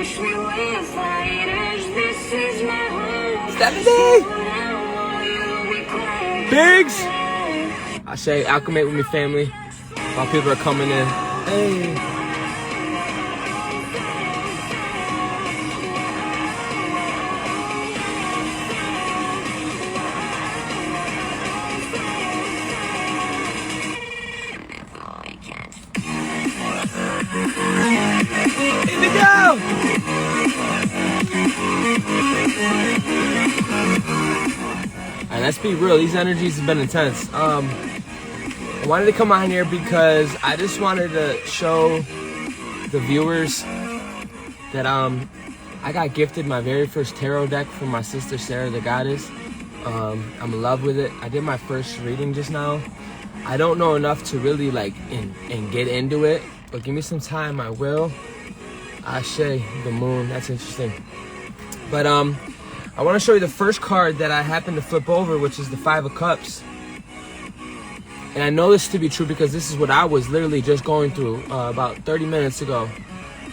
Stephanie! Biggs! I say acclimate with me family while people are coming in. Hey! Here we go! Alright, let's be real. These energies have been intense. I wanted to come on here because I just wanted to show the viewers that I got gifted my very first tarot deck from my sister Sarah the Goddess. I'm in love with it. I did my first reading just now. I don't know enough to really like and get into it, but give me some time, I will. Ashe, the moon, that's interesting. But I want to show you the first card that I happened to flip over, which is the Five of Cups. And I know this to be true because this is what I was literally just going through about 30 minutes ago.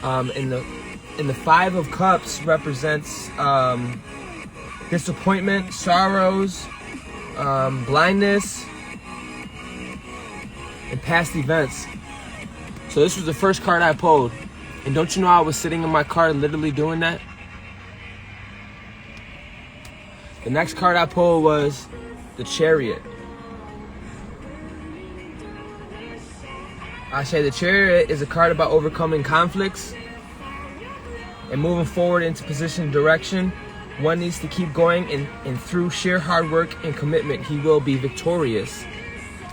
And the Five of Cups represents disappointment, sorrows, blindness, and past events. So this was the first card I pulled. And don't you know I was sitting in my car literally doing that? The next card I pulled was the Chariot. I say the Chariot is a card about overcoming conflicts and moving forward into position direction. One needs to keep going, and through sheer hard work and commitment, he will be victorious.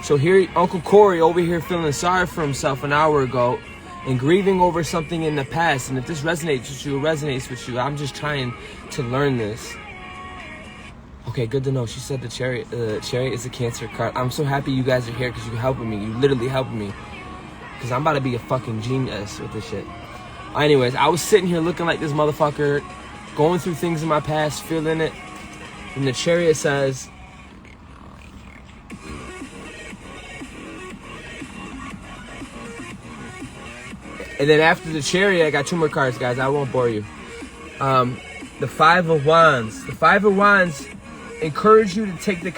So here, Uncle Corey over here feeling sorry for himself an hour ago and grieving over something in the past. And if this resonates with you, it resonates with you. I'm just trying to learn this. Okay, good to know. She said the Chariot is a Cancer card. I'm so happy you guys are here because you're helping me. You literally helping me. Because I'm about to be a fucking genius with this shit. Anyways, I was sitting here looking like this motherfucker, going through things in my past, feeling it. And the Chariot says, and then after the Chariot, I got two more cards, guys. I won't bore you. The Five of Wands. The Five of Wands encourage you to take the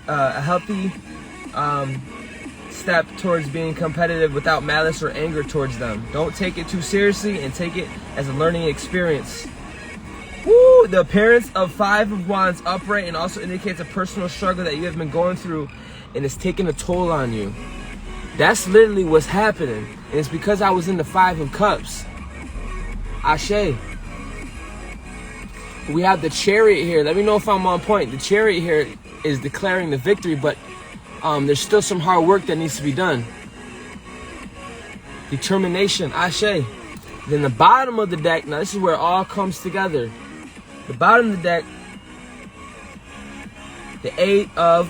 a healthy step towards being competitive without malice or anger towards them. Don't take it too seriously and take it as a learning experience. Woo! The appearance of Five of Wands upright and also indicates a personal struggle that you have been going through and it's taking a toll on you. That's literally what's happening. And it's because I was in the Five of Cups. Ashe. We have the Chariot here. Let me know if I'm on point. The Chariot here is declaring the victory, but there's still some hard work that needs to be done. Determination. Ashe. Then the bottom of the deck, now this is where it all comes together. The bottom of the deck, the Eight of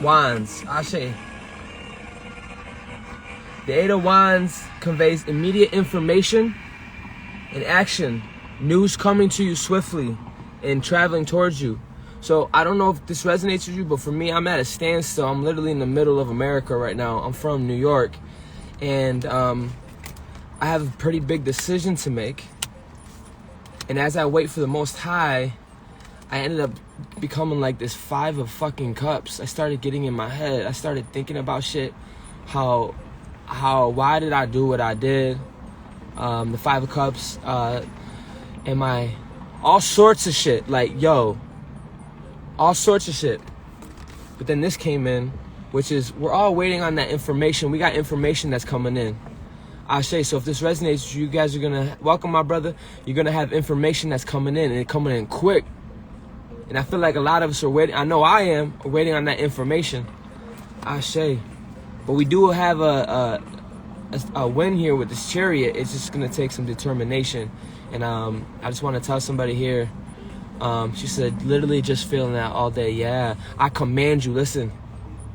Wands. Ashe. The Eight of Wands conveys immediate information and action. News coming to you swiftly and traveling towards you. So I don't know if this resonates with you, but for me, I'm at a standstill. I'm literally in the middle of America right now. I'm from New York. And I have a pretty big decision to make. And as I wait for the Most High, I ended up becoming like this Five of fucking Cups. I started getting in my head. I started thinking about shit. Why did I do what I did? The Five of Cups, all sorts of shit. Like, yo, all sorts of shit. But then this came in, which is we're all waiting on that information. We got information that's coming in. Ashe, so if this resonates with you, you guys are gonna welcome my brother. You're gonna have information that's coming in, and it's coming in quick. And I feel like a lot of us are waiting. I know I am waiting on that information. Ashe. But we do have a win here with this Chariot. It's just gonna take some determination. And I just want to tell somebody here. She said, literally just feeling that all day. Yeah, I command you. Listen.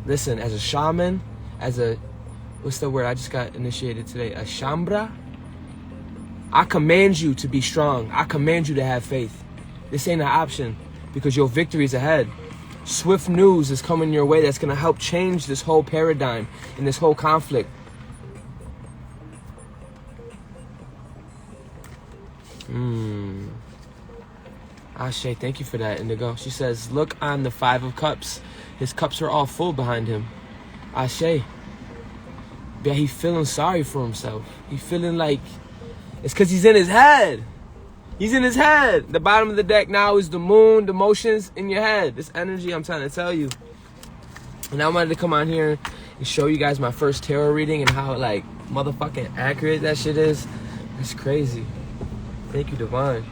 As a shaman, what's the word? I just got initiated today. A shambra. I command you to be strong. I command you to have faith. This ain't an option because your victory is ahead. Swift news is coming your way that's going to help change this whole paradigm and this whole conflict. Ashe, thank you for that, Indigo. She says, look on the 5 of Cups. His cups are all full behind him. Ashe. Yeah, he's feeling sorry for himself. He's feeling like it's because he's in his head. He's in his head. The bottom of the deck now is the moon, the motions in your head. This energy, I'm trying to tell you. And I wanted to come on here and show you guys my first tarot reading and how, like, motherfucking accurate that shit is. It's crazy. Thank you, Divine.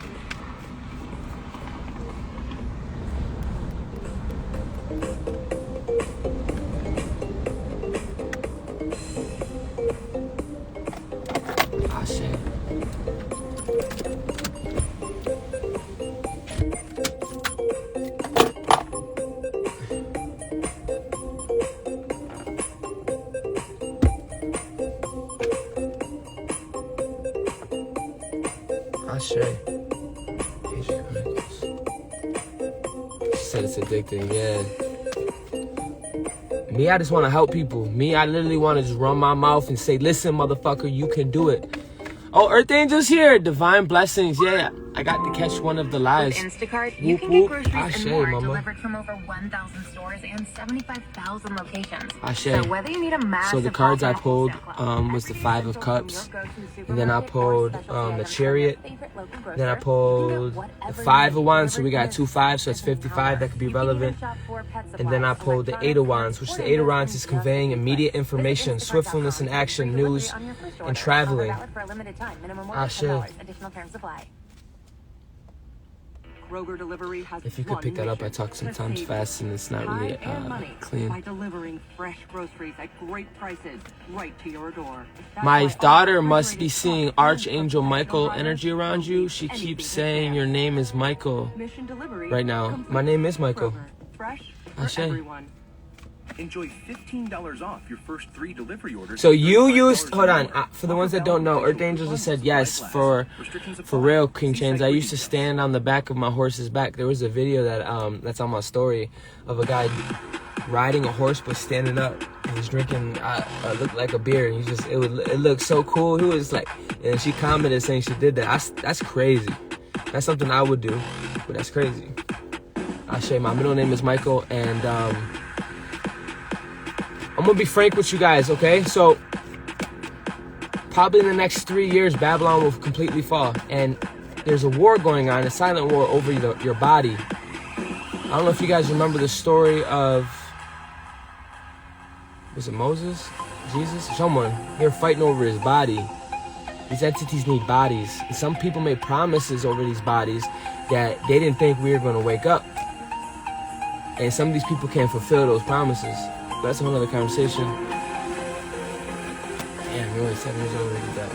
She said it's addicting, yeah. Me, I just want to help people. Me, I literally want to just run my mouth and say, listen, motherfucker, you can do it. Oh, Earth Angel's here. Divine blessings. Yeah, I got to catch one of the lives. With Instacart, you can get groceries and more delivered from over 1,000 stores and 75,000 locations. So whether you need a massive so the cards I pulled was the 5 of Cups. And then I pulled the Chariot. Then I pulled the 5 of Wands. So we got 2 5s, so it's 55. That could be relevant. And then I pulled the 8 of Wands, which the 8 of Wands is conveying immediate information, swiftness in action, news, and traveling. Ashe. If you could pick that up, I talk sometimes fast and it's not really clean. By delivering fresh groceries at great prices right to your door. My daughter must be seeing Archangel Michael energy around you. She keeps saying your name is Michael right now. My name is Michael. Ashe. Enjoy $15 off your first 3 delivery orders. So you used, hold on, for the ones that don't know, Earth Angels have said yes, for real, King Chains. I used to stand on the back of my horse's back. There was a video that that's on my story of a guy riding a horse but standing up. He was drinking, looked like a beer, and it looked so cool. He was like, and she commented saying she did that. That's crazy. That's something I would do, but that's crazy. Ashe, my middle name is Michael, and I'm gonna be frank with you guys, okay? So, probably in the next 3 years, Babylon will completely fall. And there's a war going on, a silent war over your body. I don't know if you guys remember the story of, was it Moses? Jesus? Someone. They were fighting over his body. These entities need bodies. And some people made promises over these bodies that they didn't think we were gonna wake up. And some of these people can't fulfill those promises. That's a whole other conversation. Damn, you're only 7 years old when you did that.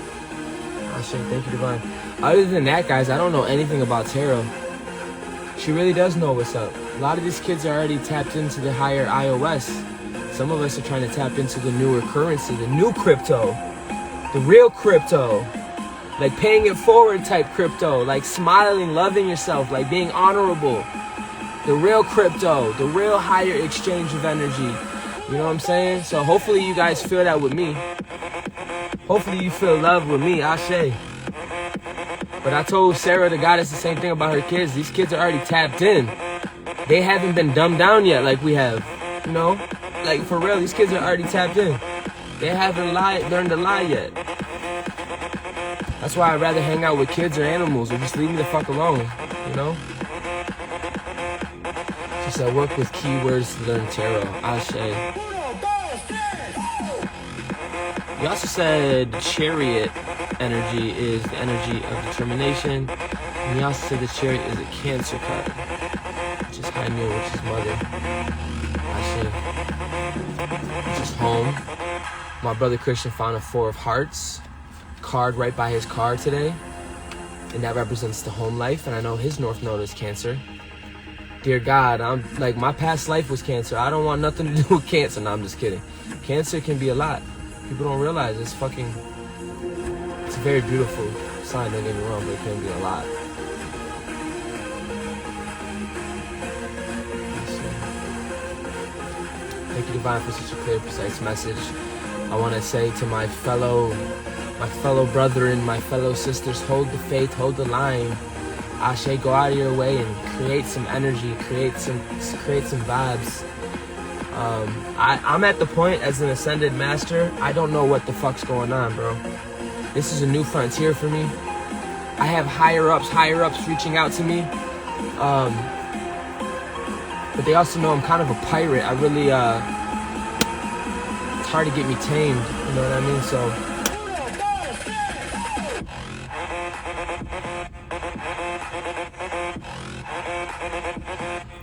Oh shit, thank you, Divine. Other than that, guys, I don't know anything about tarot. She really does know what's up. A lot of these kids are already tapped into the higher iOS. Some of us are trying to tap into the newer currency, the new crypto, the real crypto. Like paying it forward type crypto, like smiling, loving yourself, like being honorable. The real crypto, the real higher exchange of energy. You know what I'm saying? So hopefully you guys feel that with me. Hopefully you feel love with me, Ashe. But I told Sarah, the goddess, the same thing about her kids. These kids are already tapped in. They haven't been dumbed down yet like we have. You know? Like for real, these kids are already tapped in. They haven't learned to lie yet. That's why I'd rather hang out with kids or animals, or just leave me the fuck alone. You know? She said, work with keywords to learn tarot. Ashe. You also said Chariot energy is the energy of determination. And you also said the Chariot is a Cancer card, which is Hainu, which is mother. Ashe. Which is home. My brother Christian found a 4 of Hearts card right by his card today. And that represents the home life. And I know his North Node is Cancer. Dear God, I'm like, my past life was Cancer. I don't want nothing to do with Cancer. No, I'm just kidding. Cancer can be a lot. People don't realize it's a very beautiful sign, don't get me wrong, but it can be a lot. Thank you, Divine, for such a clear, precise message. I want to say to my fellow my fellow brethren, my fellow sisters, hold the faith, hold the line. Ashe, go out of your way and create some energy, create some vibes. I'm at the point as an ascended master, I don't know what the fuck's going on, bro. This is a new frontier for me. I have higher ups reaching out to me. But they also know I'm kind of a pirate. I really, it's hard to get me tamed, you know what I mean? So,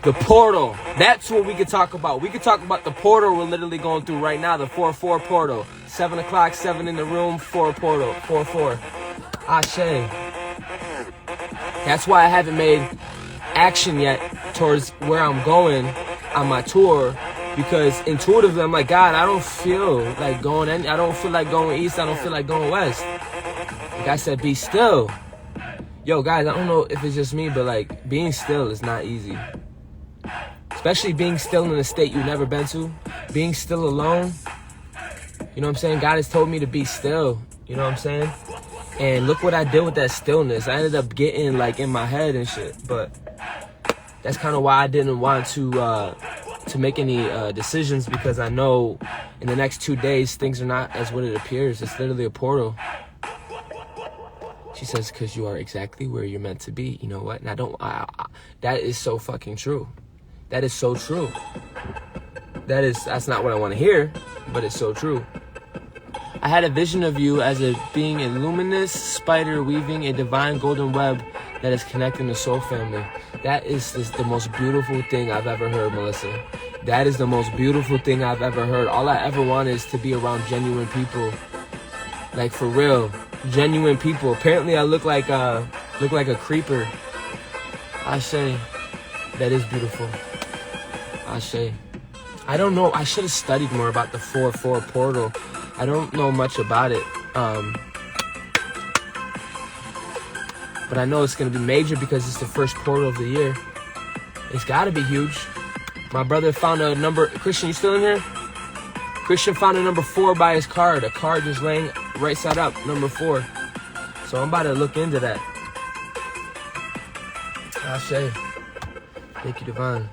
the portal, that's what we could talk about. We could talk about the portal we're literally going through right now, the 4-4 portal. 7 o'clock, 7 in the room, 4 portal, 4-4. Ashe. That's why I haven't made action yet towards where I'm going on my tour, because intuitively I'm like, God, I don't feel like going I don't feel like going east, I don't feel like going west. Like I said, be still. Yo, guys, I don't know if it's just me, but like being still is not easy. Especially being still in a state you've never been to. Being still alone. You know what I'm saying? God has told me to be still. You know what I'm saying? And look what I did with that stillness. I ended up getting like in my head and shit. But that's kind of why I didn't want to make any decisions, because I know in the next 2 days things are not as what it appears. It's literally a portal. She says, because you are exactly where you're meant to be. You know what? And that is so fucking true. That is so true. That's not what I want to hear, but it's so true. I had a vision of you as being a luminous spider weaving a divine golden web that is connecting the soul family. That is the most beautiful thing I've ever heard, Melissa. That is the most beautiful thing I've ever heard. All I ever want is to be around genuine people. Like, for real. Genuine people. Apparently I look like a creeper. Ashe. That is beautiful. Ashe. I don't know. I should have studied more about the 4-4 portal. I don't know much about it. But I know it's going to be major because it's the first portal of the year. It's got to be huge. My brother found a number. Christian, you still in here? Christian found a number 4 by his card. A card just laying right side up, number 4. So I'm about to look into that. Ashe. Thank you, Divine.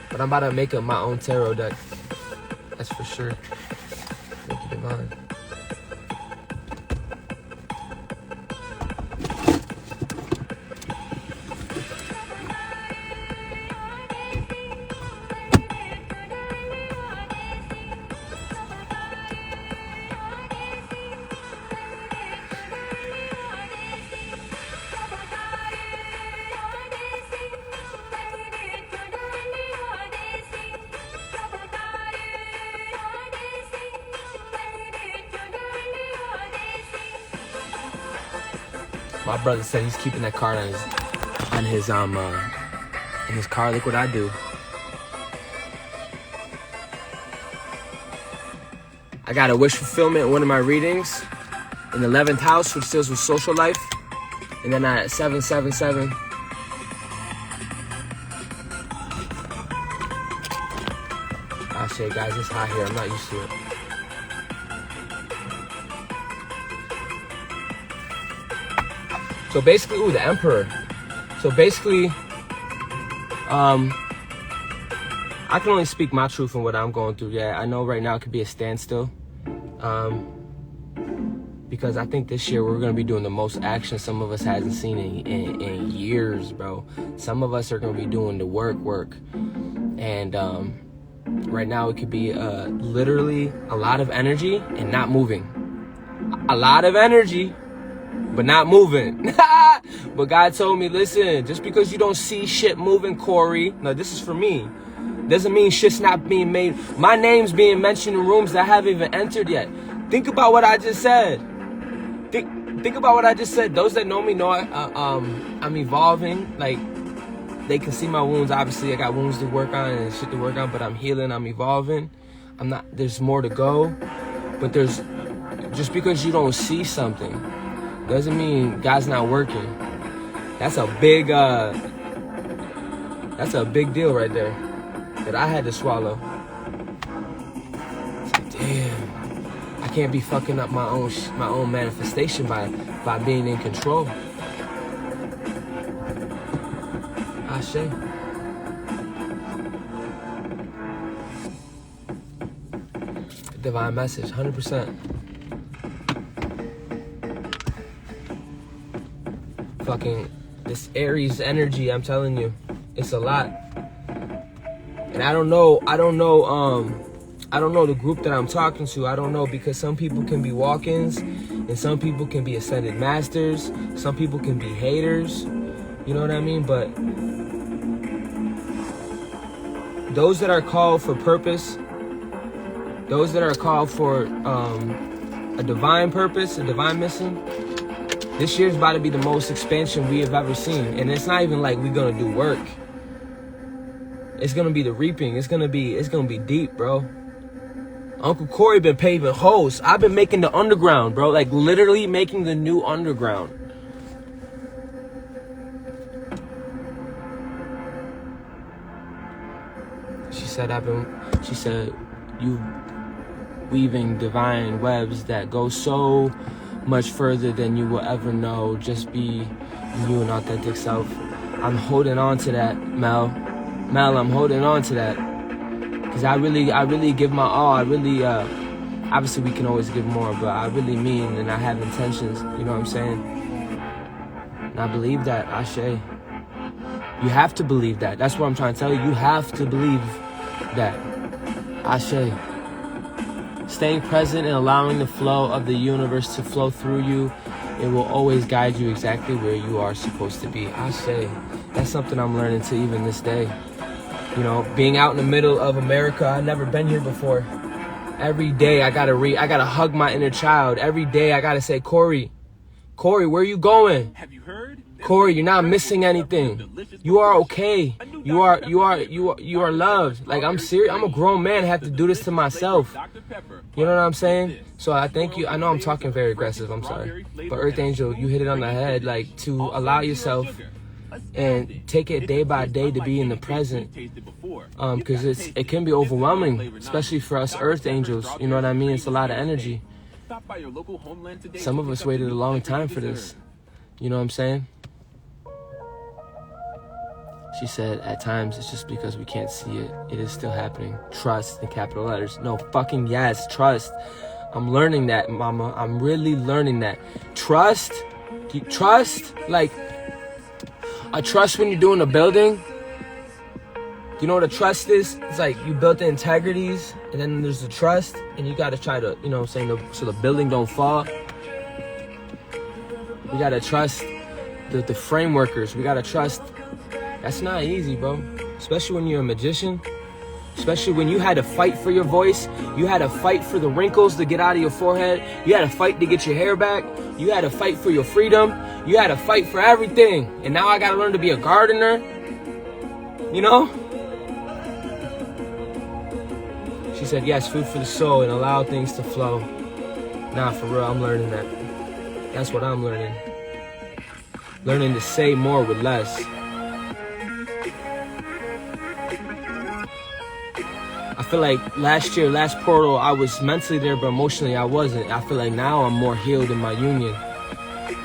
But I'm about to make up my own tarot deck. That's for sure. Thank you, Divine. My brother said he's keeping that card in his car. Look what I do. I got a wish fulfillment in one of my readings in the 11th house, which deals with social life, and then at 777. I say, guys, it's hot here. I'm not used to it. So basically, ooh, the Emperor. So basically, I can only speak my truth and what I'm going through. Yeah, I know right now it could be a standstill. Because I think this year we're going to be doing the most action some of us hasn't seen in years, bro. Some of us are going to be doing the work. And right now it could be literally a lot of energy and not moving. A lot of energy, but not moving. But God told me, listen, just because you don't see shit moving, Corey, now this is for me, doesn't mean shit's not being made. My name's being mentioned in rooms that I haven't even entered yet. Think about what I just said. Think about what I just said. Those that know me know I'm evolving. Like, they can see my wounds. Obviously, I got wounds to work on and shit to work on, but I'm healing, I'm evolving. There's more to go. But just because you don't see something doesn't mean God's not working. That's a big deal right there that I had to swallow. can't be fucking up my own manifestation by being in control. Ashe. Divine message, 100%. Fucking this Aries energy, I'm telling you, it's a lot. And I don't know the group that I'm talking to. I don't know, because some people can be walk-ins and some people can be ascended masters. Some people can be haters. You know what I mean? But those that are called for purpose, those that are called for a divine purpose, a divine mission, this year's about to be the most expansion we have ever seen. And it's not even like we're gonna do work. It's gonna be the reaping. It's gonna be deep, bro. Uncle Corey been paving holes. I've been making the underground, bro. Like literally making the new underground. She said you weaving divine webs that go so much further than you will ever know. Just be you and authentic self. I'm holding on to that, Mel. I'm holding on to that. Because I really give my all. I really, obviously we can always give more, but I really mean and I have intentions. You know what I'm saying? And I believe that, Ashe. You have to believe that. That's what I'm trying to tell you. You have to believe that. Ashe. Staying present and allowing the flow of the universe to flow through you, it will always guide you exactly where you are supposed to be. Ashe. That's something I'm learning to even this day. You know, being out in the middle of America, I've never been here before. Every day I gotta hug my inner child. Every day I gotta say, Corey, where are you going? Have you heard? Corey, you're not missing anything. You are okay. You are loved. Like, I'm serious. I'm a grown man. I have to do this to myself. You know what I'm saying? So I thank you. I know I'm talking very aggressive. I'm sorry. But Earth Angel, you hit it on the head. Like, to allow yourself and take it day by day to be in the present, because it can be overwhelming, especially for us Earth Angels. You know what I mean? It's a lot of energy. Some of us waited a long time for this. You know what I'm saying? She said, at times it's just because we can't see it. It is still happening. Trust in capital letters. No, fucking yes, trust. I'm learning that, mama. I'm really learning that. Trust. Like, a trust when you're doing a building. You know what a trust is? It's like you built the integrities, and then there's the trust, and you gotta try to, you know what I'm saying, so the building don't fall. We gotta trust the frame workers. We gotta trust. That's not easy, bro. Especially when you're a magician. Especially when you had to fight for your voice. You had to fight for the wrinkles to get out of your forehead. You had to fight to get your hair back. You had to fight for your freedom. You had to fight for everything. And now I gotta learn to be a gardener. You know? She said, yes, food for the soul and allow things to flow. Nah, for real, I'm learning that. That's what I'm learning. Learning to say more with less. I feel like last portal, I was mentally there, but emotionally I wasn't. I feel like now I'm more healed in my union.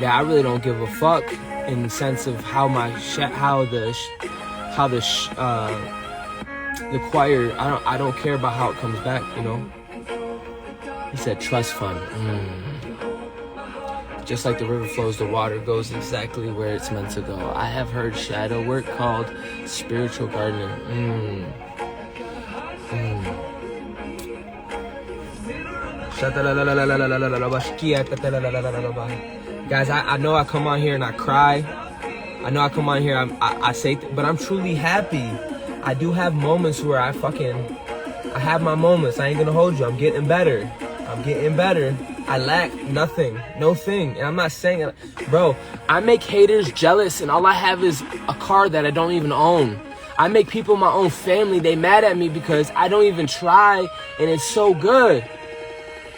Yeah, I really don't give a fuck in the sense of how the choir. I don't care about how it comes back. You know. He said trust fund. Just like the river flows, the water goes exactly where it's meant to go. I have heard shadow work called spiritual gardening. Guys, I know I come on here and I cry. I know I come on here, I say, but I'm truly happy. I do have moments where I have my moments. I ain't gonna hold you. I'm getting better. I lack nothing, no thing. And I'm not saying it, bro. I make haters jealous, and all I have is a car that I don't even own. I make people in my own family, they mad at me because I don't even try, and it's so good.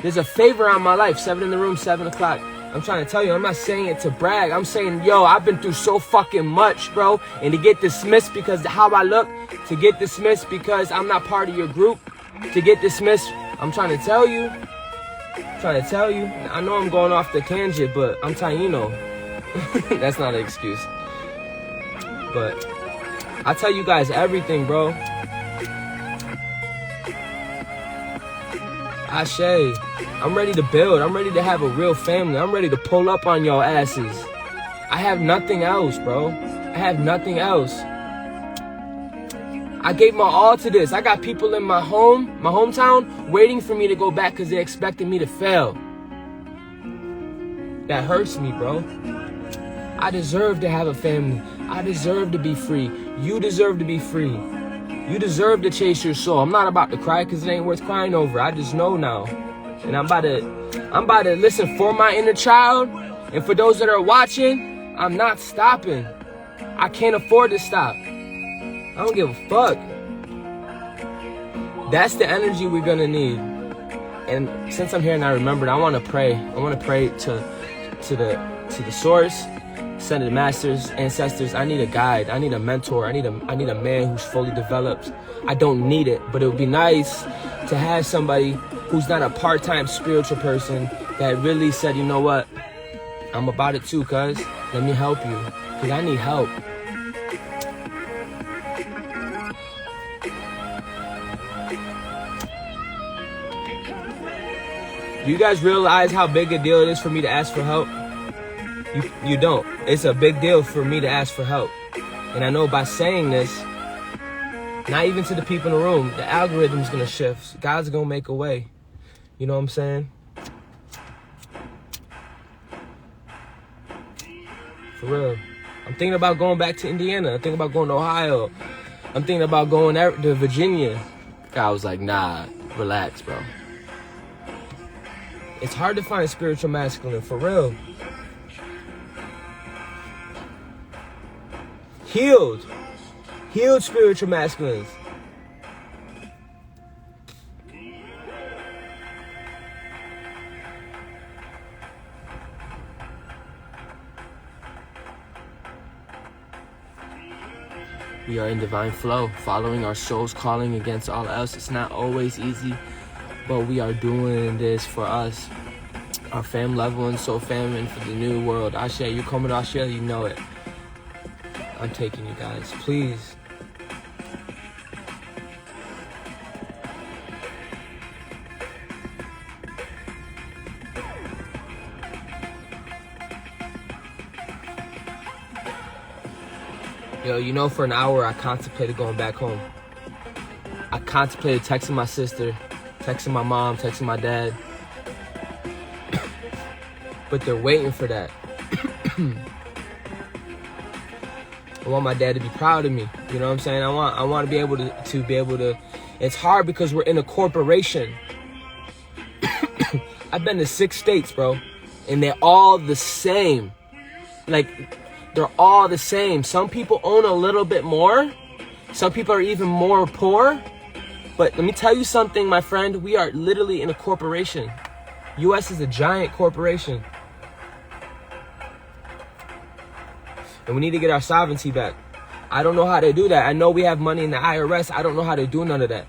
There's a favor on my life. 7 in the room, 7 o'clock. I'm trying to tell you, I'm not saying it to brag. I'm saying, yo, I've been through so fucking much, bro. And to get dismissed because of how I look, to get dismissed because I'm not part of your group, to get dismissed, I'm trying to tell you, Trying to tell you. I know I'm going off the tangent, but I'm Taino. That's not an excuse. But I tell you guys everything, bro. Ashe, I'm ready to build. I'm ready to have a real family. I'm ready to pull up on y'all asses. I have nothing else, bro. I have nothing else. I gave my all to this. I got people in my hometown, waiting for me to go back because they expected me to fail. That hurts me, bro. I deserve to have a family. I deserve to be free. You deserve to be free. You deserve to chase your soul. I'm not about to cry because it ain't worth crying over. I just know now. And I'm about to listen for my inner child. And for those that are watching, I'm not stopping. I can't afford to stop. I don't give a fuck. That's the energy we're gonna need. And since I'm here and I remembered, I want to pray. I want to pray to the source, ascended masters, ancestors. I need a guide. I need a mentor. I need a man who's fully developed. I don't need it, but it would be nice to have somebody who's not a part-time spiritual person that really said, you know what, I'm about it too, cuz. Let me help you, because I need help. Do you guys realize how big a deal it is for me to ask for help? You don't. It's a big deal for me to ask for help. And I know by saying this, not even to the people in the room, the algorithm's gonna shift. God's gonna make a way. You know what I'm saying? For real. I'm thinking about going back to Indiana. I'm thinking about going to Ohio. I'm thinking about going to Virginia. God was like, nah, relax, bro. It's hard to find a spiritual masculine, for real. Healed spiritual masculines. We are in divine flow, following our soul's calling against all else. It's not always easy, but we are doing this for us, our fam, loved ones, soul fam, and for the new world. Ashe, you're coming to Australia, you know it. I'm taking you guys, please. Yo, you know, for an hour, I contemplated going back home. I contemplated texting my sister, texting my mom, texting my dad. But they're waiting for that. I want my dad to be proud of me. You know what I'm saying? I want to be able to. It's hard because we're in a corporation. I've been to 6 states, bro, and they're all the same. Like, they're all the same. Some people own a little bit more. Some people are even more poor. But let me tell you something, my friend. We are literally in a corporation. U.S. is a giant corporation. And we need to get our sovereignty back. I don't know how to do that. I know we have money in the IRS. I don't know how to do none of that.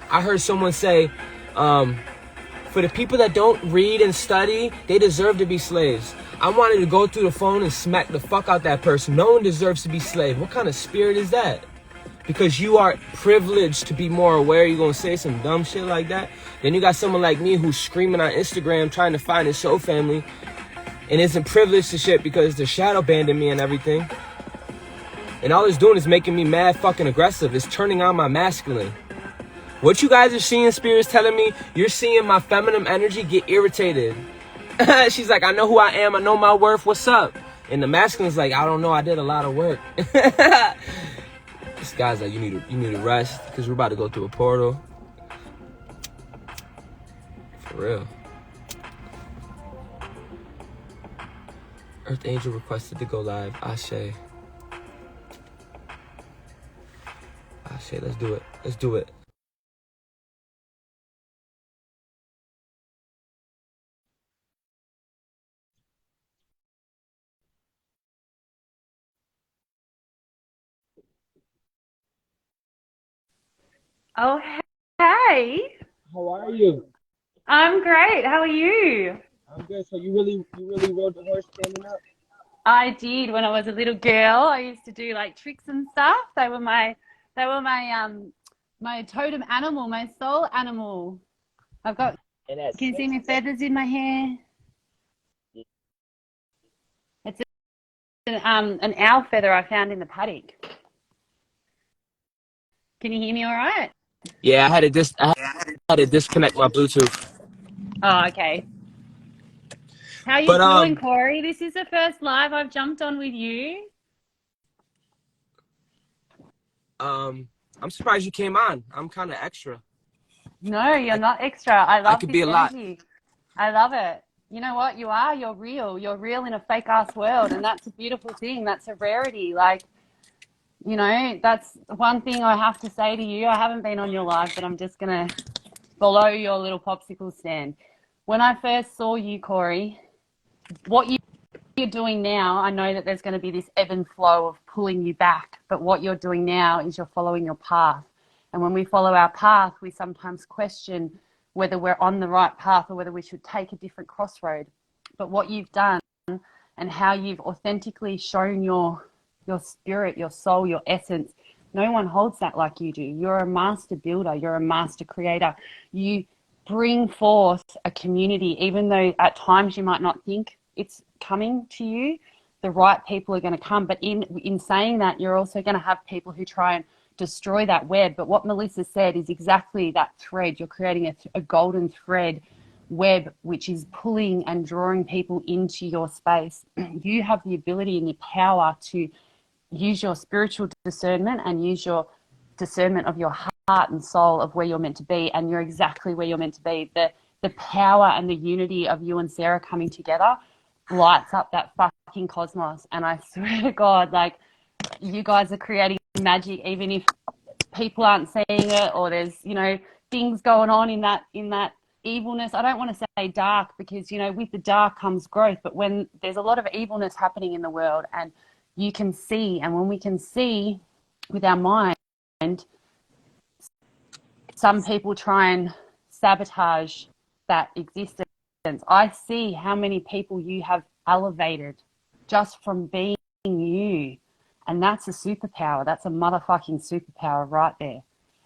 I heard someone say, for the people that don't read and study, they deserve to be slaves. I wanted to go through the phone and smack the fuck out that person. No one deserves to be slave. What kind of spirit is that? Because you are privileged to be more aware, you're going to say some dumb shit like that. Then you got someone like me who's screaming on Instagram trying to find his soul family and isn't privileged to shit because they're shadow banding me and everything. And all it's doing is making me mad fucking aggressive. It's turning on my masculine. What you guys are seeing, Spirit's telling me, you're seeing my feminine energy get irritated. She's like, I know who I am. I know my worth. What's up? And the masculine's like, I don't know. I did a lot of work. This guy's like, you need to rest because we're about to go through a portal. For real. Earth Angel requested to go live. Ashe. Ashe, let's do it. Let's do it. Oh, hey. How are you? I'm great. How are you? I'm good. So you really rode the horse standing up? I did when I was a little girl. I used to do like tricks and stuff. They were my totem animal, my soul animal. I've got, And that's can you see my feathers in my hair? It's an owl feather I found in the paddock. Can you hear me all right? yeah. I had to disconnect my Bluetooth. Oh, okay. How you But doing, Corey? This is the first live I've jumped on with you. I'm surprised you came on. I'm kind of extra. No, you're not extra. I I love could this be a lot. energy. I love it. You know what you are? You're real. You're real in a fake ass world. And that's a beautiful thing. That's a rarity. Like, you know, that's one thing I have to say to you. I haven't been on your live, but I'm just going to follow your little popsicle stand. When I first saw you, Corey, what you're doing now, I know that there's going to be this ebb and flow of pulling you back. But what you're doing now is you're following your path. And when we follow our path, we sometimes question whether we're on the right path or whether we should take a different crossroad. But what you've done and how you've authentically shown your spirit, your soul, your essence, no one holds that like you do. You're a master builder. You're a master creator. You bring forth a community, even though at times you might not think it's coming to you. The right people are going to come. But in saying that, you're also going to have people who try and destroy that web. But what Melissa said is exactly that thread. You're creating a golden thread web which is pulling and drawing people into your space. You have the ability and the power to use your spiritual discernment and use your discernment of your heart and soul of where you're meant to be, and you're exactly where you're meant to be. The power and the unity of you and Sarah coming together lights up that fucking cosmos. And I swear to God, like, you guys are creating magic, even if people aren't seeing it, or there's, you know, things going on in that evilness. I don't want to say dark, because, you know, with the dark comes growth, but when there's a lot of evilness happening in the world, and you can see, and when we can see with our mind, some people try and sabotage that existence. I see how many people you have elevated just from being you. And that's a superpower. That's a motherfucking superpower right there.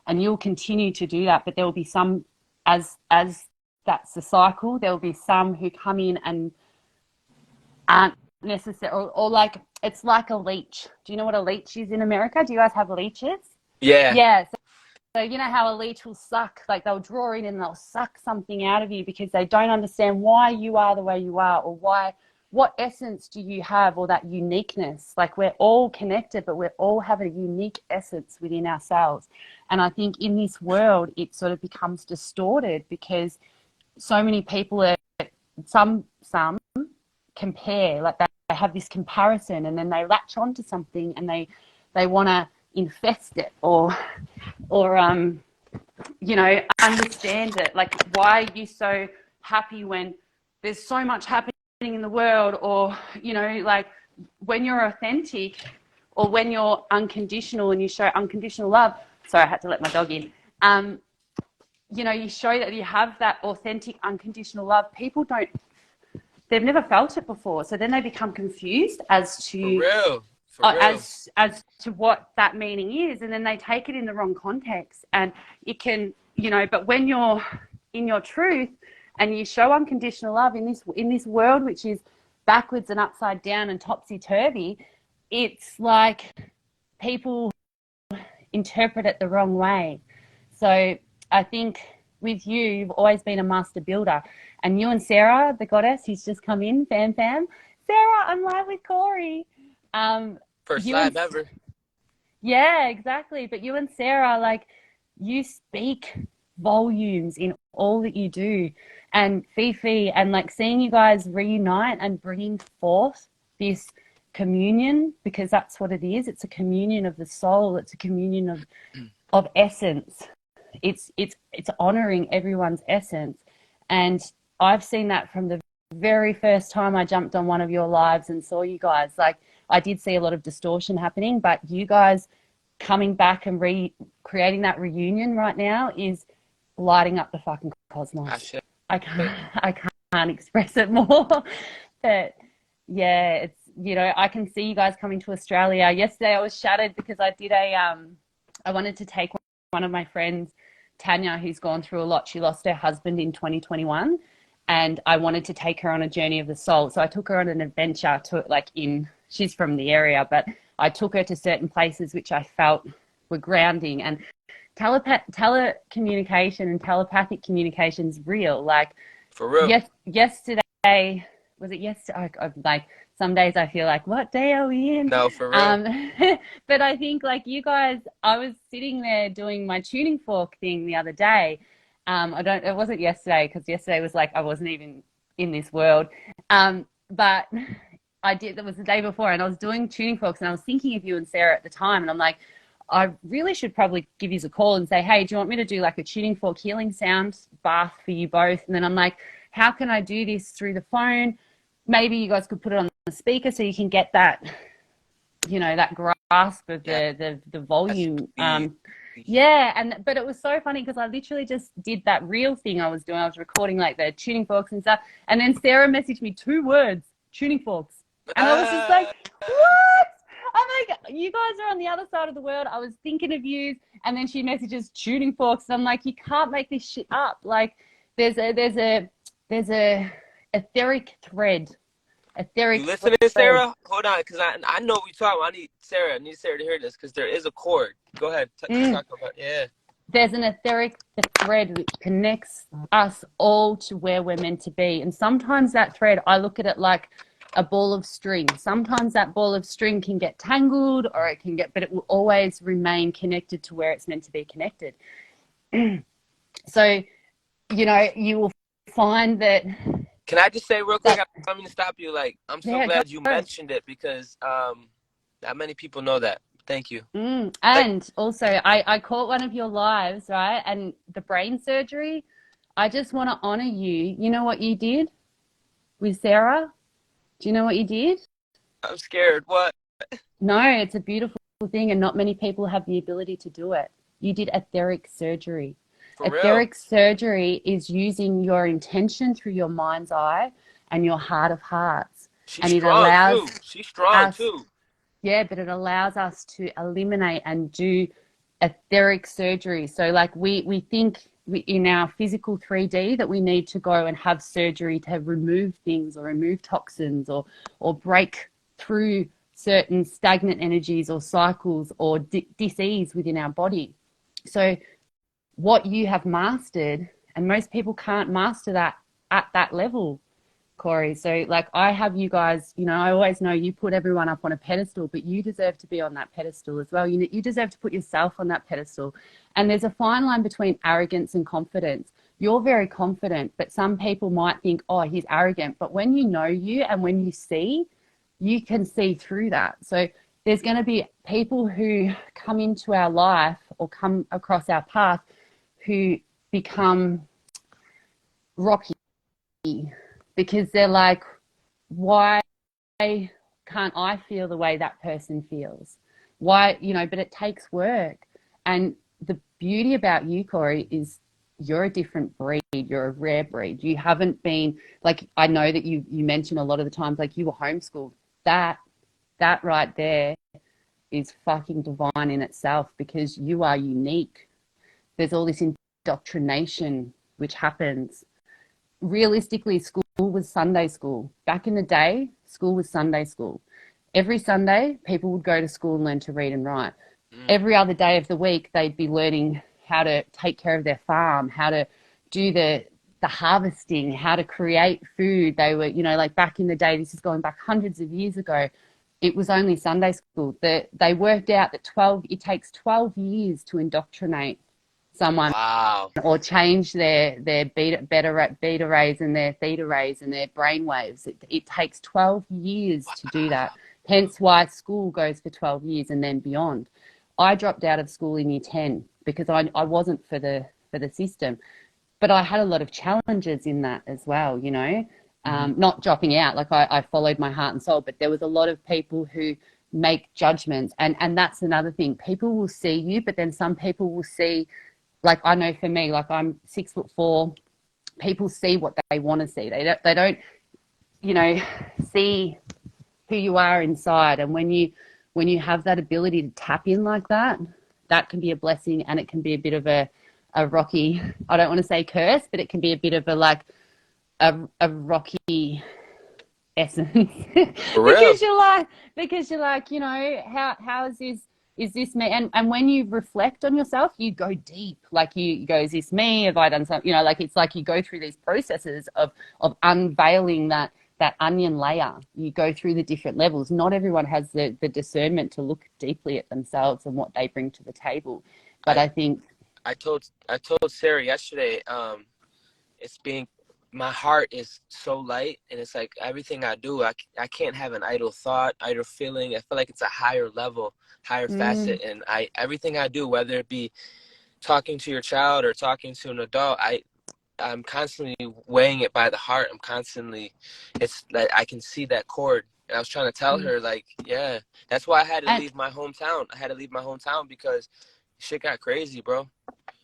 And you'll continue to do that. But there will be some, as that's the cycle, there will be some who come in and aren't necessarily, or like, it's like a leech. Do you know what a leech is in America? Do you guys have leeches? Yeah. Yeah. So you know how a leech will suck, like they'll draw in and they'll suck something out of you because they don't understand why you are the way you are, or what essence do you have, or that uniqueness. Like, we're all connected, but we all have a unique essence within ourselves. And I think in this world, it sort of becomes distorted because so many people are, some compare, like they have this comparison, and then they latch onto something and they want to infest it, or you know, understand it. Like, why are you so happy when there's so much happening in the world? Or, you know, like, when you're authentic, or when you're unconditional and you show unconditional love. Sorry, I had to let my dog in. You know, you show that you have that authentic unconditional love. People don't, they've never felt it before, so then they become confused as to as to what that meaning is, and then they take it in the wrong context. And it can, you know, but when you're in your truth and you show unconditional love in this world, which is backwards and upside down and topsy-turvy, it's like people interpret it the wrong way. So I think with you, you've always been a master builder. And you and Sarah, the goddess who's just come in, Fam. Sarah, I'm live with Corey. First live ever. Yeah, exactly. But you and Sarah, like, you speak volumes in all that you do. And Fifi, and like, seeing you guys reunite and bringing forth this communion, because that's what it is. It's a communion of the soul. It's a communion of essence. It's honoring everyone's essence. And I've seen that from the very first time I jumped on one of your lives and saw you guys. Like, I did see a lot of distortion happening, but you guys coming back and creating that reunion right now is lighting up the fucking cosmos. I can't express it more. But yeah, it's, you know, I can see you guys coming to Australia. Yesterday I was shattered because I wanted to take one of my friends, Tanya, who's gone through a lot. She lost her husband in 2021, and I wanted to take her on a journey of the soul. So I took her on an adventure to, she's from the area, but I took her to certain places which I felt were grounding. And telecommunication and telepathic communication is real. Like, For real. yesterday, was it yesterday? Like, some days I feel like, what day are we in? No, for real. But I think, like, you guys, I was sitting there doing my tuning fork thing the other day. It wasn't yesterday, because yesterday was like I wasn't even in this world. But that was the day before, and I was doing tuning forks, and I was thinking of you and Sarah at the time, and I'm like, I really should probably give you a call and say, hey, do you want me to do like a tuning fork healing sound bath for you both? And then I'm like, how can I do this through the phone? Maybe you guys could put it on the speaker so you can get that, you know, that grasp of the volume. But it was so funny because I literally just did that real thing I was doing. I was recording like the tuning forks and stuff. And then Sarah messaged me 2 words, tuning forks. And I was just like, what? I'm like, you guys are on the other side of the world. I was thinking of you. And then she messages tuning forks. And I'm like, you can't make this shit up. Like, there's a etheric thread. You listen to this, Sarah? Hold on, because I know we talk. I need Sarah to hear this, because there is a chord. Go ahead. Talk about There's an etheric thread which connects us all to where we're meant to be. And sometimes that thread, I look at it like a ball of string. Sometimes that ball of string can get tangled, or but it will always remain connected to where it's meant to be connected. So, you know, you will find that. Can I just say real quick? I'm going to stop you. Like, I'm so glad you mentioned it, because not many people know that. Thank you. And also, I caught one of your lives, right? And the brain surgery, I just want to honor you. You know what you did with Sarah? Do you know what you did? I'm scared. What? No, it's a beautiful thing, and not many people have the ability to do it. You did etheric surgery. Etheric surgery is using your intention through your mind's eye and your heart of hearts. She's strong too. Yeah, but it allows us to eliminate and do etheric surgery. So like we think in our physical 3D that we need to go and have surgery to remove things or remove toxins or break through certain stagnant energies or cycles or disease within our body. So what you have mastered, and most people can't master that at that level, Corey. So like, I have you guys, you know, I always know you put everyone up on a pedestal, but you deserve to be on that pedestal as well. You deserve to put yourself on that pedestal. And there's a fine line between arrogance and confidence. You're very confident, but some people might think, oh, he's arrogant. But when you know you and when you see, you can see through that. So there's going to be people who come into our life or come across our path who become rocky because they're like, why can't I feel the way that person feels? Why, you know, but it takes work. And the beauty about you, Corey, is you're a different breed. You're a rare breed. You haven't been, like, I know that you mention a lot of the times, like, you were homeschooled. That right there is fucking divine in itself, because you are unique. There's all this indoctrination which happens. Realistically, school was Sunday school. Back in the day, school was Sunday school. Every Sunday, people would go to school and learn to read and write. Every other day of the week, they'd be learning how to take care of their farm, how to do the harvesting, how to create food. They were, you know, like back in the day, this is going back hundreds of years ago, it was only Sunday school. They worked out that it takes 12 years to indoctrinate someone. Wow. Or change their beta rays and their theta rays and their brain waves. It takes 12 years to do that. Hence why school goes for 12 years and then beyond. I dropped out of school in year 10 because I wasn't for the system. But I had a lot of challenges in that as well, you know. Not dropping out, like I followed my heart and soul, but there was a lot of people who make judgments. And that's another thing. People will see you, but then some people will see, like, I know for me, like, I'm 6'4", people see what they want to see. They don't, you know, see who you are inside. And when you have that ability to tap in like that, that can be a blessing, and it can be a bit of a rocky, I don't want to say curse, but it can be a bit of a like a rocky essence. For real. because you're like, you know, how is this me? And when you reflect on yourself, you go deep. Like you go, is this me? Have I done something? You know, like it's like you go through these processes of unveiling that onion layer. You go through the different levels. Not everyone has the discernment to look deeply at themselves and what they bring to the table. But I think I told Sarah yesterday, it's being, my heart is so light, and it's like everything I do, I can't have an idle thought, idle feeling. I feel like it's a higher level, higher facet, and everything I do, whether it be talking to your child or talking to an adult, I'm constantly weighing it by the heart. I'm constantly, it's like I can see that chord. And I was trying to tell her, like, yeah, that's why I had to leave my hometown. I had to leave my hometown because shit got crazy, bro.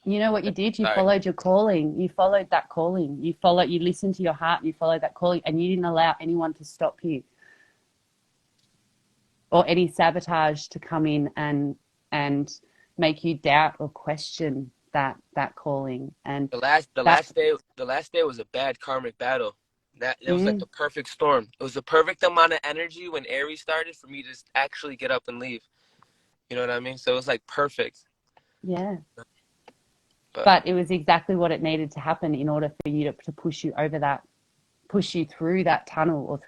You know what you did? You followed your calling. You followed that calling. You listened to your heart, and you followed that calling, and you didn't allow anyone to stop you or any sabotage to come in and make you doubt or question that calling. And the last day was a bad karmic battle. That was like the perfect storm. It was the perfect amount of energy when Aries started for me to actually get up and leave. You know what I mean? So it was like perfect. Yeah. But it was exactly what it needed to happen in order for you to push you through that tunnel or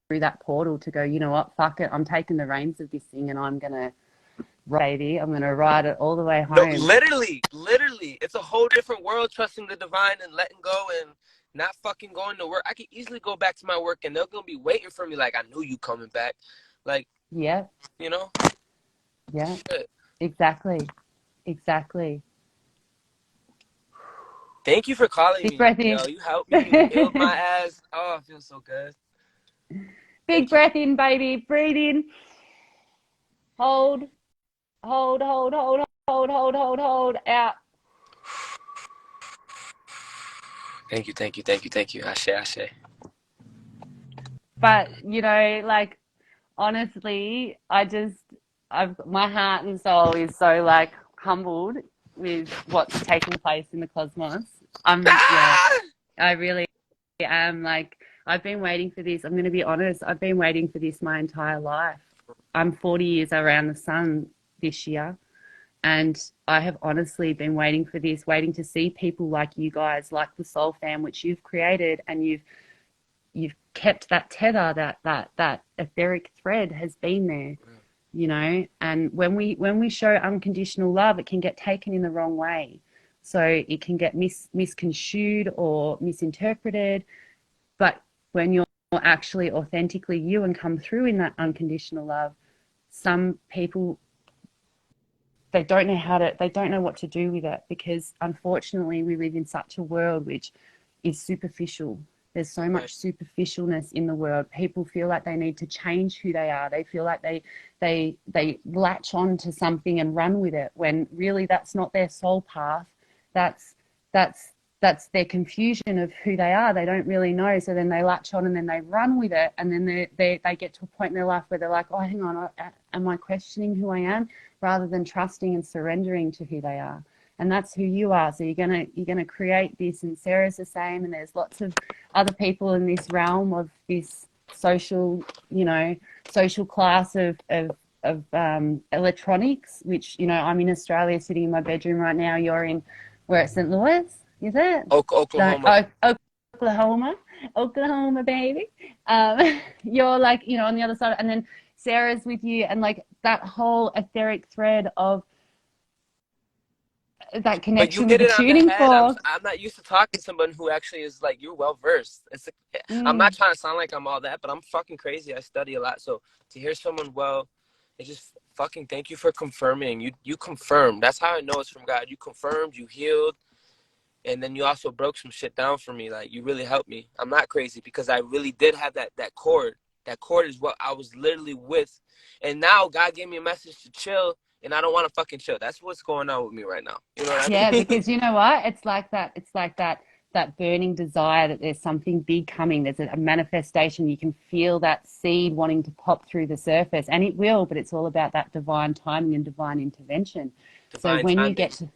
through that portal to go, you know what, fuck it, I'm taking the reins of this thing and I'm going to ride it all the way home. No, literally, it's a whole different world, trusting the divine and letting go and not fucking going to work. I could easily go back to my work and they're going to be waiting for me like, I knew you coming back. Like, yeah. You know? Yeah, Shit. Exactly. Thank you for calling Big me. breath in. Yo, you helped me. You healed my ass. Oh, it feels so good. Big breath in, baby. Breathe in. Hold. Out. Thank you. Ashe. But, you know, like, honestly, my heart and soul is so, like, humbled with what's taking place in the cosmos. I really am. Like, I've been waiting for this. I'm going to be honest. I've been waiting for this my entire life. I'm 40 years around the sun this year. And I have honestly been waiting for this, waiting to see people like you guys, like the Soul Fam, which you've created, and you've kept that tether, that etheric thread has been there, you know. And when we show unconditional love, it can get taken in the wrong way. So it can get misconstrued or misinterpreted. But when you're actually authentically you and come through in that unconditional love, some people, they don't know what to do with it, because unfortunately we live in such a world which is superficial. There's so much superficialness in the world. People feel like they need to change who they are. They feel like they latch on to something and run with it, when really that's not their soul path. That's their confusion of who they are. They don't really know. So then they latch on and then they run with it. And then they get to a point in their life where they're like, oh, hang on, am I questioning who I am? Rather than trusting and surrendering to who they are. And that's who you are. So you're gonna create this, and Sarah's the same, and there's lots of other people in this realm of this social class of electronics, which, you know, I'm in Australia sitting in my bedroom right now. You're in, we're at St. Louis, is it? Oklahoma. Oklahoma, baby. You're like, you know, on the other side, and then Sarah's with you, and like that whole etheric thread of that connection with the tuning fork. I'm not used to talking to someone who actually is like, you're well versed. I'm not trying to sound like I'm all that, but I'm fucking crazy. I study a lot. So to hear someone it's just fucking thank you for confirming. You confirmed. That's how I know it's from God. You confirmed, you healed, and then you also broke some shit down for me. Like, you really helped me. I'm not crazy, because I really did have that cord. That cord is what I was literally with. And now God gave me a message to chill, and I don't want to fucking chill. That's what's going on with me right now. You know what I mean? Yeah, because you know what? It's like that that burning desire that there's something big coming. There's a manifestation. You can feel that seed wanting to pop through the surface, and it will, but it's all about that divine timing and divine intervention. So Divine when you timing. get to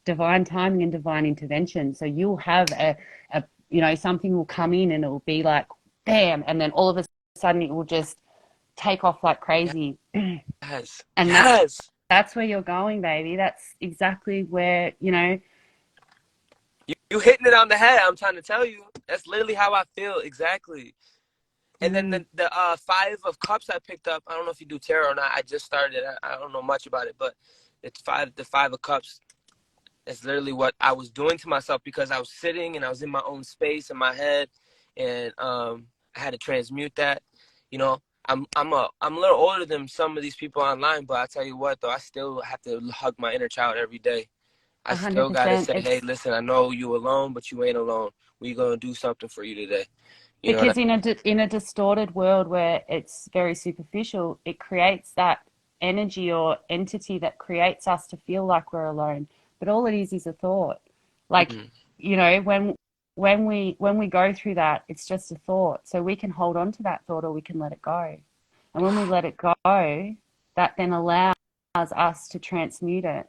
divine timing and divine intervention, so you'll have something will come in and it will be like, bam, and then all of a sudden it will just take off like crazy. Yes. And yes. That's where you're going, baby. That's exactly where, You hitting it on the head. I'm trying to tell you. That's literally how I feel. Exactly. And then the 5 of Cups I picked up. I don't know if you do tarot or not. I just started. I don't know much about it, but it's the 5 of Cups. That's literally what I was doing to myself because I was sitting and I was in my own space in my head, and I had to transmute that. I'm a little older than some of these people online, but I tell you what, though, I still have to hug my inner child every day. I still gotta say, hey, listen, I know you alone, but you ain't alone. We're gonna do something for you today. Because in a distorted world where it's very superficial, it creates that energy or entity that creates us to feel like we're alone. But all it is a thought. Like, when we go through that, it's just a thought. So we can hold on to that thought or we can let it go. And when we let it go, that then allows us to transmute it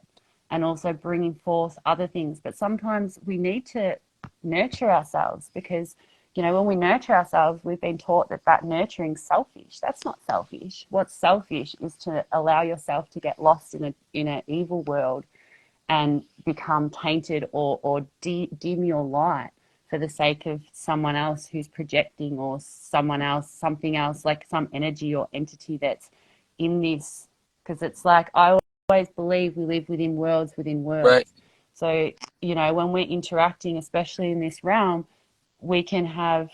and also bringing forth other things. But sometimes we need to nurture ourselves because, when we nurture ourselves, we've been taught that nurturing's selfish. That's not selfish. What's selfish is to allow yourself to get lost in an evil world and become tainted or dim your light for the sake of someone else who's projecting or someone else, something else, like some energy or entity that's in this. Because it's like, I always believe we live within worlds within worlds. Right. So, when we're interacting, especially in this realm, we can have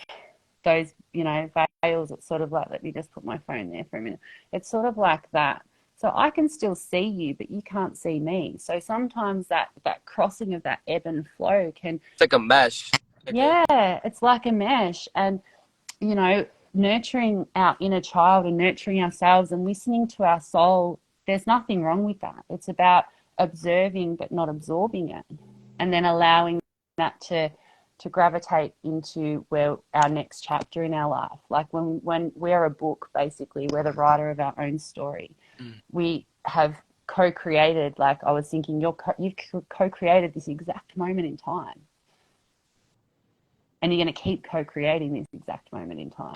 those, veils. It's sort of like, let me just put my phone there for a minute. It's sort of like that. So I can still see you, but you can't see me. So sometimes that crossing of that ebb and flow can... It's like a mesh. Yeah, it's like a mesh. And, nurturing our inner child and nurturing ourselves and listening to our soul, there's nothing wrong with that. It's about observing but not absorbing it, and then allowing that to gravitate into where our next chapter in our life. Like when we're a book, basically, we're the writer of our own story. We have co-created, like I was thinking, you've co-created this exact moment in time. And you're going to keep co-creating this exact moment in time.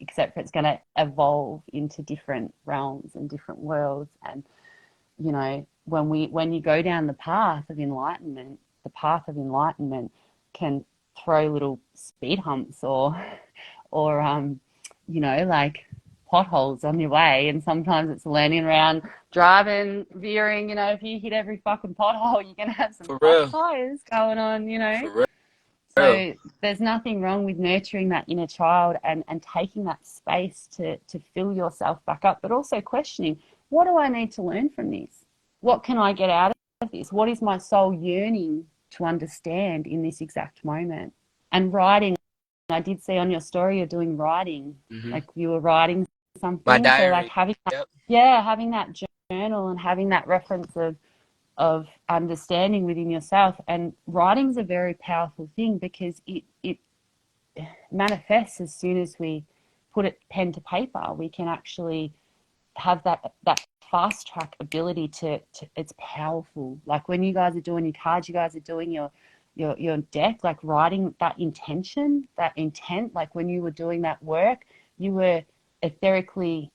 Except for it's going to evolve into different realms and different worlds. And, when you go down the path of enlightenment can throw little speed humps or like potholes on your way. And sometimes it's learning around driving, veering. If you hit every fucking pothole, you're going to have some flat tires going on, For real. So there's nothing wrong with nurturing that inner child and taking that space to fill yourself back up, but also questioning, what do I need to learn from this? What can I get out of this? What is my soul yearning to understand in this exact moment? And writing, I did see on your story you're doing writing, like you were writing something. My diary. So like having that journal and having that reference of understanding within yourself. And writing's a very powerful thing because it manifests as soon as we put it pen to paper. We can actually have that fast track ability to it's powerful. Like when you guys are doing your cards, you guys are doing your deck, like writing that intention, that intent, like when you were doing that work, you were etherically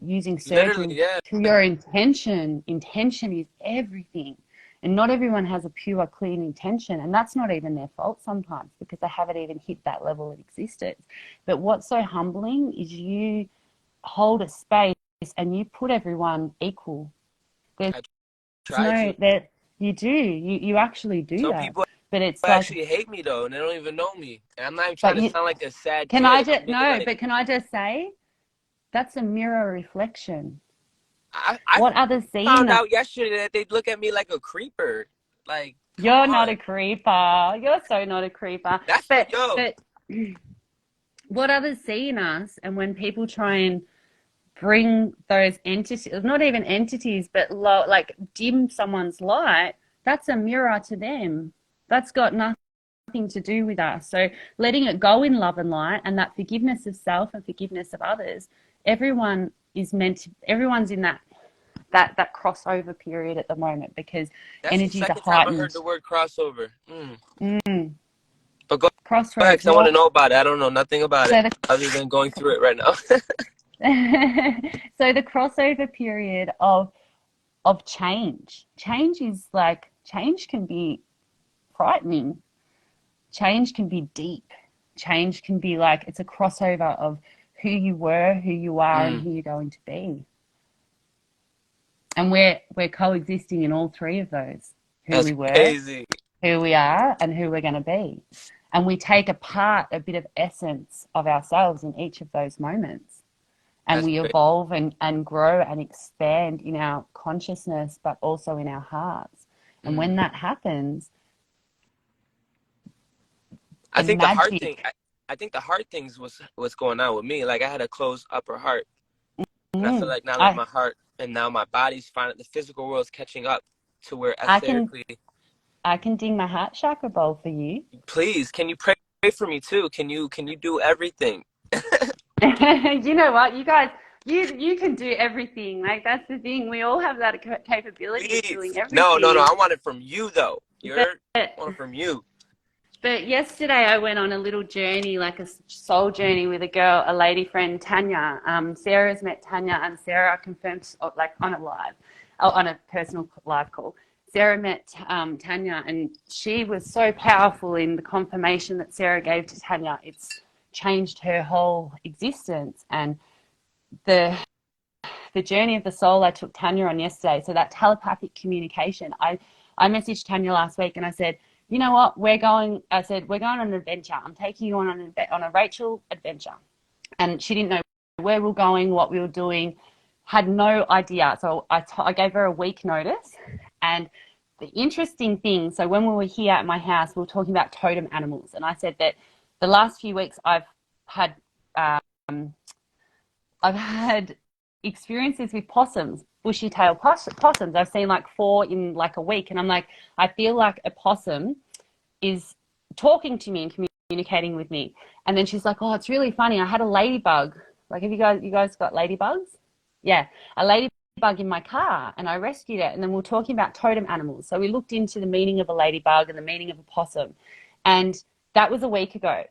using surgery to your intention. Intention is everything. And not everyone has a pure, clean intention. And that's not even their fault sometimes because they haven't even hit that level of existence. But what's so humbling is you hold a space and you put everyone equal. You actually do Some that. People but it's actually hate me though, and they don't even know me. And I'm not even trying to sound like a sad kid. But can I just say, that's a mirror reflection. I others see found out yesterday that they look at me like a creeper. Like, you're not a creeper. You're so not a creeper. But what others see in us, and when people try and bring those entities, not even entities, but like dim someone's light, that's a mirror to them. That's got nothing to do with us. So letting it go in love and light, and that forgiveness of self and forgiveness of others, everyone's in that crossover period at the moment, because That's the energies are second time I heard heightened. the word crossover. But go ahead, Crossroads. 'cause I want to know about it. I don't know nothing about it So other than going through it right now. so the crossover period of change. Change can be frightening. Change can be deep. Change can be like, it's a crossover of who you were, who you are, and who you're going to be. And we're coexisting in all three of those. Who That's we were, crazy. who we are, and who we're going to be. And we take apart a bit of essence of ourselves in each of those moments. And That's we crazy. evolve and grow and expand in our consciousness, but also in our hearts. And when that happens, I the think the hard magic. thing, I think the hard things was what's going on with me. Like I had a closed upper heart, and I feel like now that I my heart and now my body's finally, the physical world's catching up to where I can etherically. I can ding my heart chakra bowl for you. Please, can you pray for me too? Can you do everything? You know what, you guys, you can do everything. Like, that's the thing. We all have that capability of doing Please. No, no, no. everything. I want it from you though. I But want it from you. But yesterday I went on a little journey, like a soul journey with a lady friend, Tanya. Sarah's met Tanya, and Sarah confirmed, like on a personal live call. Sarah met Tanya, and she was so powerful in the confirmation that Sarah gave to Tanya. It's changed her whole existence. And the journey of the soul I took Tanya on yesterday, so that telepathic communication, I messaged Tanya last week and I said, you know what, we're going on an adventure. I'm taking you on a Rachel adventure. And she didn't know where we were going, what we were doing, had no idea. So I gave her a week notice. And the interesting thing, so when we were here at my house, we were talking about totem animals. And I said that the last few weeks I've had experiences with possums, bushy-tailed possums. I've seen like 4 in like a week. And I'm like, I feel like a possum is talking to me and communicating with me. And then she's like, oh, it's really funny. I had a ladybug. Like, have you guys got ladybugs? Yeah, a ladybug in my car, and I rescued it. And then we were talking about totem animals. So we looked into the meaning of a ladybug and the meaning of a possum. And that was a week ago.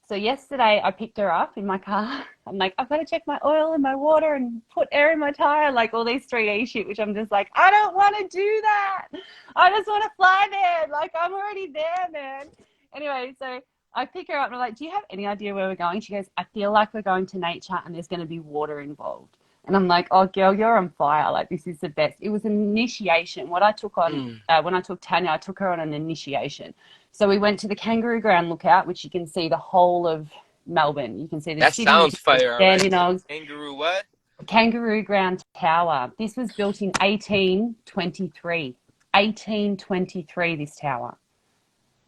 So yesterday I picked her up in my car. I'm like, I've got to check my oil and my water and put air in my tire, like all these 3D shit, which I'm just like, I don't want to do that. I just want to fly there. Like, I'm already there, man. Anyway, so I pick her up and I'm like, do you have any idea where we're going? She goes, I feel like we're going to nature and there's going to be water involved. And I'm like, oh, girl, you're on fire. Like, this is the best. It was an initiation. What I took on, when I took Tanya, I took her on an initiation. So we went to the Kangaroo Ground Lookout, which you can see the whole of Melbourne. You can see the That city, sounds fire, all right. Dandenongs. Kangaroo what? Kangaroo Ground Tower. This was built in 1823. 1823, this tower.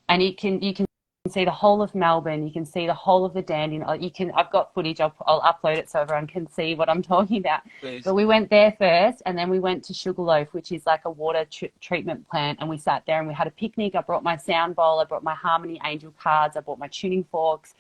And you can see the whole of Melbourne. You can see the whole of the Dandenong. I've got footage. I'll upload it so everyone can see what I'm talking about. Please. But we went there first, and then we went to Sugarloaf, which is like a water treatment plant, and we sat there and we had a picnic. I brought my sound bowl. I brought my Harmony Angel cards. I brought my tuning forks,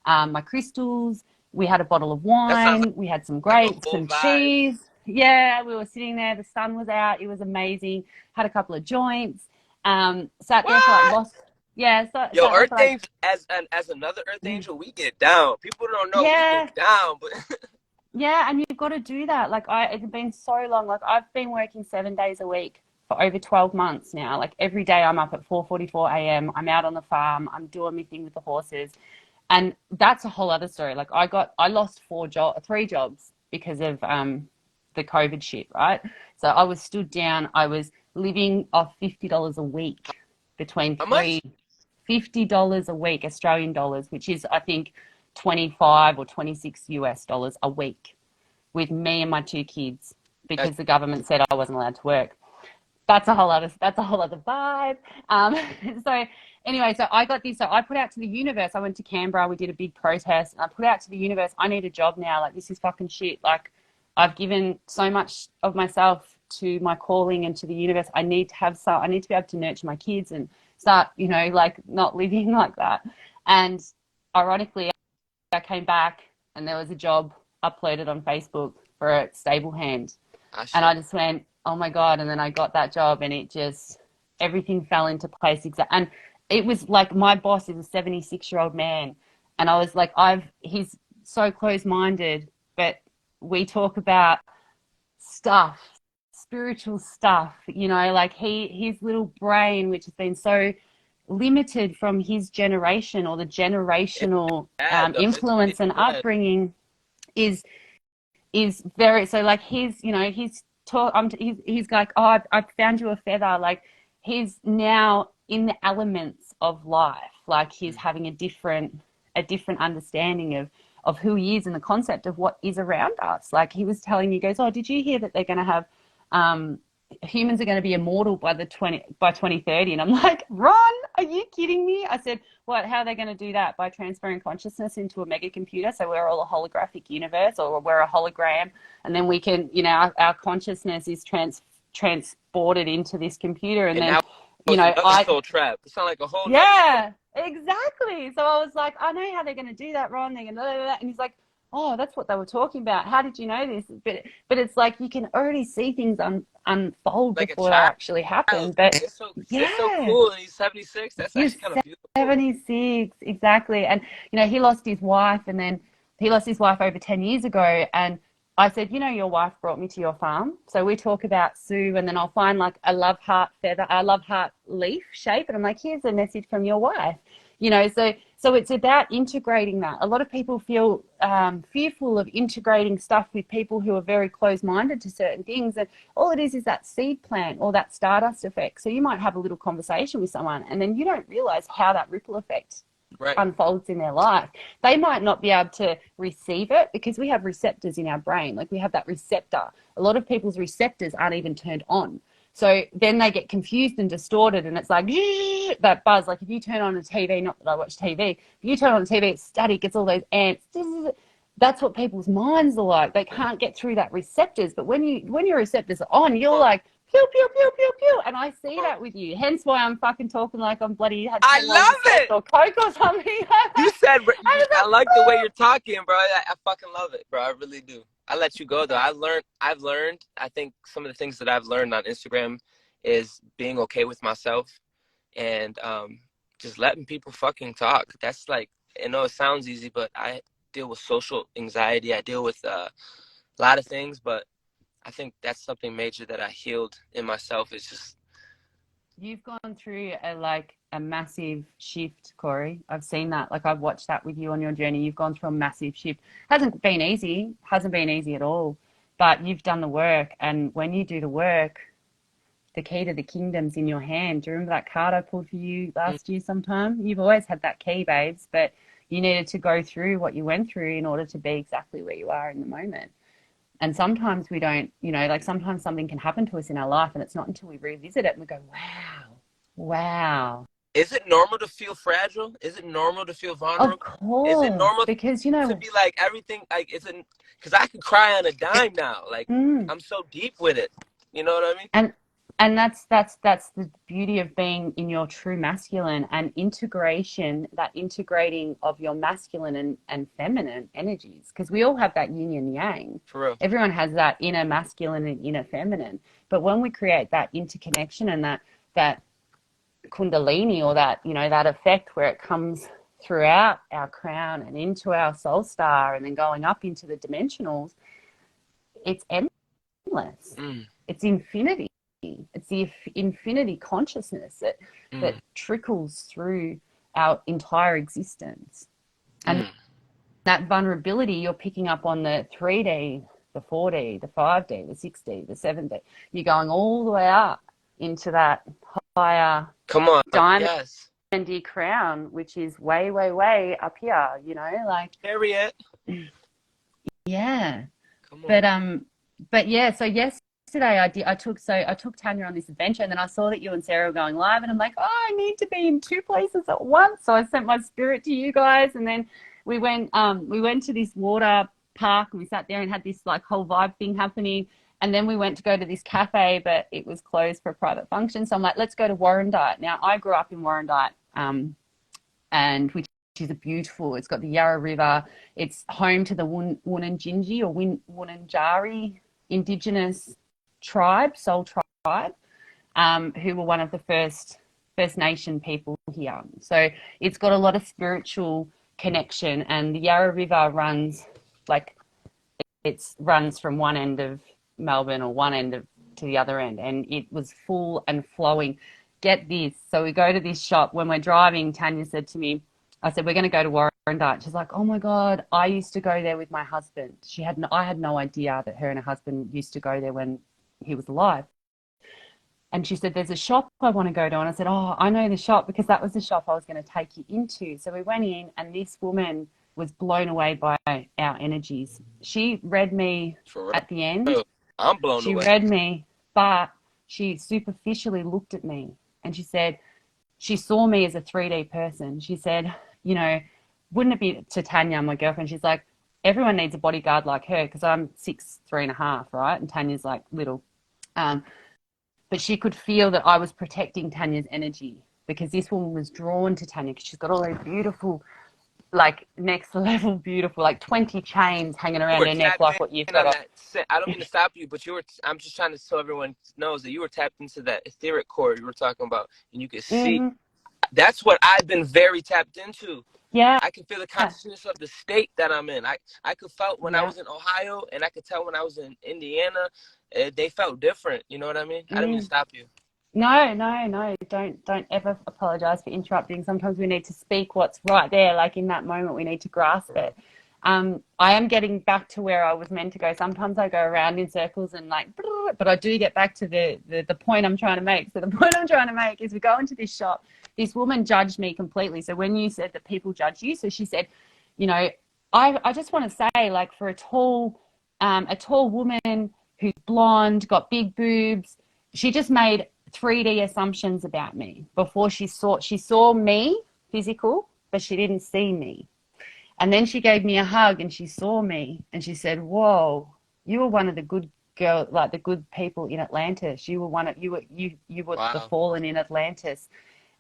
my crystals. We had a bottle of wine. We had some grapes, some cheese. Yeah, we were sitting there. The sun was out. It was amazing. Had a couple of joints. Sat there for like lost. Yeah, so yo, Earth Angel, as another Earth Angel, we get down. People don't know we get down, but yeah, and you've got to do that. Like, it's been so long. Like, I've been working 7 days a week for over 12 months now. Like, every day I'm up at 4:44 a.m. I'm out on the farm. I'm doing my thing with the horses, and that's a whole other story. Like, I lost 3 jobs because of the COVID shit, right? So I was stood down. I was living off $50 a week between $50 a week, Australian dollars, which is, I think, 25 or 26 US dollars a week, with me and my 2 kids, because the government said I wasn't allowed to work. That's a whole other vibe. So anyway, so I got this. So I put out to the universe. I went to Canberra. We did a big protest. And I put out to the universe, I need a job now. Like, this is fucking shit. Like, I've given so much of myself to my calling and to the universe. I need to be able to nurture my kids and start, you know, like not living like that. And ironically, I came back and there was a job uploaded on Facebook for a stable hand. And I just went, oh my God. And then I got that job and it just, everything fell into place. And it was like, my boss is a 76-year-old man. And I was like, he's so close-minded, but we talk about stuff, spiritual stuff, you know, like his little brain, which has been so limited from his generation or the generational influence and upbringing is very, so like he's, you know, he's like, oh, I found you a feather. Like he's now in the elements of life. Like he's having a different understanding of who he is and the concept of what is around us. Like he was telling me, he goes, oh, did you hear that they're going to have, humans are going to be immortal by 2030? And I'm like, Ron, are you kidding me? I said, what, how are they going to do that? By transferring consciousness into a mega computer, so we're all a holographic universe, or we're a hologram, and then we can, you know, our consciousness is transported into this computer, and then, you know, soul trap. It sounds like a whole exactly. So I was like, I know how they're going to do that, Ron. They're going to do that. And he's like, oh, that's what they were talking about. How did you know this? But it's like you can already see things unfold like before they actually happen. But it's so cool. And he's 76. That's actually kind of beautiful. 76, exactly. And you know, he lost his wife, and then he lost his wife over 10 years ago. And I said, you know, your wife brought me to your farm. So we talk about Sue, and then I'll find like a love heart feather, a love heart leaf shape, and I'm like, here's a message from your wife. You know, so it's about integrating that. A lot of people feel fearful of integrating stuff with people who are very close-minded to certain things. And all it is that seed plant or that stardust effect. So you might have a little conversation with someone and then you don't realize how that ripple effect unfolds in their life. They might not be able to receive it because we have receptors in our brain. Like we have that receptor. A lot of people's receptors aren't even turned on. So then they get confused and distorted, and it's like that buzz. Like if you turn on a TV, not that I watch TV, if you turn on a TV, it's static, it's all those ants. That's what people's minds are like. They can't get through that receptors. But when your receptors are on, you're like pew pew pew pew pew, and I see that with you. Hence why I'm fucking talking like I'm bloody. I love it. Or Coke or something. You said, I like the way you're talking, bro. I fucking love it, bro. I really do. I let you go though. I've learned, I think some of the things that I've learned on Instagram is being okay with myself and just letting people fucking talk. That's like, I know it sounds easy, but I deal with social anxiety. I deal with a lot of things, but I think that's something major that I healed in myself. Is just, you've gone through a massive shift, Corey. I've seen that. Like I've watched that with you on your journey. You've gone through a massive shift. Hasn't been easy at all, but you've done the work. And when you do the work, the key to the kingdom's in your hand. Do you remember that card I pulled for you last year sometime? You've always had that key, babes, but you needed to go through what you went through in order to be exactly where you are in the moment. And sometimes we don't, you know, like sometimes something can happen to us in our life and it's not until we revisit it and we go, wow. Is it normal to feel fragile? Is it normal to feel vulnerable? Of course. Is it normal because, you know, to be like everything, like because I could cry on a dime now. Like I'm so deep with it. You know what I mean? And that's the beauty of being in your true masculine and integration, that integrating of your masculine and feminine energies. Because we all have that yin and yang. For real. Everyone has that inner masculine and inner feminine. But when we create that interconnection and that kundalini or that, you know, that effect where it comes throughout our crown and into our soul star and then going up into the dimensionals, it's endless. It's infinity. It's the infinity consciousness that trickles through our entire existence. And that vulnerability, you're picking up on the 3D, the 4D, the 5D, the 6D, the 7D. You're going all the way up into that higher diamond crown, which is way, way, way up here, you know, like. Harriet. Yeah. Come on. But yeah, so yesterday I took Tanya on this adventure, and then I saw that you and Sarah were going live, and I'm like, oh, I need to be in two places at once. So I sent my spirit to you guys, and then we went to this water park, and we sat there and had this like whole vibe thing happening. And then we went to go to this cafe, but it was closed for a private function. So I'm like, let's go to Warrandyte. Now, I grew up in Warrandyte, and which is a beautiful, it's got the Yarra River. It's home to the Wunanjinji or Wunanjari Indigenous tribe, soul tribe, who were one of the First Nation people here. So it's got a lot of spiritual connection, and the Yarra River runs runs from one end of Melbourne or one end to the other end, and it was full and flowing. Get this. So we go to this shop. When we're driving, Tanya said to me, I said, we're going to go to Warrandyte. She's like, oh my God, I used to go there with my husband. I had no idea that her and her husband used to go there when he was alive. And she said, there's a shop I want to go to. And I said, oh, I know the shop, because that was the shop I was going to take you into. So we went in, and this woman was blown away by our energies. She read me at the end. I'm blown away. She read me, but she superficially looked at me, and she said, she saw me as a 3D person. She said, you know, wouldn't it be, to Tanya, my girlfriend, she's like, everyone needs a bodyguard like her, because I'm 6'3.5", right? And Tanya's like little. But she could feel that I was protecting Tanya's energy, because this woman was drawn to Tanya because she's got all those beautiful, like next level beautiful, like 20 chains hanging around her neck, like what you've got. I don't mean to stop you, but I'm just trying to so everyone knows that you were tapped into that etheric core you were talking about, and you could see. That's what I've been very tapped into. Yeah. I can feel the consciousness of the state that I'm in. I could felt when I was in Ohio, and I could tell when I was in Indiana, they felt different. You know what I mean? I didn't mean to stop you. No. Don't ever apologize for interrupting. Sometimes we need to speak what's right there. Like in that moment, we need to grasp it. I am getting back to where I was meant to go. Sometimes I go around in circles and like, but I do get back to the point I'm trying to make. So the point I'm trying to make is we go into this shop. This woman judged me completely. So when you said that people judge you, so she said, you know, I just want to say, like, for a tall woman who's blonde, got big boobs, she just made 3D assumptions about me before she saw me physical, but she didn't see me. And then she gave me a hug, and she saw me, and she said, whoa, you were one of the good girls, like the good people in Atlantis. You were the fallen in Atlantis.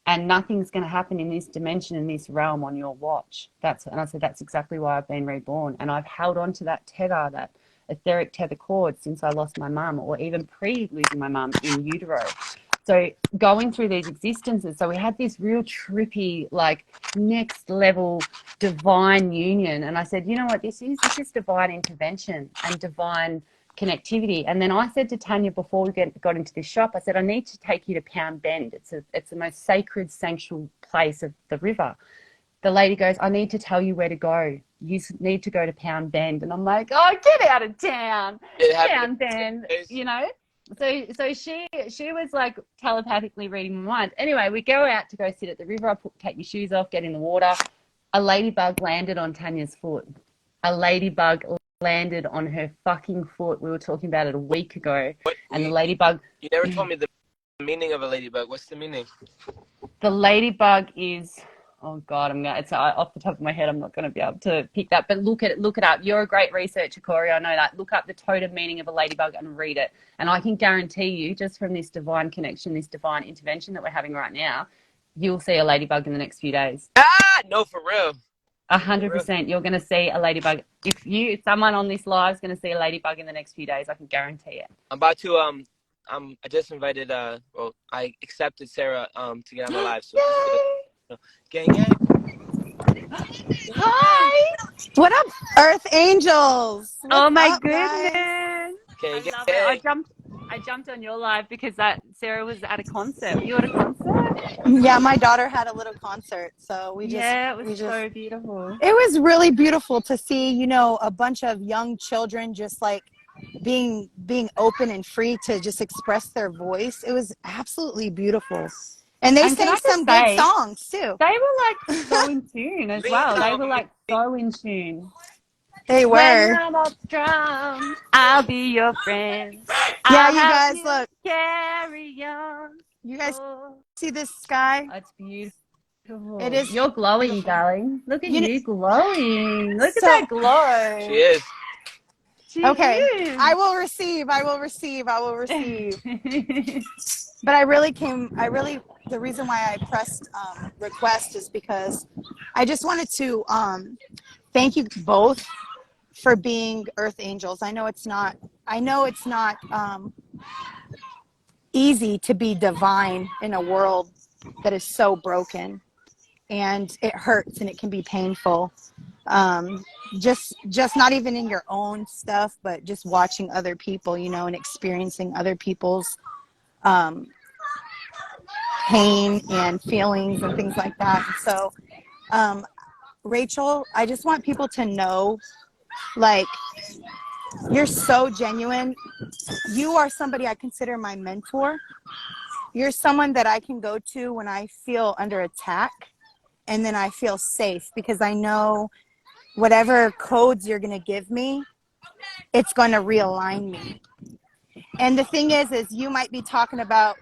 And nothing's going to happen in this dimension, in this realm, on your watch. And I said, that's exactly why I've been reborn. And I've held on to that tether, that etheric tether cord, since I lost my mum, or even pre-losing my mum in utero. So going through these existences, so we had this real trippy, like, next level divine union. And I said, you know what, this is divine intervention and divine connectivity. And then I said to Tanya before we got into this shop, I said, I need to take you to Pound Bend. It's the most sacred, sanctuary place of the river. The lady goes, I need to tell you where to go. You need to go to Pound Bend. And I'm like, oh, get out of town. Pound Bend, you know. So she was like telepathically reading my mind. Anyway, we go out to go sit at the river. Take your shoes off, get in the water. A ladybug landed on Tanya's foot. A ladybug landed on her fucking foot. We were talking about it a week ago. And the ladybug... You never told me the meaning of a ladybug. What's the meaning? The ladybug is... Oh God, it's off the top of my head. I'm not going to be able to pick that, but look it up. You're a great researcher, Corey. I know that. Look up the totem meaning of a ladybug and read it. And I can guarantee you, just from this divine connection, this divine intervention that we're having right now, you'll see a ladybug in the next few days. No, for real. 100%. You're going to see a ladybug. If someone on this live is going to see a ladybug in the next few days, I can guarantee it. I'm about to I just invited I accepted Sarah to get on the live. So gang. Hi. What up, Earth Angels? Oh my up, goodness. Gang. I love it. I jumped on your live because Sarah was at a concert. Were you at a concert? Yeah, my daughter had a little concert, so it was so beautiful. It was really beautiful to see, you know, a bunch of young children just like being open and free to just express their voice. It was absolutely beautiful. And they sang some good songs too. They were like so in tune as well. They were like so in tune. They were. When I'm up strong, I'll be your friend. Yeah, you guys look. Carry on. You guys see this sky? It's beautiful. It is. You're glowing, darling. Look at you glowing. Look at that glow. She is. She Okay. is. I will receive. I will receive. I will receive. But the reason why I pressed request is because I just wanted to thank you both for being earth angels. I know it's not easy to be divine in a world that is so broken, and it hurts and it can be painful. Just not even in your own stuff, but just watching other people, and experiencing other people's pain and feelings and things like that. So, Rachel, I just want people to know, like, you're so genuine. You are somebody I consider my mentor. You're someone that I can go to when I feel under attack, and then I feel safe because I know whatever codes you're going to give me, it's going to realign me. And the thing is you might be talking about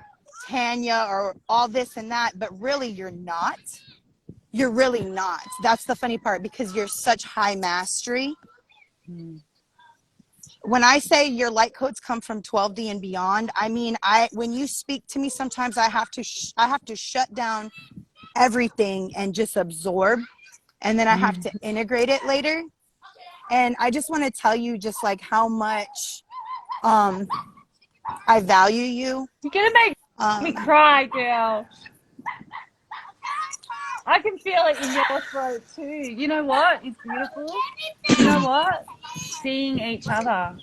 Tanya or all this and that, but really you're not. You're really not. That's the funny part, because you're such high mastery. When I say your light codes come from 12D and beyond, I mean, when you speak to me, sometimes I have to shut down everything and just absorb, and then I have to integrate it later. And I just want to tell you just like how much I value you. You're gonna make me cry, girl. I can feel it in your throat too. You know what? It's beautiful. You know what? Seeing each other.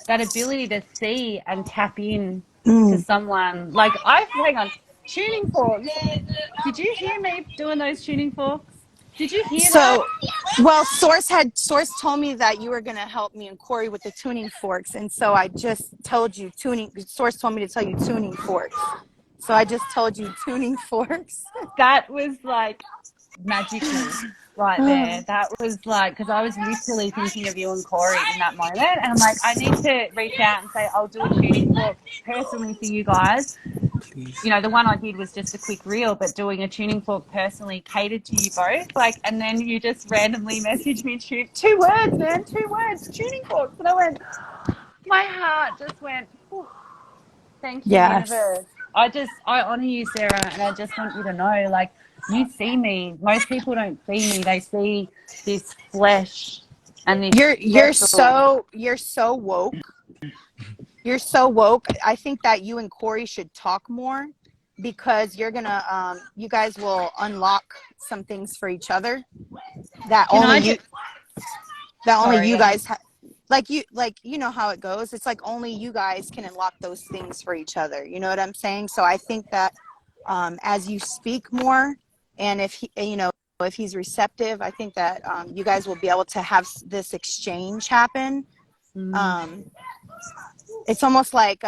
That ability to see and tap in to someone. Like, hang on, tuning forks. Did you hear me doing those tuning forks? Did you hear that? Well, Source told me that you were going to help me and Corey with the tuning forks. And so I just told you Source told me to tell you tuning forks. So I just told you tuning forks. That was like magical right there. That was like, because I was literally thinking of you and Corey in that moment. And I'm like, I need to reach out and say, I'll do a tuning fork personally for you guys. Please. You know, the one I did was just a quick reel, but doing a tuning fork personally catered to you both. Like, and then you just randomly messaged me two words, man, 2 words, tuning forks. And I went, my heart just went, thank you, Yes. universe. I honor you, Sarah, and I just want you to know, like, you see me. Most people don't see me. They see this flesh and this You're so woke. You're so woke. I think that you and Corey should talk more, because you're gonna you guys will unlock some things for each other that only you guys have. Like you know how it goes. It's like only you guys can unlock those things for each other. You know what I'm saying? So I think that as you speak more, and if he's receptive, I think that you guys will be able to have this exchange happen. It's almost like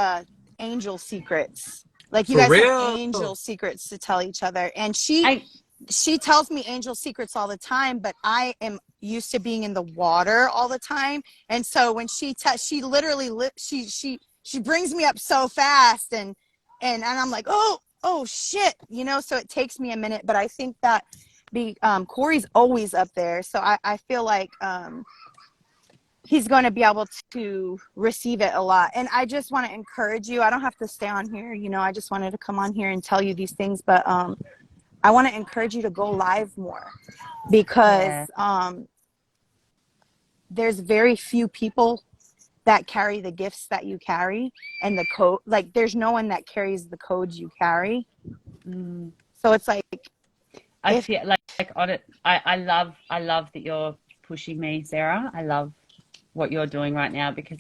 angel secrets. Like you For guys real? have angel secrets to tell each other. And she tells me angel secrets all the time, but I am used to being in the water all the time. And so when she literally she brings me up so fast, and I'm like, oh shit, so it takes me a minute, but I think that Corey's always up there. So I feel like he's going to be able to receive it a lot. And I just want to encourage you. I don't have to stay on here. I just wanted to come on here and tell you these things, but I want to encourage you to go live more, because there's very few people that carry the gifts that you carry, and the code. Like, there's no one that carries the codes you carry. So it's like, I feel like on it. I love that you're pushing me, Sarah. I love what you're doing right now, because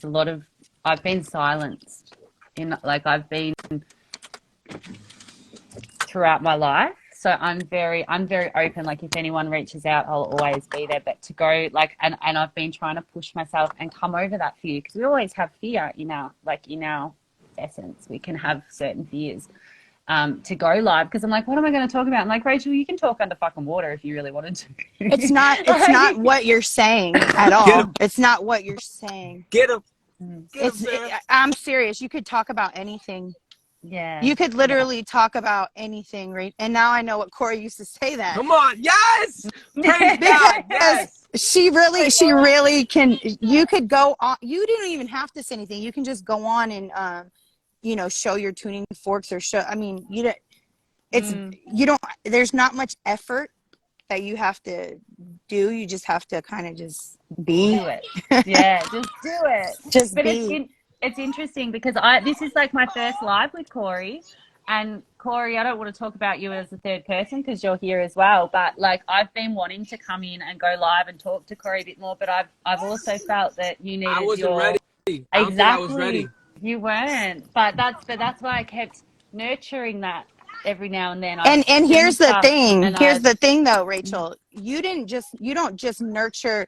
I've been silenced I've been throughout my life. So I'm very open. Like, if anyone reaches out, I'll always be there. But to go and I've been trying to push myself and come over that fear, because we always have fear in our essence. We can have certain fears. To go live, because I'm like, what am I going to talk about? I'm like, Rachel, you can talk under fucking water if you really wanted to. It's not what you're saying at all. It's not what you're saying. Get him. I'm serious. You could talk about anything. Yeah. You could literally talk about anything, right? And now I know what Corey used to say that. Come on. Yes. Praise God. Yes. She really can. You could go on. You don't even have to say anything. You can just go on and, show your tuning forks or show. I mean, you don't. You don't. There's not much effort that you have to do. You just have to kind of just be. Do it. Yeah, just do it. Just But be. it's interesting because this is like my first live with Corey. And Corey, I don't want to talk about you as a third person because you're here as well. But like I've been wanting to come in and go live and talk to Corey a bit more. But I've also felt that you needed I wasn't ready. I don't think I was ready. You weren't. But that's why I kept nurturing that every now and then. And here's the thing. Here's the thing though, Mm. Rachel. You don't just nurture.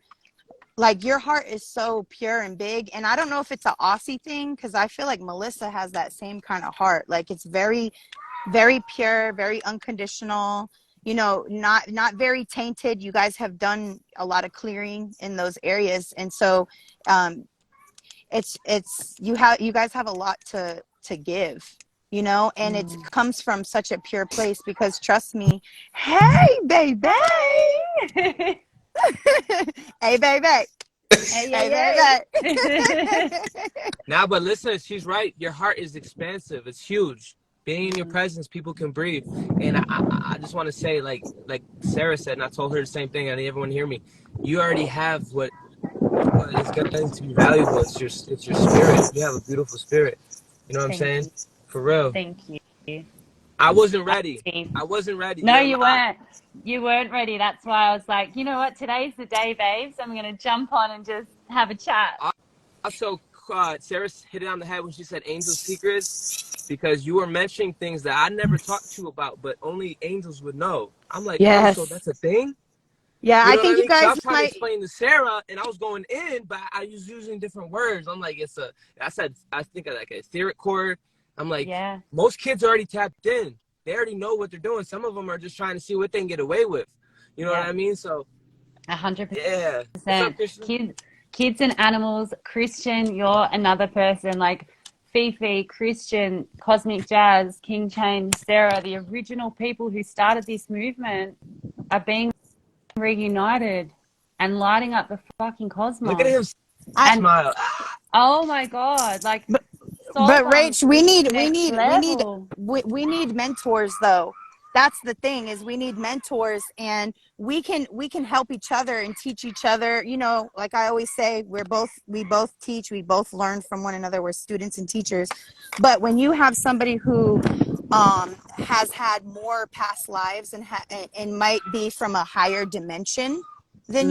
Like your heart is so pure and big, and I don't know if it's an Aussie thing because I feel like Melissa has that same kind of heart. Like it's very, very pure, very unconditional. Not very tainted. You guys have done a lot of clearing in those areas, and so it's you guys have a lot to give. And it comes from such a pure place because trust me, hey baby. Hey, baby. Hey, baby. Nah, but listen, she's right. Your heart is expansive. It's huge. Being in your presence, people can breathe. And I just want to say, like Sarah said, and I told her the same thing. I need everyone to hear me. You already have what is going to be valuable. It's your spirit. You have a beautiful spirit. You know what I'm saying? You. For real. Thank you. I wasn't ready. No, you weren't. You weren't ready. That's why I was like, you know what? Today's the day, babes. I'm going to jump on and just have a chat. Also, Sarah hit it on the head when she said angel secrets, because you were mentioning things that I never talked to you about, but only angels would know. I'm like, yes. Oh, so that's a thing? Yeah, I think you guys I was trying to explain to Sarah, and I was going in, but I was using different words. I'm like, I think of like an etheric chord. I'm like, most kids are already tapped in. They already know what they're doing. Some of them are just trying to see what they can get away with. You know what I mean? So 100%. Yeah. What's up, Christian? Kids and animals. Christian, you're another person. Like Fifi, Christian, Cosmic Jazz, King Chain, Sarah, the original people who started this movement are being reunited and lighting up the fucking cosmos. Look at him smile. Oh my God! Like, but Rach, we need mentors though. That's the thing, is we need mentors, and we can help each other and teach each other. Like I always say, we both teach, we both learn from one another. We're students and teachers. But when you have somebody who has had more past lives and might be from a higher dimension than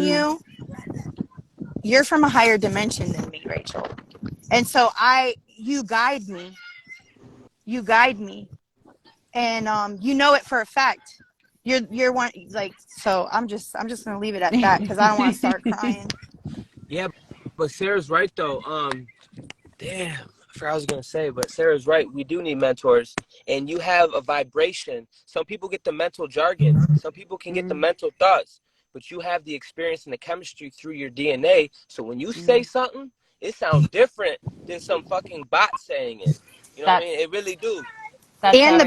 you're from a higher dimension than me, Rachel. And so you guide me, and you know it for a fact. You're one, like, so I'm just gonna leave it at that because I don't want to start crying. Yeah, but Sarah's right though. Damn, I forgot what I was gonna say, but Sarah's right. We do need mentors, and you have a vibration. Some people get the mental jargon. Some people can get the mental thoughts, but you have the experience and the chemistry through your DNA. So when you say something, it sounds different than some fucking bot saying it. You know what I mean? It really do. And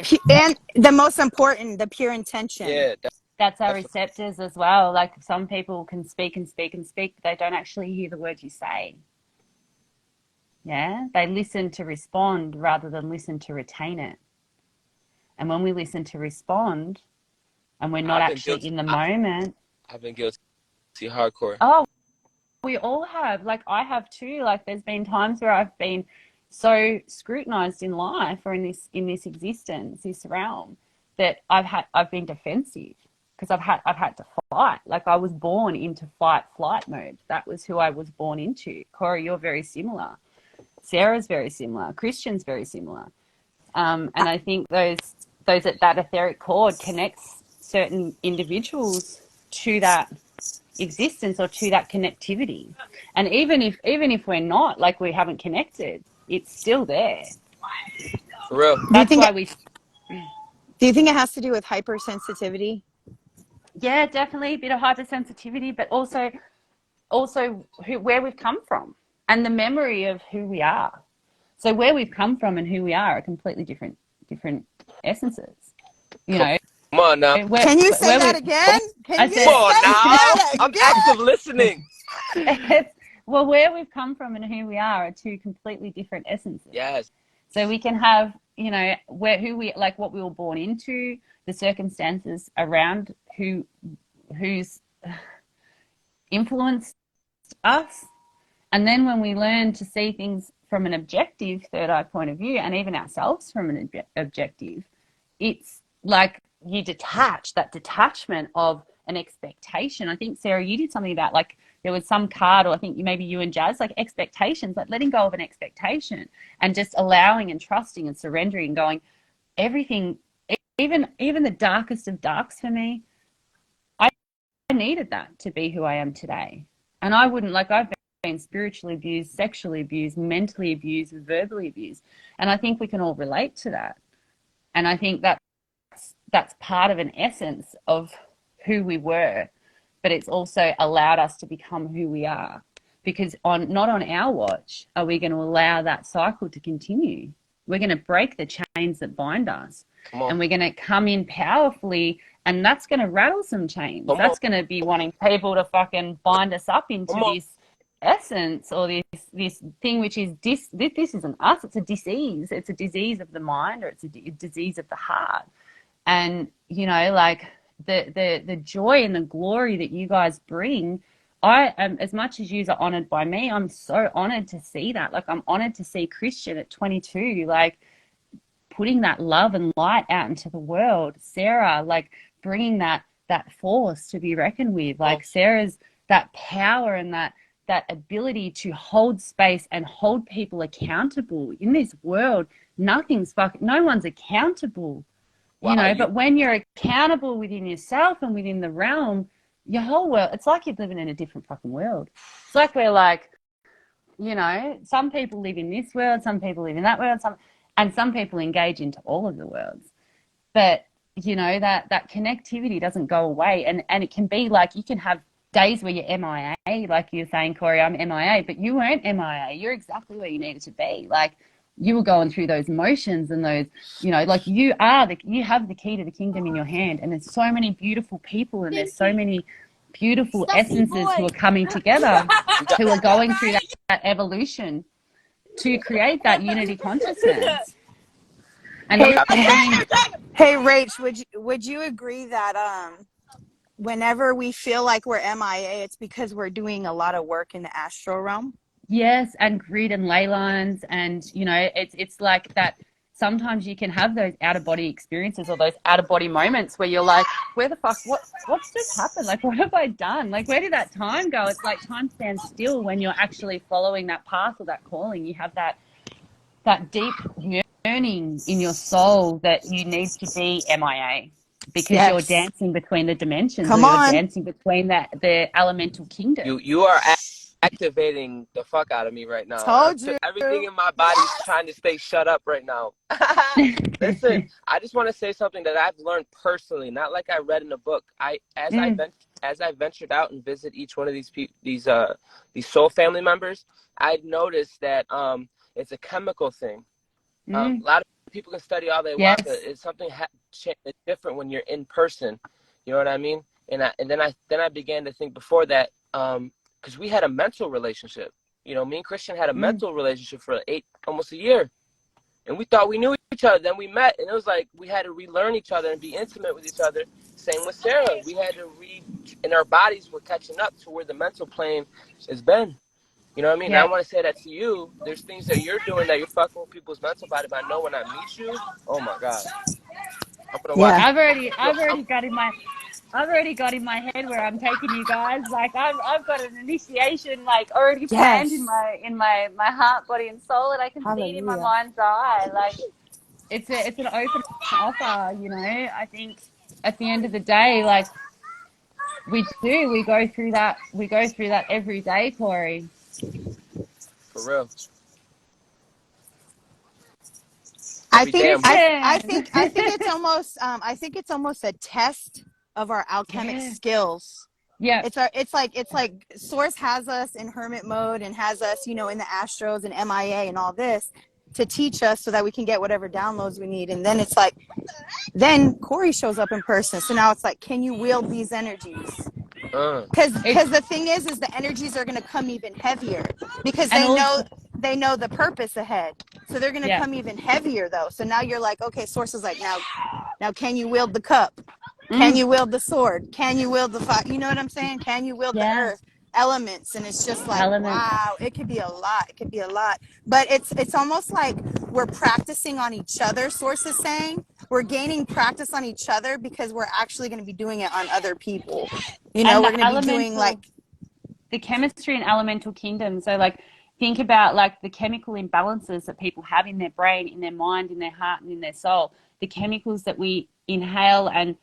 the most important, the pure intention. Yeah. That's our receptors as well. Like some people can speak and speak and speak, but they don't actually hear the words you say. Yeah, they listen to respond rather than listen to retain it. And when we listen to respond, and we're not actually in the moment. I've been guilty hardcore. Oh, we all have. Like I have too. Like there's been times where I've been so scrutinized in life or in this existence, this realm, that I've been defensive because I've had to fight. Like I was born into flight mode. That was who I was born into. Corey, you're very similar. Sarah's very similar. Christian's very similar. And I think that etheric cord connects certain individuals to that existence or to that connectivity. And even if we're not, like we haven't connected, it's still there. For real. That's why do you think it has to do with hypersensitivity? Yeah, definitely a bit of hypersensitivity, but also where we've come from and the memory of who we are. So where we've come from and who we are completely different essences. You know, Come on now. Can you say that again? Can you say that I'm again? active listening. Well, where we've come from and who we are two completely different essences. Yes. So we can have, you know, what we were born into, the circumstances around who's influenced us. And then when we learn to see things from an objective third eye point of view, and even ourselves from an objective, it's like you detach, that detachment of an expectation. I think, Sarah, you did something about, like, there was some card, or I think maybe you and Jazz, like expectations, like letting go of an expectation and just allowing and trusting and surrendering and going, everything, even the darkest of darks for me, I needed that to be who I am today. And I wouldn't, like, I've been spiritually abused, sexually abused, mentally abused, verbally abused. And I think we can all relate to that. And I think that's part of an essence of who we were, but it's also allowed us to become who we are. Because not on our watch are we going to allow that cycle to continue. We're going to break the chains that bind us, and we're going to come in powerfully, and that's going to rattle some chains. That's going to be wanting people to fucking bind us up into this essence, or this thing which is this isn't us. It's a disease. It's a disease of the mind, or it's a disease of the heart. And, you know, like the joy and the glory that you guys bring, I am, as much as you are honored by me, I'm so honored to see that. Like, I'm honored to see Christian at 22, like putting that love and light out into the world. Sarah, like bringing that force to be reckoned with. Like Sarah's that power and that ability to hold space and hold people accountable in this world. No one's accountable. Wow, you know, but when you're accountable within yourself and within the realm, your whole world, it's like you're living in a different fucking world. It's like we're like, you know, some people live in this world, some people live in that world, and some people engage into all of the worlds. But, you know, that connectivity doesn't go away. And it can be like, you can have days where you're MIA, like you're saying, Corey, I'm MIA, but you weren't MIA. You're exactly where you needed to be. Like, you were going through those motions and those, you know, like you have the key to the kingdom in your hand, and there's so many beautiful people, and there's so many beautiful essences who are coming together, who are going through that evolution to create that unity consciousness. And hey, Rach, would you agree that whenever we feel like we're MIA, it's because we're doing a lot of work in the astral realm? Yes, and grid and ley lines, and you know, it's like that. Sometimes you can have those out of body experiences, or those out of body moments where you're like, where the fuck, what's just happened? Like, what have I done? Like, where did that time go? It's like time stands still when you're actually following that path or that calling. You have that deep yearning in your soul that you need to be MIA, because you're dancing between the dimensions. You're dancing between the elemental kingdom. You are activating the fuck out of me right now. Told you. Everything in my body's trying to stay shut up right now. Listen, I just want to say something that I've learned personally, not like I read in a book. As I ventured out and visit each one of these soul family members, I noticed that it's a chemical thing. A lot of people can study all they want, but it's something it's different when you're in person. You know what I mean? And then I began to think before that, because we had a mental relationship. You know, me and Christian had a mental relationship for almost a year. And we thought we knew each other. Then we met, and it was like we had to relearn each other and be intimate with each other. Same with Sarah. We had to and our bodies were catching up to where the mental plane has been. You know what I mean? Yeah. I want to say that to you. There's things that you're doing that you're fucking with people's mental body, but I know when I meet you, oh my God. I'm gonna watch. I've already got in my head where I'm taking you guys. Like, I've got an initiation like already planned in my heart, body, and soul, and I can see it in my mind's eye. Like, it's an open offer. You know, I think at the end of the day, like, we go through that every day, Corey. For real. I think it's almost a test of our alchemic skills. Yeah. It's like Source has us in hermit mode and has us, you know, in the astros and MIA and all this. to teach us so that we can get whatever downloads we need. And then it's like, then Corey shows up in person. So now it's like, can you wield these energies? Because the thing is the energies are going to come even heavier because they know the purpose ahead. So they're going to come even heavier though. So now you're like, okay, source is like, now can you wield the cup? Can you wield the sword? Can you wield the fire? You know what I'm saying? Can you wield the earth elements? And it's just like, wow, it could be a lot. It could be a lot. But it's almost like we're practicing on each other, source is saying. We're gaining practice on each other because we're actually going to be doing it on other people. You know, we're going to be doing like the chemistry and elemental kingdom. So like think about like the chemical imbalances that people have in their brain, in their mind, in their heart, and in their soul. The chemicals that we inhale and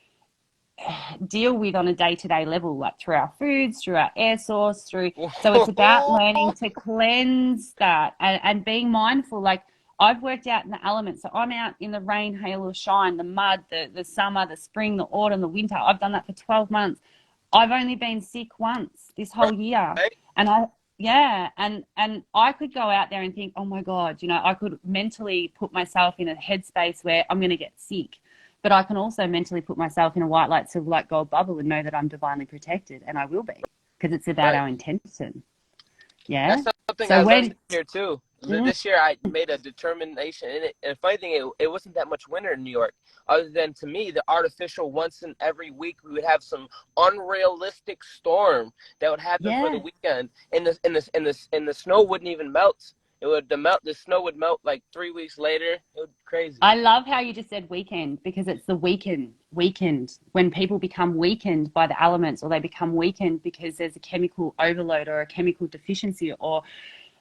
deal with on a day-to-day level, like through our foods, through our air source, so it's about learning to cleanse that and being mindful. Like I've worked out in the elements, so I'm out in the rain, hail or shine, the mud, the summer, the spring, the autumn, the winter. I've done that for 12 months. I've only been sick once this whole year. And I could go out there and think, oh my God, you know, I could mentally put myself in a headspace where I'm going to get sick. But I can also mentally put myself in a white light, silver light, gold bubble and know that I'm divinely protected, and I will be, because it's about our intention. Yeah. That's something I learned here too. This year I made a determination, and the funny thing, it wasn't that much winter in New York. Other than, to me, the artificial once in every week we would have some unrealistic storm that would happen for the weekend, and the snow wouldn't even melt. The snow would melt like 3 weeks later. It would be crazy. I love how you just said weekend, because it's the weakened. When people become weakened by the elements, or they become weakened because there's a chemical overload or a chemical deficiency or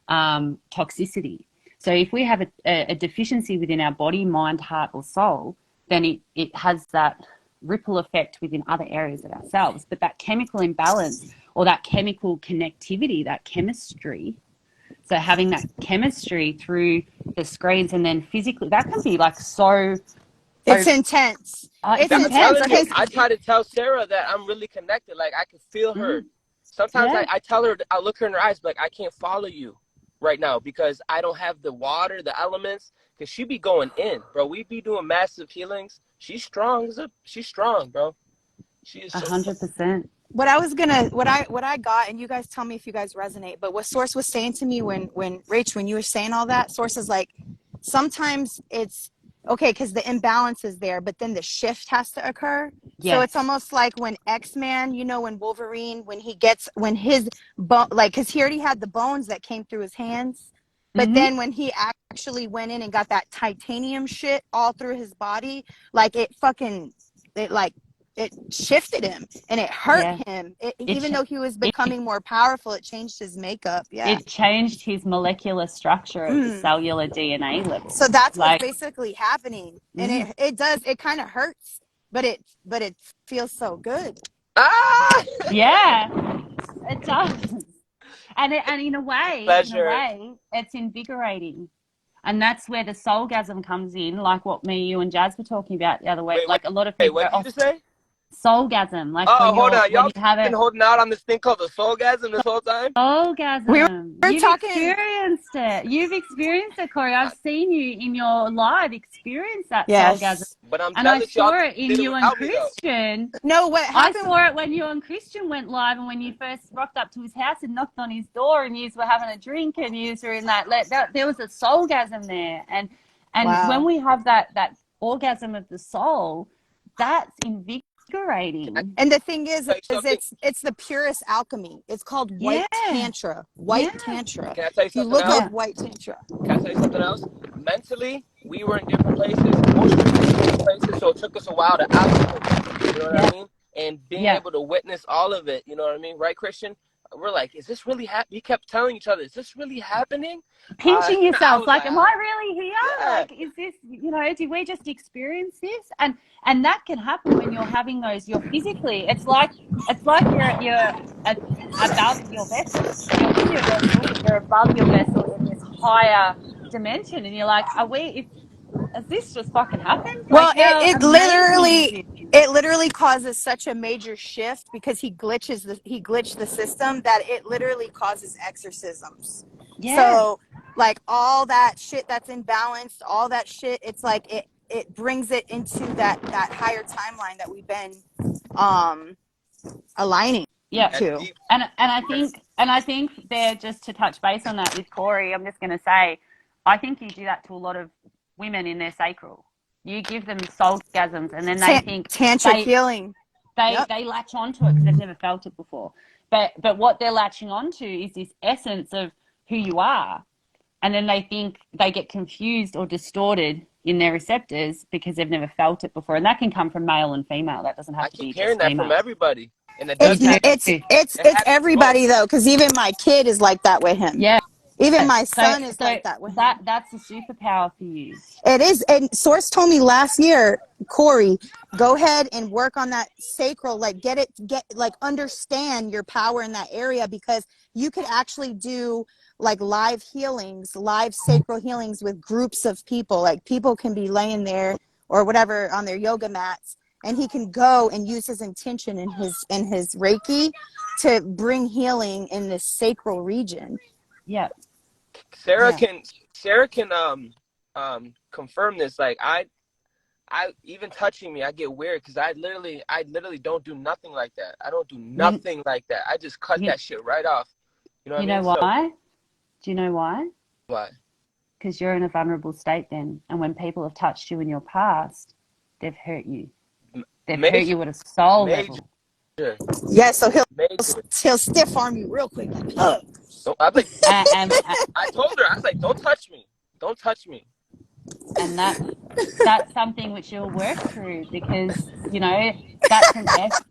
toxicity. So if we have a deficiency within our body, mind, heart, or soul, then it has that ripple effect within other areas of ourselves. But that chemical imbalance or that chemical connectivity, that chemistry, so having that chemistry through the screens and then physically, that can be like so... It's intense. It's intense. I try to tell Sarah that I'm really connected. Like, I can feel her. Sometimes I tell her, I look her in her eyes, like, I can't follow you right now because I don't have the water, the elements, because she be going in, bro. We be doing massive healings. She's strong. She's strong, bro. She is 100%. What I got, and you guys tell me if you guys resonate, but what Source was saying to me when Rach, when you were saying all that, Source is like, sometimes it's okay because the imbalance is there, but then the shift has to occur. Yes. So it's almost like when X-Man, you know, when Wolverine, when his like, because he already had the bones that came through his hands, but then when he actually went in and got that titanium shit all through his body, like it shifted him and it hurt him. Even though he was becoming more powerful, it changed his makeup. Yeah. It changed his molecular structure at the cellular DNA level. So that's what's basically happening. And it kind of hurts, but it feels so good. Yeah, it does. And in a way, it's invigorating. And that's where the soulgasm comes in, like what me, you, and Jazz were talking about the other way. A lot of people. What did you say? Soulgasm. Like hold on. Y'all been holding out on this thing called the soulgasm this whole time? Soulgasm. You've experienced it. You've experienced it, Corey. I've seen you in your live experience that soulgasm. But I saw it in you and Christian. No, what happened? I saw it when you and Christian went live, and when you first rocked up to his house and knocked on his door, and you were having a drink, and you were in that there was a soulgasm there. And when we have that orgasm of the soul, that's invigorating. And the thing is it's the purest alchemy. It's called white tantra. Tantra. Can I tell you something look else? up white tantra. Can I tell you something else? Mentally, we were in different places. Emotionally, we were in different places, so it took us a while to acclimate. You know what I mean? And being able to witness all of it, you know what I mean? Right, Christian? We're like, is this really happening? We kept telling each other, is this really happening? Pinching yourself, like, am I really here? Like, is this, you know, did we just experience this? And that can happen when you're having those, you're physically, it's like you're above your vessel. You're in your vessel, you're above your vessel in this higher dimension. And you're like, has this just fucking happened? Well, it literally causes such a major shift because he glitched the system that it literally causes exorcisms. Yeah. So like all that shit that's imbalanced, all that shit, it's like it brings it into that higher timeline that we've been aligning to. And I think there, just to touch base on that with Corey, I'm just going to say, I think you do that to a lot of women in their sacral. You give them soulgasms, and then they think tantric healing. They latch onto it because they've never felt it before. But what they're latching onto is this essence of who you are, and then they think they get confused or distorted in their receptors because they've never felt it before, and that can come from male and female. That doesn't have to be just hearing that female. from everybody, and it's everybody though, because even my kid is like that with him. Yeah. Even my son is like that with him. That's a superpower for you. It is. And Source told me last year, Corey, go ahead and work on that sacral, like understand your power in that area, because you could actually do like live healings, live sacral healings with groups of people. Like people can be laying there or whatever on their yoga mats, and he can go and use his intention in his Reiki to bring healing in this sacral region. Yeah. Sarah can confirm this. Like I even touching me, I get weird because I literally don't do nothing like that. I don't do nothing like that. I just cut that shit right off. You know what I mean? You know why? Do you know why? Why? Because you're in a vulnerable state then, and when people have touched you in your past, they've hurt you. They've hurt you at a soul level. Yeah, so he'll stiff arm you real quick. Like, I told her, I was like, don't touch me. Don't touch me. And that's something which you'll work through, because, you know, that's an F.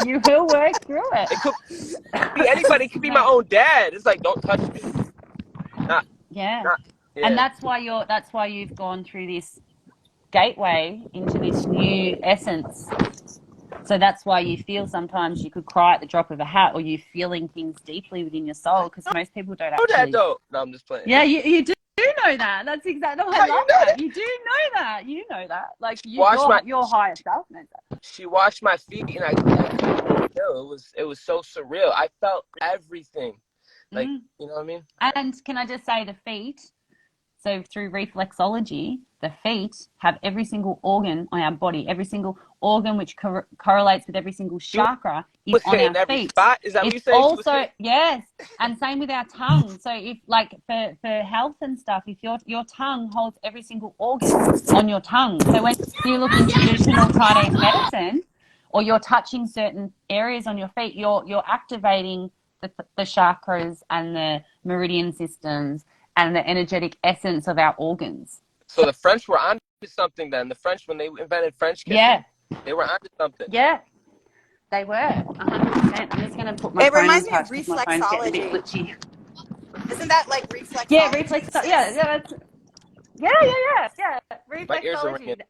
You will work through it. It could be anybody. It could be my own dad. It's like, don't touch me. And that's why you've gone through this gateway into this new essence. So that's why you feel sometimes you could cry at the drop of a hat, or you're feeling things deeply within your soul, because most people don't actually. Know that though. No, I'm just playing. Yeah, you do know that. That's exactly. No, I love that. You do know that. You know that. Like your higher self knows that. She washed my feet, and I it was so surreal. I felt everything. Like, you know what I mean? And can I just say, the feet, so through reflexology, the feet have every single organ on our body, every single organ which correlates with every single chakra is on our feet. Spot? Is that what you're saying? Also, yes, and same with our tongue. So if, like, for health and stuff, if your tongue holds every single organ on your tongue. So when you look in traditional Chinese medicine, or you're touching certain areas on your feet, you're activating the chakras and the meridian systems and the energetic essence of our organs. So the French were onto something then. The French, when they invented French kissing, they were onto something. Yeah, they were, 100%. I'm just going to put my phone reminds on me of touch because my phone's getting a bit glitchy. Isn't that like reflexology? Yeah, reflexology. Yeah. Reflexology.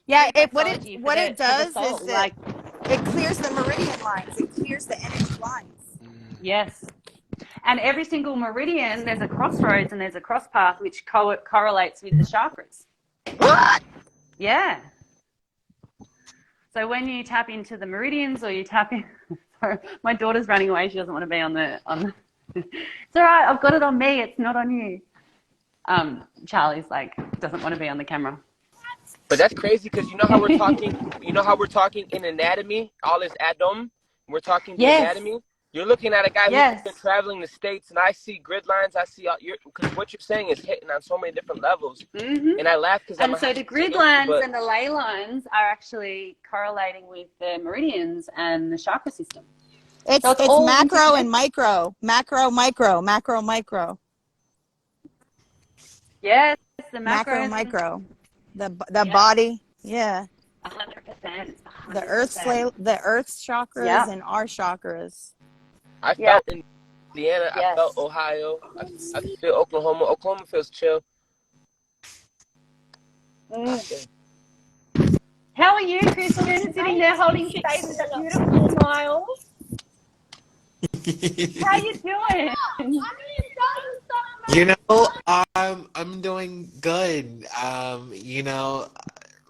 Yeah, what it does is it clears the meridian lines. It clears the energy lines. Yes. And every single meridian, there's a crossroads and there's a cross path which correlates with the chakras. What? Yeah. So when you tap into the meridians, or you tap in, sorry, my daughter's running away. She doesn't want to be on the. It's all right. I've got it on me. It's not on you. Charlie's like, doesn't want to be on the camera. But that's crazy, because you know how we're talking. You know how we're talking in anatomy. All this Adam. We're talking anatomy. You're looking at a guy who's been traveling the States, and I see grid lines. I see because what you're saying is hitting on so many different levels. And I laugh because so the grid lines and the ley lines are actually correlating with the meridians and the chakra system. It's macro and micro, macro, micro. Yes, the macro, micro. The body, 100%. The Earth's chakras and our chakras. I felt in Indiana. I felt Ohio. I feel Oklahoma. Oklahoma feels chill. How are you, Kristen? Sitting there holding space with a beautiful smile. How you doing? You know, I'm doing good. You know,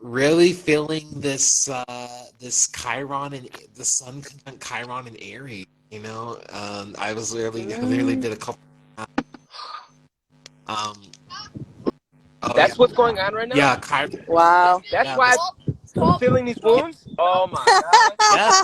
really feeling this Chiron and the Sun conjunct Chiron and Aries. You know, I literally did a couple. That's what's going on right now? Yeah, Wow. That's yeah, why I'm feeling these wounds? Oh my God. yeah.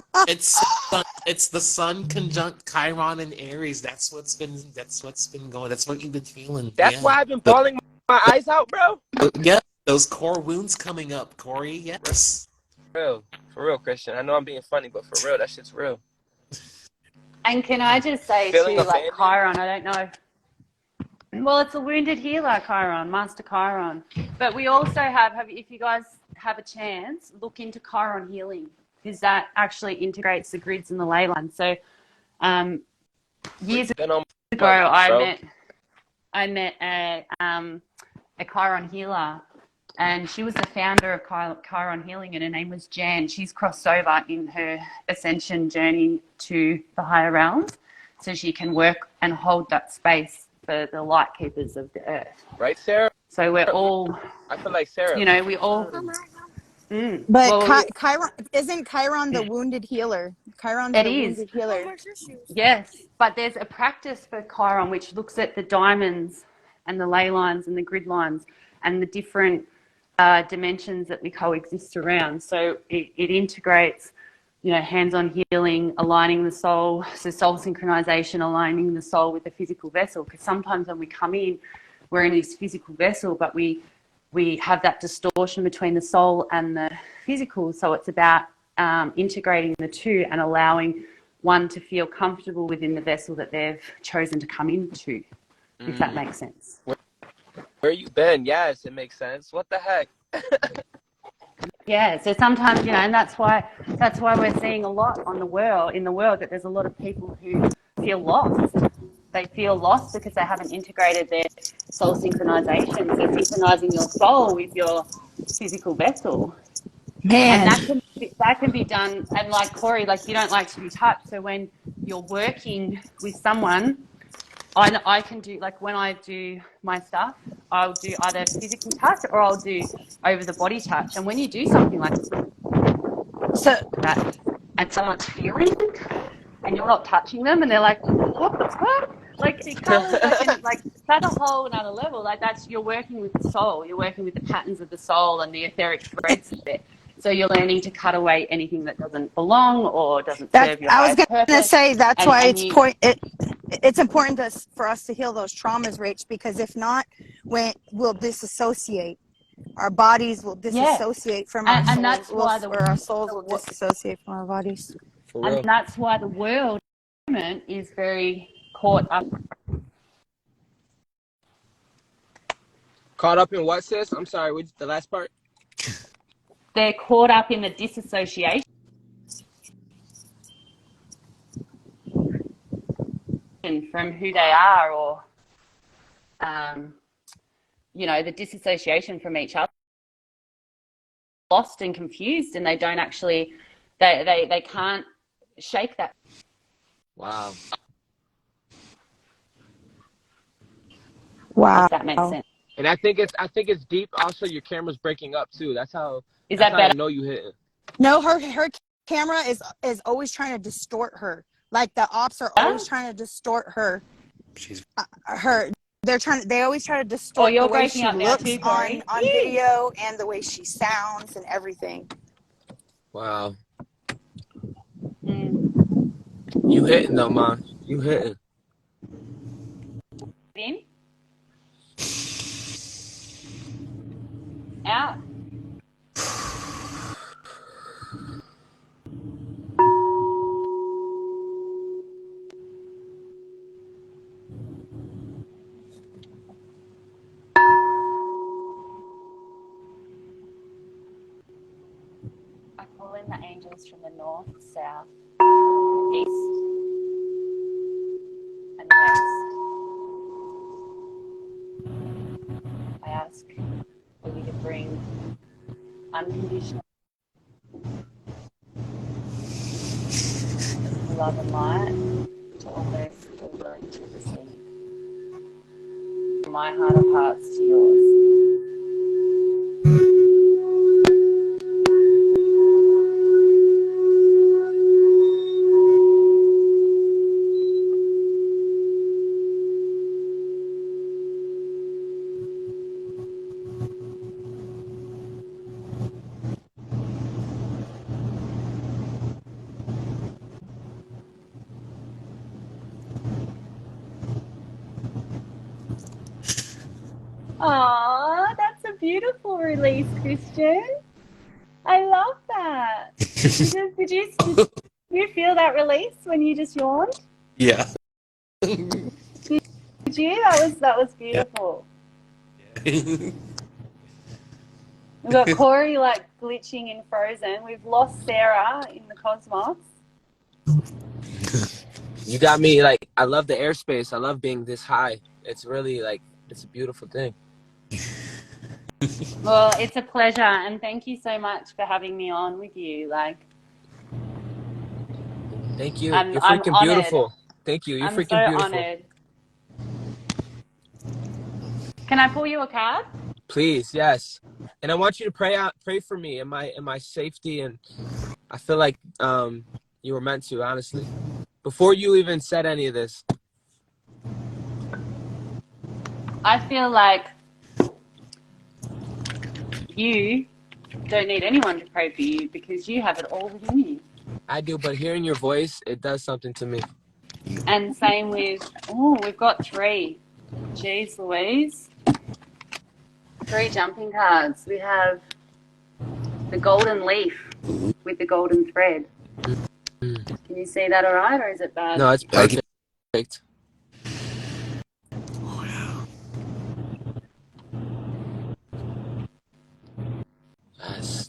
It's the sun conjunct Chiron and Aries. That's what's been going. That's what you've been feeling. That's Yeah. why I've been bawling my eyes out, bro. Yeah, those core wounds coming up, Corey. Yes. For real, Christian. I know I'm being funny, but for real, that shit's real. And can I just say Feeling too, like Chiron, I don't know. Well, it's a wounded healer, Chiron, Master Chiron. But we also have if you guys have a chance, look into Chiron healing, because that actually integrates the grids and the ley lines. So years ago, I met a Chiron healer, and she was the founder of Chiron Healing, and her name was Jan. She's crossed over in her ascension journey to the higher realms, so she can work and hold that space for the light keepers of the earth. Right, Sarah? So we're all, I feel like Sarah. you know, we all. But Chiron isn't Chiron the wounded healer? Chiron's the wounded healer. Yes, but there's a practice for Chiron which looks at the diamonds and the ley lines and the grid lines and the different dimensions that we coexist around. So it integrates, you know, hands-on healing, aligning the soul, so soul synchronization, aligning the soul with the physical vessel. Because sometimes when we come in, we're in this physical vessel, but we have that distortion between the soul and the physical. So it's about integrating the two and allowing one to feel comfortable within the vessel that they've chosen to come into, if that makes sense. Where you been? Yes, it makes sense. What the heck? Yeah, so sometimes, you know, and that's why we're seeing a lot in the world that there's a lot of people who feel lost. They feel lost because they haven't integrated their soul synchronization. So synchronizing your soul with your physical vessel. Man. And that can be done. And like Corey, like you don't like to be touched. So when you're working with someone, I can do, like when I do my stuff, I'll do either physical touch or I'll do over the body touch. And when you do something like that and someone's feeling and you're not touching them and they're like, what the fuck? Like it comes like that's a whole another level. Like you're working with the soul. You're working with the patterns of the soul and the etheric threads there. So you're learning to cut away anything that doesn't belong or doesn't serve your highest purpose. I was going to say that's why it's important for us to heal those traumas, Rach, because if not, we'll disassociate. Our bodies will disassociate from our souls. And that's why our souls will disassociate from our bodies. And that's why the world is very caught up. Caught up in what, sis? I'm sorry, what's the last part? They're caught up in the disassociation from who they are, or you know, the disassociation from each other, lost and confused, and they don't actually they can't shake that. Wow. If that makes sense. And I think it's deep. Also, your camera's breaking up too. That's how. Is that better? I know you hit it. No, her camera is always trying to distort her. Like the ops are always trying to distort her. They always try to distort the way she looks on video and the way she sounds and everything. Wow. You hitting though, man. You hitting. In. Out. I call in the angels from the north, south, east, and west. I ask for you to bring unconditional love and light to all those who are willing to receive. From my heart of hearts to yours. Aw, that's a beautiful release, Christian. I love that. Did you feel that release when you just yawned? Yeah. Did you? That was Yeah. beautiful. We've got Corey like glitching in Frozen. We've lost Sarah in the cosmos. You got me, like, I love the airspace. I love being this high. It's really, like, it's a beautiful thing. Well, it's a pleasure, and thank you so much for having me on with you. Like, Thank you. I'm You're freaking honored. beautiful. Thank you. You're I'm so freaking beautiful. honored. Can I pull you a card? Please, yes. And I want you to pray for me in my safety, and I feel like you were meant to, honestly. Before you even said any of this. I feel like you don't need anyone to pray for you because you have it all within you. I do, but hearing your voice, it does something to me. And same with, oh, we've got 3. Jeez Louise. 3 jumping cards. We have the golden leaf with the golden thread. Can you see that all right, or is it bad? No, it's perfect.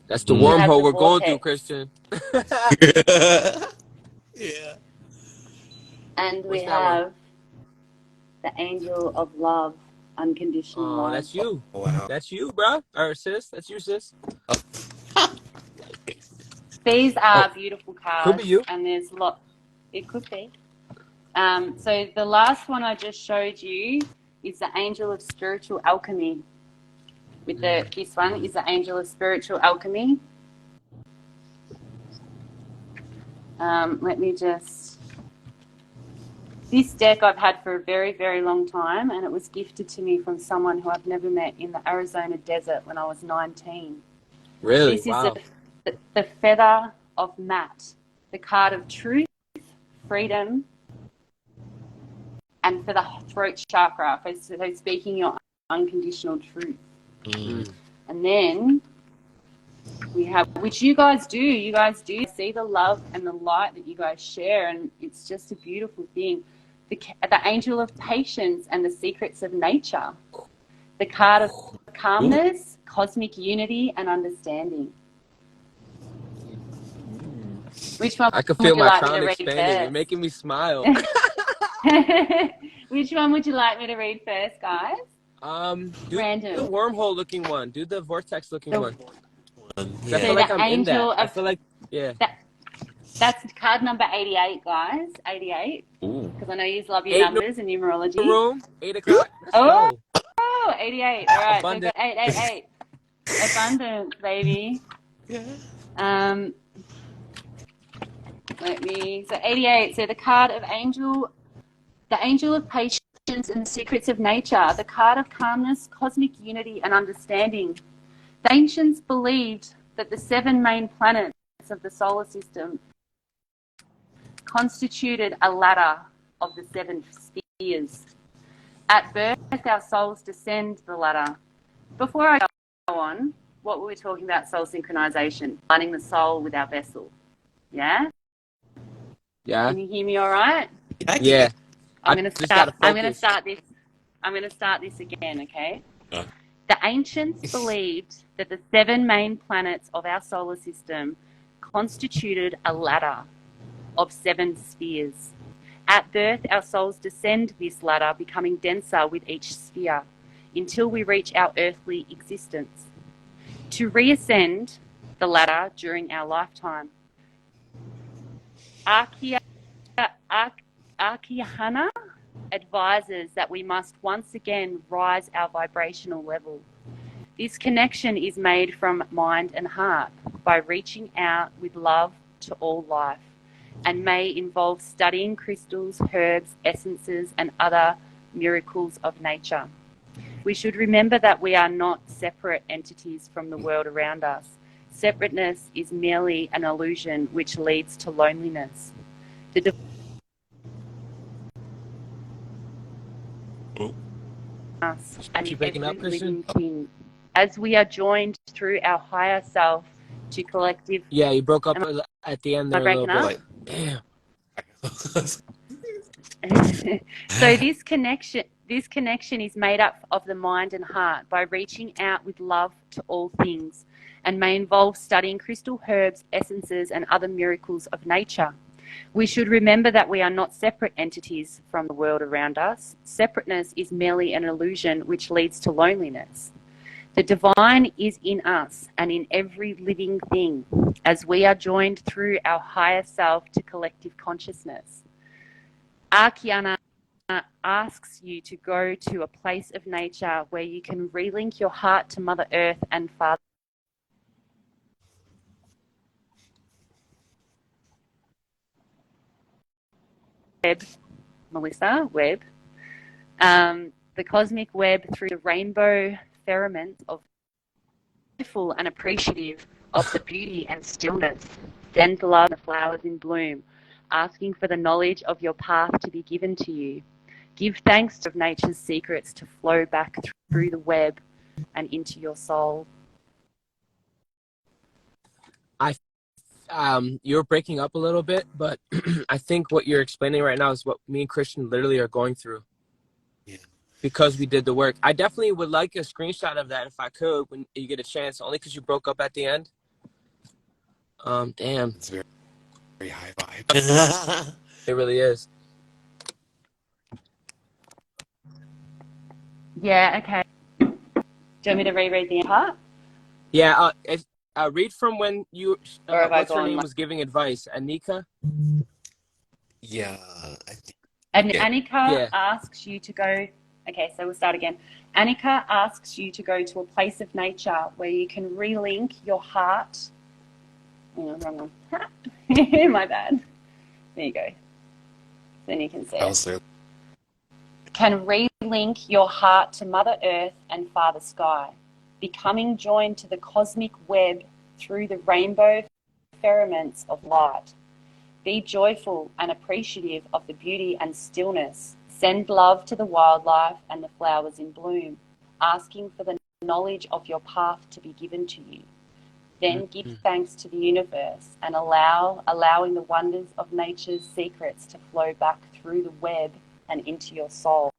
That's the wormhole we're going through, Christian. Yeah. And we have the angel of love, unconditional love. That's you. Oh, wow. That's you, bro. Or sis. That's you, sis. These are beautiful cards. Could be you. And there's it could be. So the last one I just showed you is the angel of spiritual alchemy. With this one is the angel of spiritual alchemy. Let me just... This deck I've had for a very, very long time, and it was gifted to me from someone who I've never met in the Arizona desert when I was 19. Really? This Wow. is the feather of Matt, the card of truth, freedom, and for the throat chakra, for speaking your unconditional truth. And then we have, which you guys do see the love and the light that you guys share, and it's just a beautiful thing. The angel of patience and the secrets of nature, the card of calmness, cosmic unity, and understanding. Which one I can feel would you my like me crown to read expanding. first? You're making me smile. Which one would you like me to read first, guys? Do Random. the wormhole looking one. Do the vortex looking one. Yeah. I feel like I'm in that. I feel like, yeah. That's card number 88, guys. 88. Because I know you love your numbers and numerology. Room, 8 o'clock. Oh, 88. All right. Abundant. So we've got 888. Abundance, baby. Yeah. So 88. So the card of the angel of patience and the secrets of nature, the card of calmness, cosmic unity, and understanding. The ancients believed that the 7 main planets of the solar system constituted a ladder of the 7 spheres. At birth, our souls descend the ladder. Before I go on, what were we talking about? Soul synchronization, aligning the soul with our vessel. Yeah? Yeah. Can you hear me all right? Yeah. I'm going to start this again, okay? The ancients believed that the 7 main planets of our solar system constituted a ladder of 7 spheres. At birth, our souls descend this ladder, becoming denser with each sphere, until we reach our earthly existence. To reascend the ladder during our lifetime. Archihana advises that we must once again rise our vibrational level. This connection is made from mind and heart by reaching out with love to all life, and may involve studying crystals, herbs, essences, and other miracles of nature. We should remember that we are not separate entities from the world around us. Separateness is merely an illusion which leads to loneliness. us and Keep in breaking up, every Christian? living thing. As we are joined through our higher self to collective... Yeah, you broke up at the end Am there I a little breaking bit. up? Damn. So this connection is made up of the mind and heart by reaching out with love to all things, and may involve studying crystal herbs, essences, and other miracles of nature. We should remember that we are not separate entities from the world around us. Separateness is merely an illusion which leads to loneliness. The divine is in us and in every living thing, as we are joined through our higher self to collective consciousness. Arkiana asks you to go to a place of nature where you can relink your heart to Mother Earth and Father Web, Melissa Web, the cosmic web through the rainbow firmament of joyful and appreciative of the beauty and stillness. Send love the flowers in bloom, asking for the knowledge of your path to be given to you. Give thanks to nature's secrets to flow back through the web and into your soul. You're breaking up a little bit, but I think what you're explaining right now is what me and Christian literally are going through. Yeah. Because we did the work. I definitely would like a screenshot of that if I could when you get a chance, only because you broke up at the end. Damn. It's very, very high vibe. It really is. Yeah, okay. Do you want me to reread the part? Yeah, read from when you, Or have I what's her gone name like... was giving advice? Anika? Yeah, I think. And Yeah. Annika asks you to go... Okay, so we'll start again. Annika asks you to go to a place of nature where you can relink your heart... Hang on, wrong one. My bad. There you go. Then you can see it. Can relink your heart to Mother Earth and Father Sky, becoming joined to the cosmic web through the rainbow firmaments of light. Be joyful and appreciative of the beauty and stillness. Send love to the wildlife and the flowers in bloom, asking for the knowledge of your path to be given to you. Then give thanks to the universe and allowing the wonders of nature's secrets to flow back through the web and into your soul.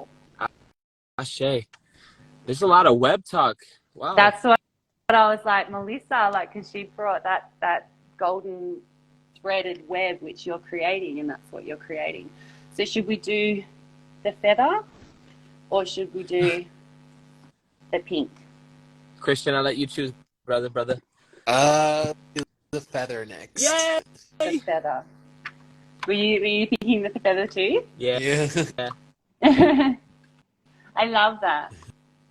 Ashe. There's a lot of web talk. Wow. That's what I was like, Melissa, like, because she brought that golden threaded web which you're creating, and that's what you're creating. So should we do the feather or should we do the pink? Christian, I'll let you choose, brother. The feather next. Yay! The feather. Were you thinking with the feather too? Yeah. I love that.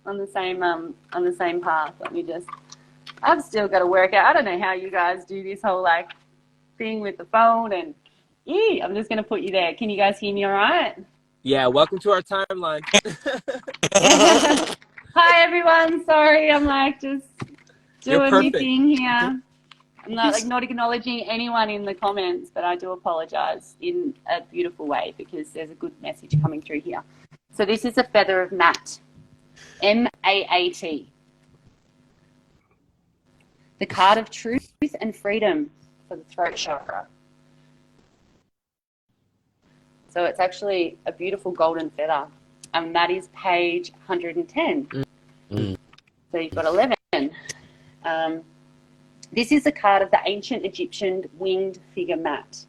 On the same path. I've still got to work out. I don't know how you guys do this whole like thing with the phone, and I'm just gonna put you there. Can you guys hear me all right? Yeah, welcome to our timeline. Hi everyone, sorry, I'm like just doing my thing here. I'm not acknowledging anyone in the comments, but I do apologize in a beautiful way because there's a good message coming through here. So this is a feather of Maat, M-A-A-T. The card of truth and freedom for the throat chakra. So it's actually a beautiful golden feather, and that is page 110. So you've got 11. This is a card of the ancient Egyptian winged figure Maat,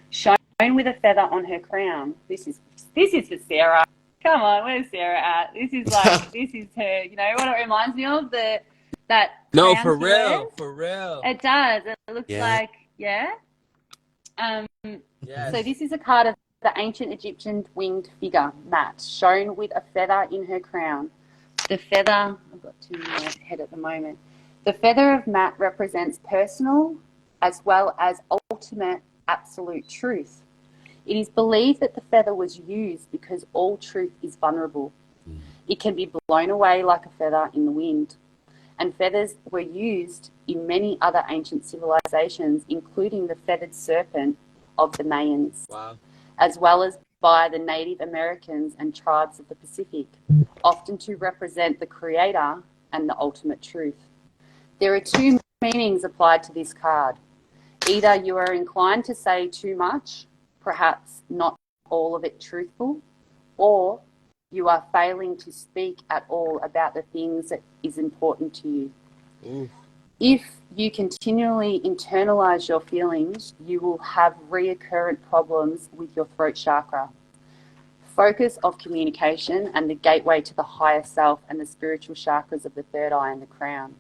shown with a feather on her crown. This is for Sarah. Come on, where's Sarah at? This is like this is her. You know what it reminds me of? That No, crown for she real, wears? for real. It does. It looks like Yes. So this is a card of the ancient Egyptian winged figure Maat, shown with a feather in her crown. The feather, I've got two in my head at the moment. The feather of Maat represents personal as well as ultimate absolute truth. It is believed that the feather was used because all truth is vulnerable. It can be blown away like a feather in the wind. And feathers were used in many other ancient civilizations, including the feathered serpent of the Mayans, as well as by the Native Americans and tribes of the Pacific, often to represent the Creator and the ultimate truth. There are two meanings applied to this card. Either you are inclined to say too much, perhaps not all of it truthful, or you are failing to speak at all about the things that is important to you. If you continually internalize your feelings, you will have reoccurrent problems with your throat chakra, focus of communication and the gateway to the higher self and the spiritual chakras of the third eye and the crown.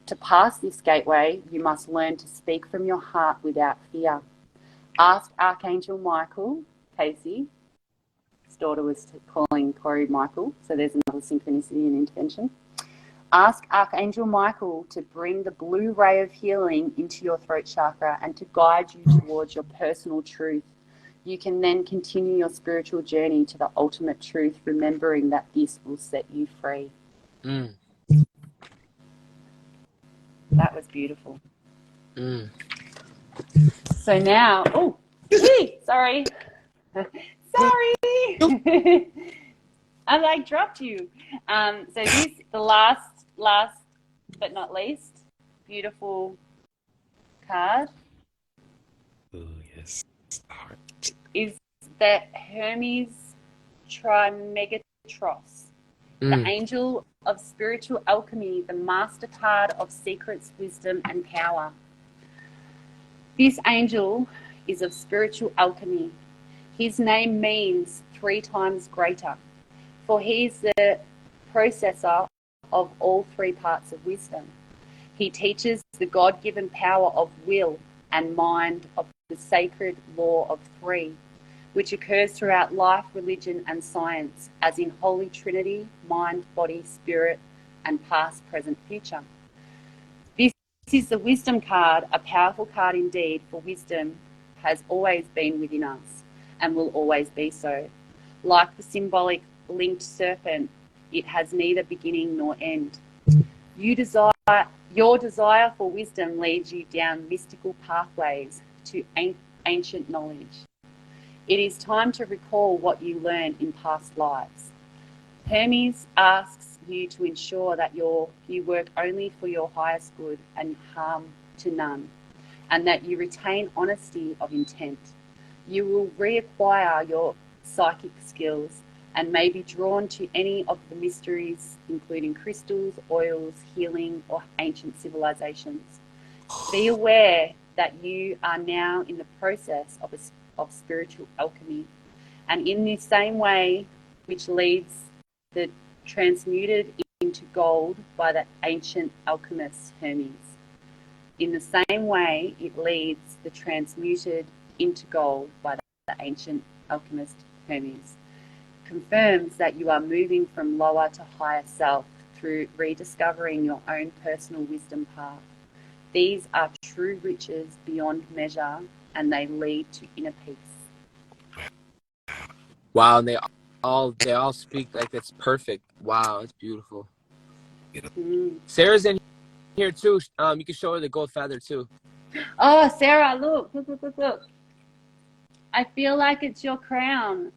To pass this gateway, you must learn to speak from your heart without fear. Ask Archangel Michael, Casey, his daughter was calling Corey Michael, so there's another synchronicity and intervention. Ask Archangel Michael to bring the blue ray of healing into your throat chakra and to guide you towards your personal truth. You can then continue your spiritual journey to the ultimate truth, remembering that this will set you free. That was beautiful. So now, sorry. Sorry. I dropped you. So this, the last but not least, beautiful card. Oh, yes. Is the Hermes Trimegatros, the angel of spiritual alchemy, the master card of secrets, wisdom, and power. This angel is of spiritual alchemy. His name means 3 times greater, for he is the processor of all 3 parts of wisdom. He teaches the God-given power of will and mind of the sacred law of 3, which occurs throughout life, religion, and science, as in Holy Trinity, mind, body, spirit, and past, present, future. This is the wisdom card, a powerful card indeed, for wisdom has always been within us and will always be so. Like the symbolic linked serpent, it has neither beginning nor end. Your desire for wisdom leads you down mystical pathways to ancient knowledge. It is time to recall what you learned in past lives. Hermes asks you to ensure that you work only for your highest good and harm to none, and that you retain honesty of intent. You will reacquire your psychic skills and may be drawn to any of the mysteries, including crystals, oils, healing, or ancient civilizations. Be aware that you are now in the process of spiritual alchemy, and in the same way which leads the transmuted into gold by the ancient alchemist Hermes. In the same way it leads the transmuted into gold by the ancient alchemist Hermes. Confirms that you are moving from lower to higher self through rediscovering your own personal wisdom path. These are true riches beyond measure, and they lead to inner peace. Wow, and they all speak like it's perfect. Wow, it's beautiful. Sarah's in here too. You can show her the gold feather too. Oh, Sarah, look. I feel like it's your crown.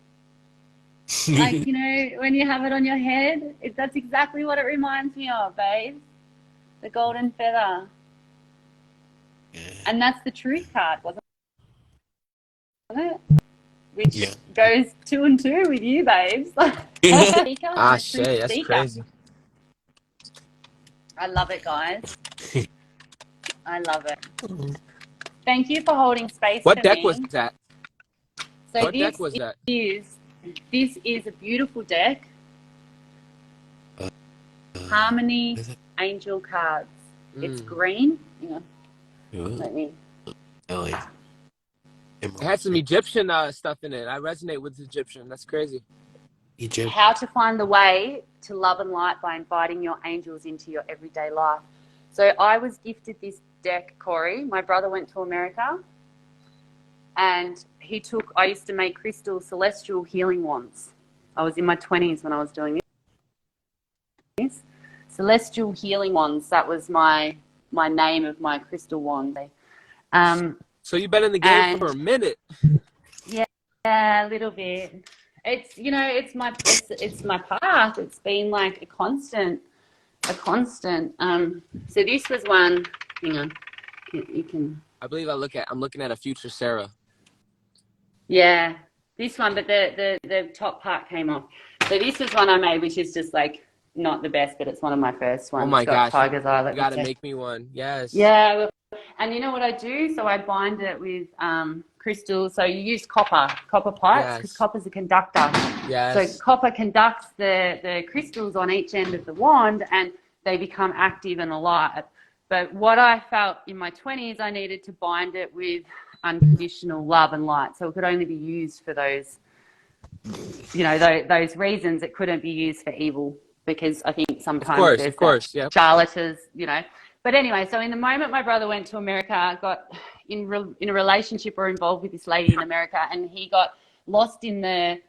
Like, you know, when you have it on your head, that's exactly what it reminds me of, babe. The golden feather. And that's the truth card, wasn't it? Which goes 2 and 2 with you, babes. Shay, that's crazy. I love it, guys. I love it. Thank you for holding space What for deck me. was that? So what deck was that? This is a beautiful deck. Harmony Angel cards. It's green. Hang on. Let me. It had some Egyptian stuff in it. I resonate with Egyptian. That's crazy. Egypt. How to find the way to love and light by inviting your angels into your everyday life. So I was gifted this deck, Corey. My brother went to America, and I used to make crystal celestial healing wands. I was in my 20s when I was doing this. Celestial healing wands. That was my name of my crystal wand. So you've been in the game for a minute. Yeah. a little bit. It's, you know, it's my path. It's been like a constant. So this was one. Hang on, you can. I believe I'm looking at a future Sarah. Yeah, this one, but the top part came off. So this was one I made, which is just like not the best, but it's one of my first ones. Oh my It's got gosh, tiger's eye. you gotta make me one. Yes. Yeah, well, and you know what I do? So I bind it with crystals. So you use copper pipes, because Yes. copper's a conductor. Yes. So copper conducts the crystals on each end of the wand, and they become active and alive. But what I felt in my 20s, I needed to bind it with unconditional love and light. So it could only be used for those, you know, those reasons. It couldn't be used for evil, because I think sometimes Of course, yeah. charlatans, you know. But anyway, so in the moment my brother went to America, got in a relationship or involved with this lady in America, and he got lost in the,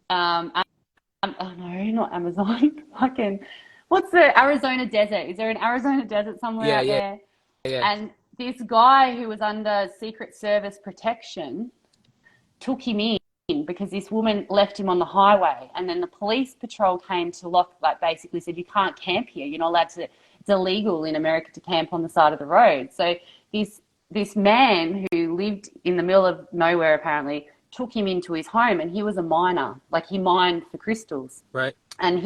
oh no, not Amazon, fucking, what's the Arizona desert? Is there an Arizona desert somewhere out there? Yeah. And this guy who was under Secret Service protection took him in because this woman left him on the highway, and then the police patrol came to basically said, you can't camp here. You're not allowed to. It's illegal in America to camp on the side of the road. So this man who lived in the middle of nowhere apparently took him into his home, and he was a miner. Like, he mined for crystals. Right. And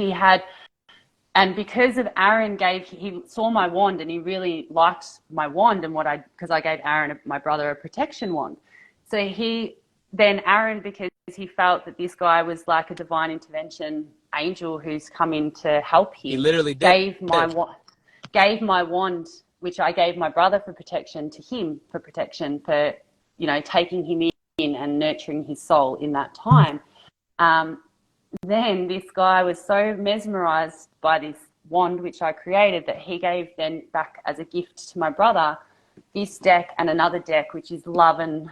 because of Aaron he saw my wand, and he really liked my wand, and because I gave Aaron, my brother, a protection wand. So Aaron, because he felt that this guy was like a divine intervention angel who's come in to help him. He literally gave my wand, which I gave my brother for protection, to him for protection, for, you know, taking him in and nurturing his soul in that time. Then this guy was so mesmerized by this wand which I created that he gave then back as a gift to my brother this deck and another deck, which is love and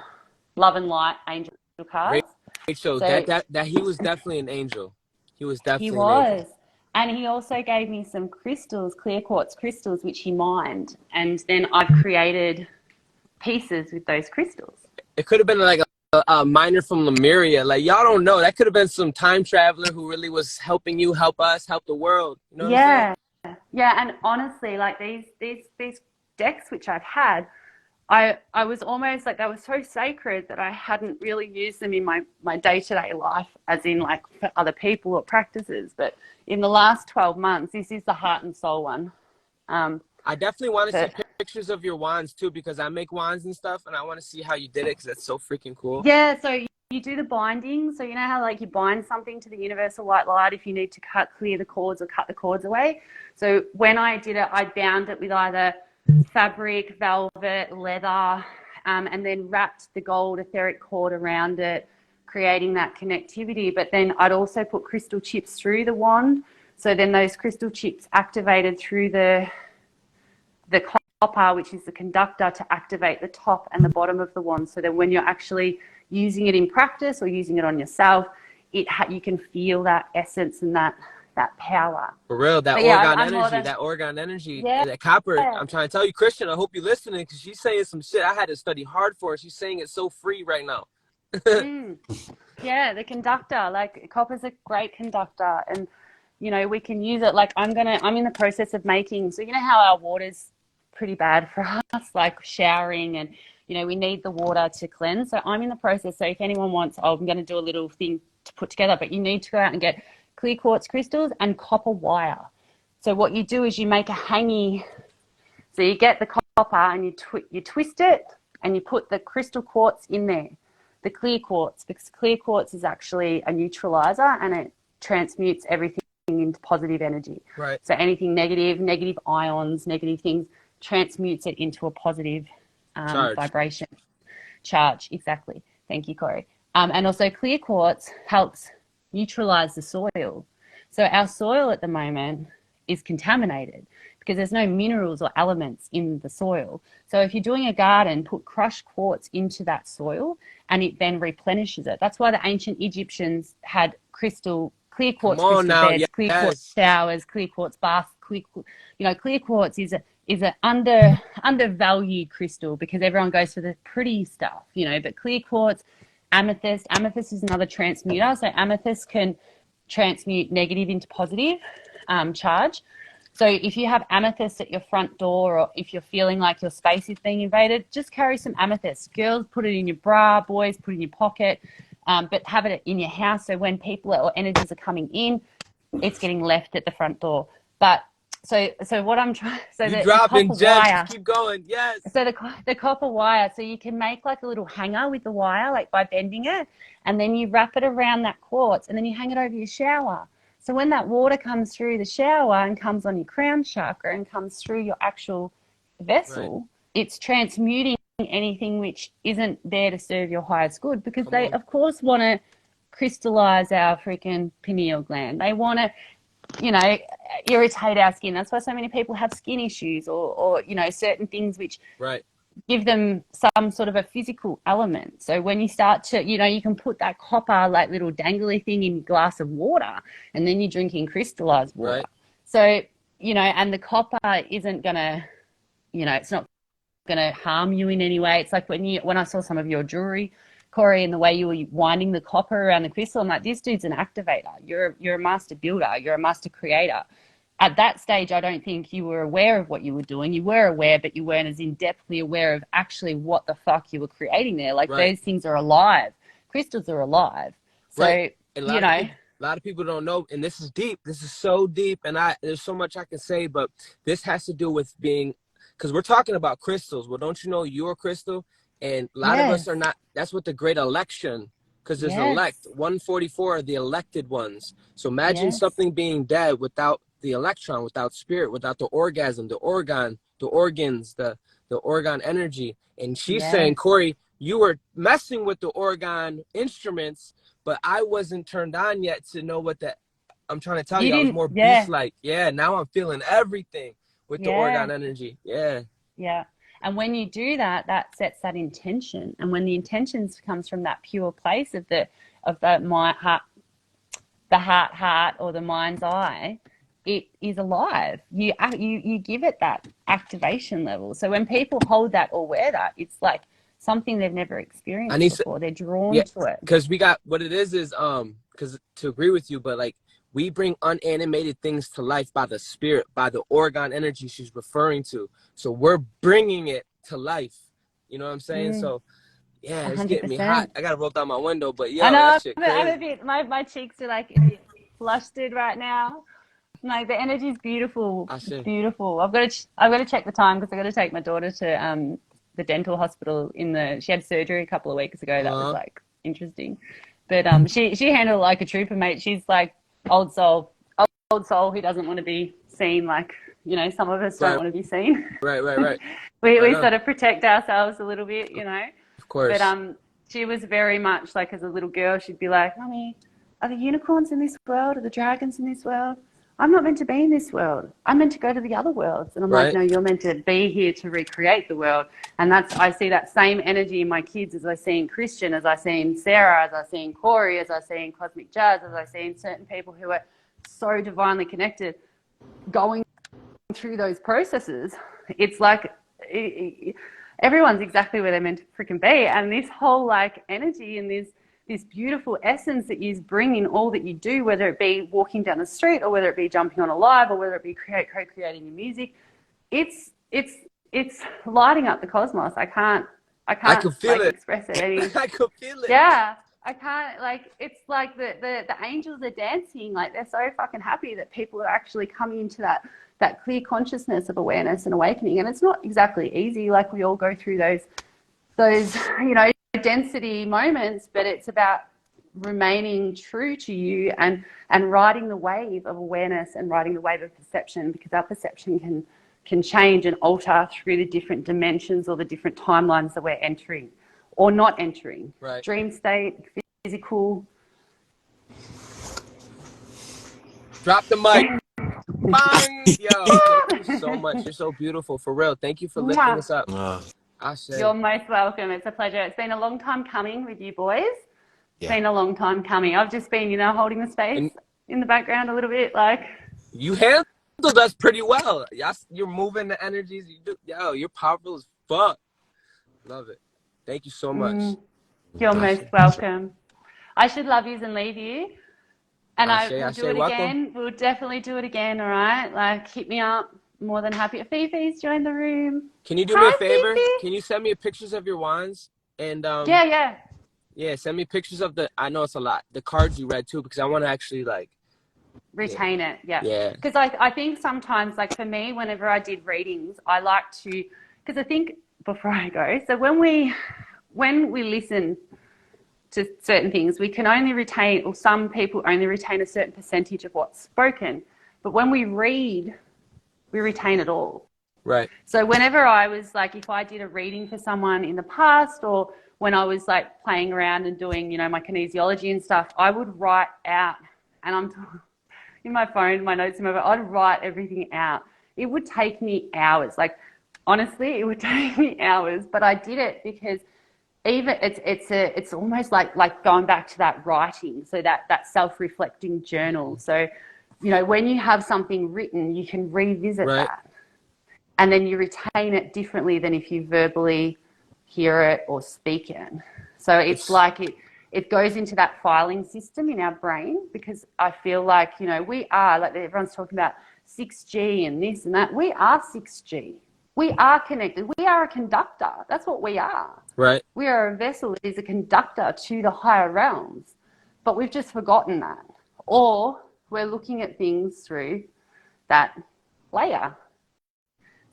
light angel cards. Great show. So that he was definitely an angel. He was definitely an angel. And he also gave me some crystals, clear quartz crystals, which he mined. And then I've created pieces with those crystals. It could have been like a miner from Lemuria. Like, y'all don't know. That could have been some time traveler who really was helping you, help us, help the world. You know what I'm saying? Yeah. And honestly, like these decks which I've had, I was almost like, they were so sacred that I hadn't really used them in my day-to-day life, as in like for other people or practices. But in the last 12 months, this is the heart and soul one. I definitely want to see pictures of your wands too, because I make wands and stuff, and I want to see how you did it, because that's so freaking cool. Yeah, so you do the binding. So you know how like you bind something to the universal white light if you need to clear the cords or cut the cords away. So when I did it, I bound it with either fabric, velvet, leather, and then wrapped the gold etheric cord around it, creating that connectivity. But then I'd also put crystal chips through the wand. So then those crystal chips activated through the copper, which is the conductor, to activate the top and the bottom of the wand. So that when you're actually using it in practice or using it on yourself, you can feel that essence and that power. For real, that orgone energy, that copper. I'm trying to tell you, Christian, I hope you're listening, because she's saying some shit I had to study hard for. She's saying it so free right now. Yeah, the conductor, like copper's a great conductor, and you know, we can use it. Like I'm in the process of making, so you know how our water's pretty bad for us, like showering, and you know, we need the water to cleanse. So I'm in the process. So if anyone wants, I'm going to do a little thing to put together, but you need to go out and get clear quartz crystals and copper wire. So what you do is you make a hangy. So you get the copper and you twist it and you put the crystal quartz in there, the clear quartz, because clear quartz is actually a neutralizer and it transmutes everything into positive energy. Right. So anything negative ions, negative things, transmutes it into a positive vibration. Charge, exactly. Thank you, Corey. And also clear quartz helps neutralize the soil. So our soil at the moment is contaminated because there's no minerals or elements in the soil. So if you're doing a garden, put crushed quartz into that soil and it then replenishes it. That's why the ancient Egyptians had clear quartz crystal beds, clear quartz showers, clear quartz baths. Clear quartz is an undervalued crystal because everyone goes for the pretty stuff, but clear quartz Amethyst. Amethyst is another transmuter. So amethyst can transmute negative into positive charge. So if you have amethyst at your front door, or if you're feeling like your space is being invaded, just carry some amethyst. Girls, put it in your bra. Boys, put it in your pocket. But have it in your house, so when people or energies are coming in, it's getting left at the front door. But so what I'm trying, so You the dropping copper gems. wire. Keep going. Yes. So the copper wire, so you can make like a little hanger with the wire, like by bending it, and then you wrap it around that quartz, and then you hang it over your shower. So when that water comes through the shower and comes on your crown chakra and comes through your actual vessel, it's transmuting anything which isn't there to serve your highest good, because they, of course, want to crystallize our freaking pineal gland. They want to, you know, irritate our skin. That's why so many people have skin issues, or you know, certain things which give them some sort of a physical element. So when you start to, you know, you can put that copper, like little dangly thing in a glass of water, and then you're drinking crystallized water. So, you know, and the copper isn't going to, you know, it's not going to harm you in any way. It's like when I saw some of your jewelry, Corey, and the way you were winding the copper around the crystal, I'm like, this dude's an activator. You're a master builder. You're a master creator. At that stage, I don't think you were aware of what you were doing. You were aware, but you weren't as in-depthly aware of actually what the fuck you were creating there. Like those things are alive. Crystals are alive. So, you know. A lot of people don't know, and this is deep. This is so deep, and there's so much I can say, but this has to do with being, because we're talking about crystals. Well, don't you know you're a crystal? And a lot of us are not. That's what the great election, because there's elect 144 are the elected ones. So imagine something being dead without the electron, without spirit, without the orgasm, the organ, the organs, the organ energy. And she's saying, Corey, you were messing with the organ instruments, but I wasn't turned on yet to know what that. I'm trying to tell you, I was more beast-like. Yeah, now I'm feeling everything with the organ energy. Yeah. And when you do that, that sets that intention. And when the intention comes from that pure place of the heart or the mind's eye, it is alive. You give it that activation level. So when people hold that or wear that, it's like something they've never experienced before. They're drawn to it. Because we got what it is because to agree with you, but like we bring unanimated things to life by the spirit, by the organ energy she's referring to. So we're bringing it to life. You know what I'm saying? So yeah, it's 100%. Getting me hot. I gotta roll down my window, but yo, I know, that shit crazy. I'm a bit, my cheeks are like flustered right now. Like the energy is beautiful. It's beautiful. I've got to check the time because I got to take my daughter to the dental hospital. She had surgery a couple of weeks ago. That was like interesting, but she handled it like a trooper, mate. She's like old soul who doesn't want to be seen. Like, you know, some of us don't want to be seen. Right. we sort of protect ourselves a little bit, you know. Of course. But she was very much like, as a little girl, she'd be like, "Mummy, are the unicorns in this world? Are the dragons in this world? I'm not meant to be in this world. I'm meant to go to the other worlds." And I'm like, "No, you're meant to be here to recreate the world." And I see that same energy in my kids as I see in Christian, as I see in Sarah, as I see in Corey, as I see in Cosmic Jazz, as I see in certain people who are so divinely connected, going through those processes. It's like everyone's exactly where they're meant to freaking be. And this whole like energy and this beautiful essence that you bring in all that you do, whether it be walking down the street or whether it be jumping on a live or whether it be co-creating your music, it's lighting up the cosmos. I can't can feel it. Express it any. I can feel it. Yeah. I can't, like, it's like the angels are dancing. Like, they're so fucking happy that people are actually coming into that clear consciousness of awareness and awakening. And it's not exactly easy. Like, we all go through those, you know, density moments, but it's about remaining true to you and riding the wave of awareness and riding the wave of perception, because our perception can change and alter through the different dimensions or the different timelines that we're entering or not entering. Right. Dream state, physical. Drop the mic. Bang! Yo, thank you so much. You're so beautiful, for real. Thank you for lifting us up. You're most welcome. It's a pleasure. It's been a long time coming with you boys. It's been a long time coming. I've just been, you know, holding the space in the background a little bit. Like, you handled us pretty well. Yes, you're moving the energies. You do. Yo, you're powerful as fuck. Love it. Thank you so much. You're most welcome. I should love yous and leave you. And I will do it again. We'll definitely do it again, all right? Like, hit me up. More than happy. Fifi's joined the room. Can you do me a favor? Fifi. Can you send me pictures of your wands? And yeah, send me pictures of I know it's a lot, the cards you read too, because I want to actually like retain it. Yeah. Because I think sometimes, like for me, whenever I did readings, I like to, because I think before I go, so when we listen to certain things, we can only retain, or some people only retain a certain percentage of what's spoken. But when we read, we retain it all. Right. So whenever I was like, if I did a reading for someone in the past, or when I was like playing around and doing, my kinesiology and stuff, I would write out, and I'm in my phone, my notes, I'd write everything out. It would take me hours. Like, honestly, it would take me hours, but I did it because even it's almost like going back to that writing, so that self-reflecting journal. So, when you have something written, you can revisit that, and then you retain it differently than if you verbally hear it or speak it. So it's like it goes into that filing system in our brain, because I feel like, we are, like everyone's talking about 6G and this and that. We are 6G. We are connected. We are a conductor. That's what we are. Right. We are a vessel that is a conductor to the higher realms, but we've just forgotten that. Or we're looking at things through that layer.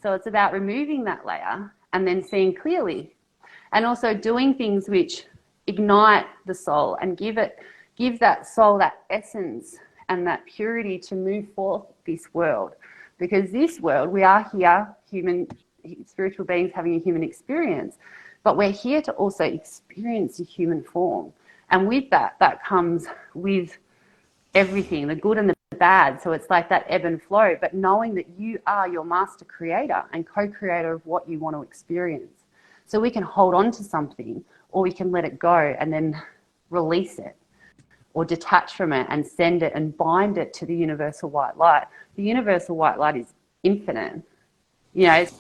So it's about removing that layer and then seeing clearly, and also doing things which ignite the soul and give that soul that essence and that purity to move forth this world. Because this world, we are here, spiritual beings having a human experience, but we're here to also experience the human form. And with that comes with everything, the good and the bad. So it's like that ebb and flow, but knowing that you are your master creator and co-creator of what you want to experience. So we can hold on to something, or we can let it go and then release it, or detach from it and send it and bind it to the universal white light. The universal white light is infinite. It's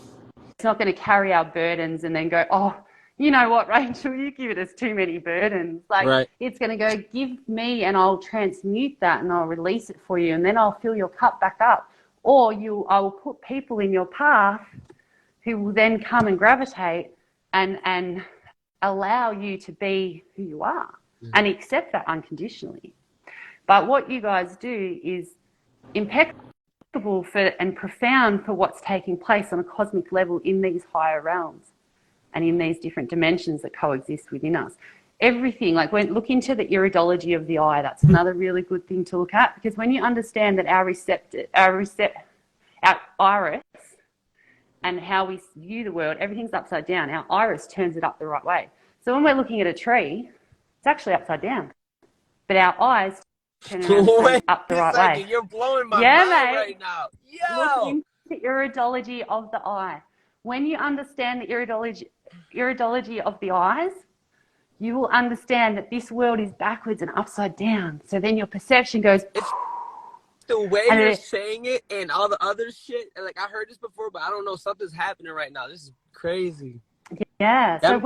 not going to carry our burdens and then go, oh, you know what, Rachel, you give us too many burdens. It's going to go, give me, and I'll transmute that and I'll release it for you, and then I'll fill your cup back up. Or I will put people in your path who will then come and gravitate and allow you to be who you are and accept that unconditionally. But what you guys do is impeccable and profound for what's taking place on a cosmic level in these higher realms and in these different dimensions that coexist within us. Everything, like look into the iridology of the eye. That's another really good thing to look at, because when you understand that our iris and how we view the world, everything's upside down. Our iris turns it up the right way. So when we're looking at a tree, it's actually upside down, but our eyes turn around up the right way. You're blowing my mind right now. Look into the iridology of the eye. When you understand the iridology of the eyes, you will understand that this world is backwards and upside down. So then your perception goes... The way you're saying it and all the other shit, like I heard this before, but I don't know, something's happening right now. This is crazy. Yeah. So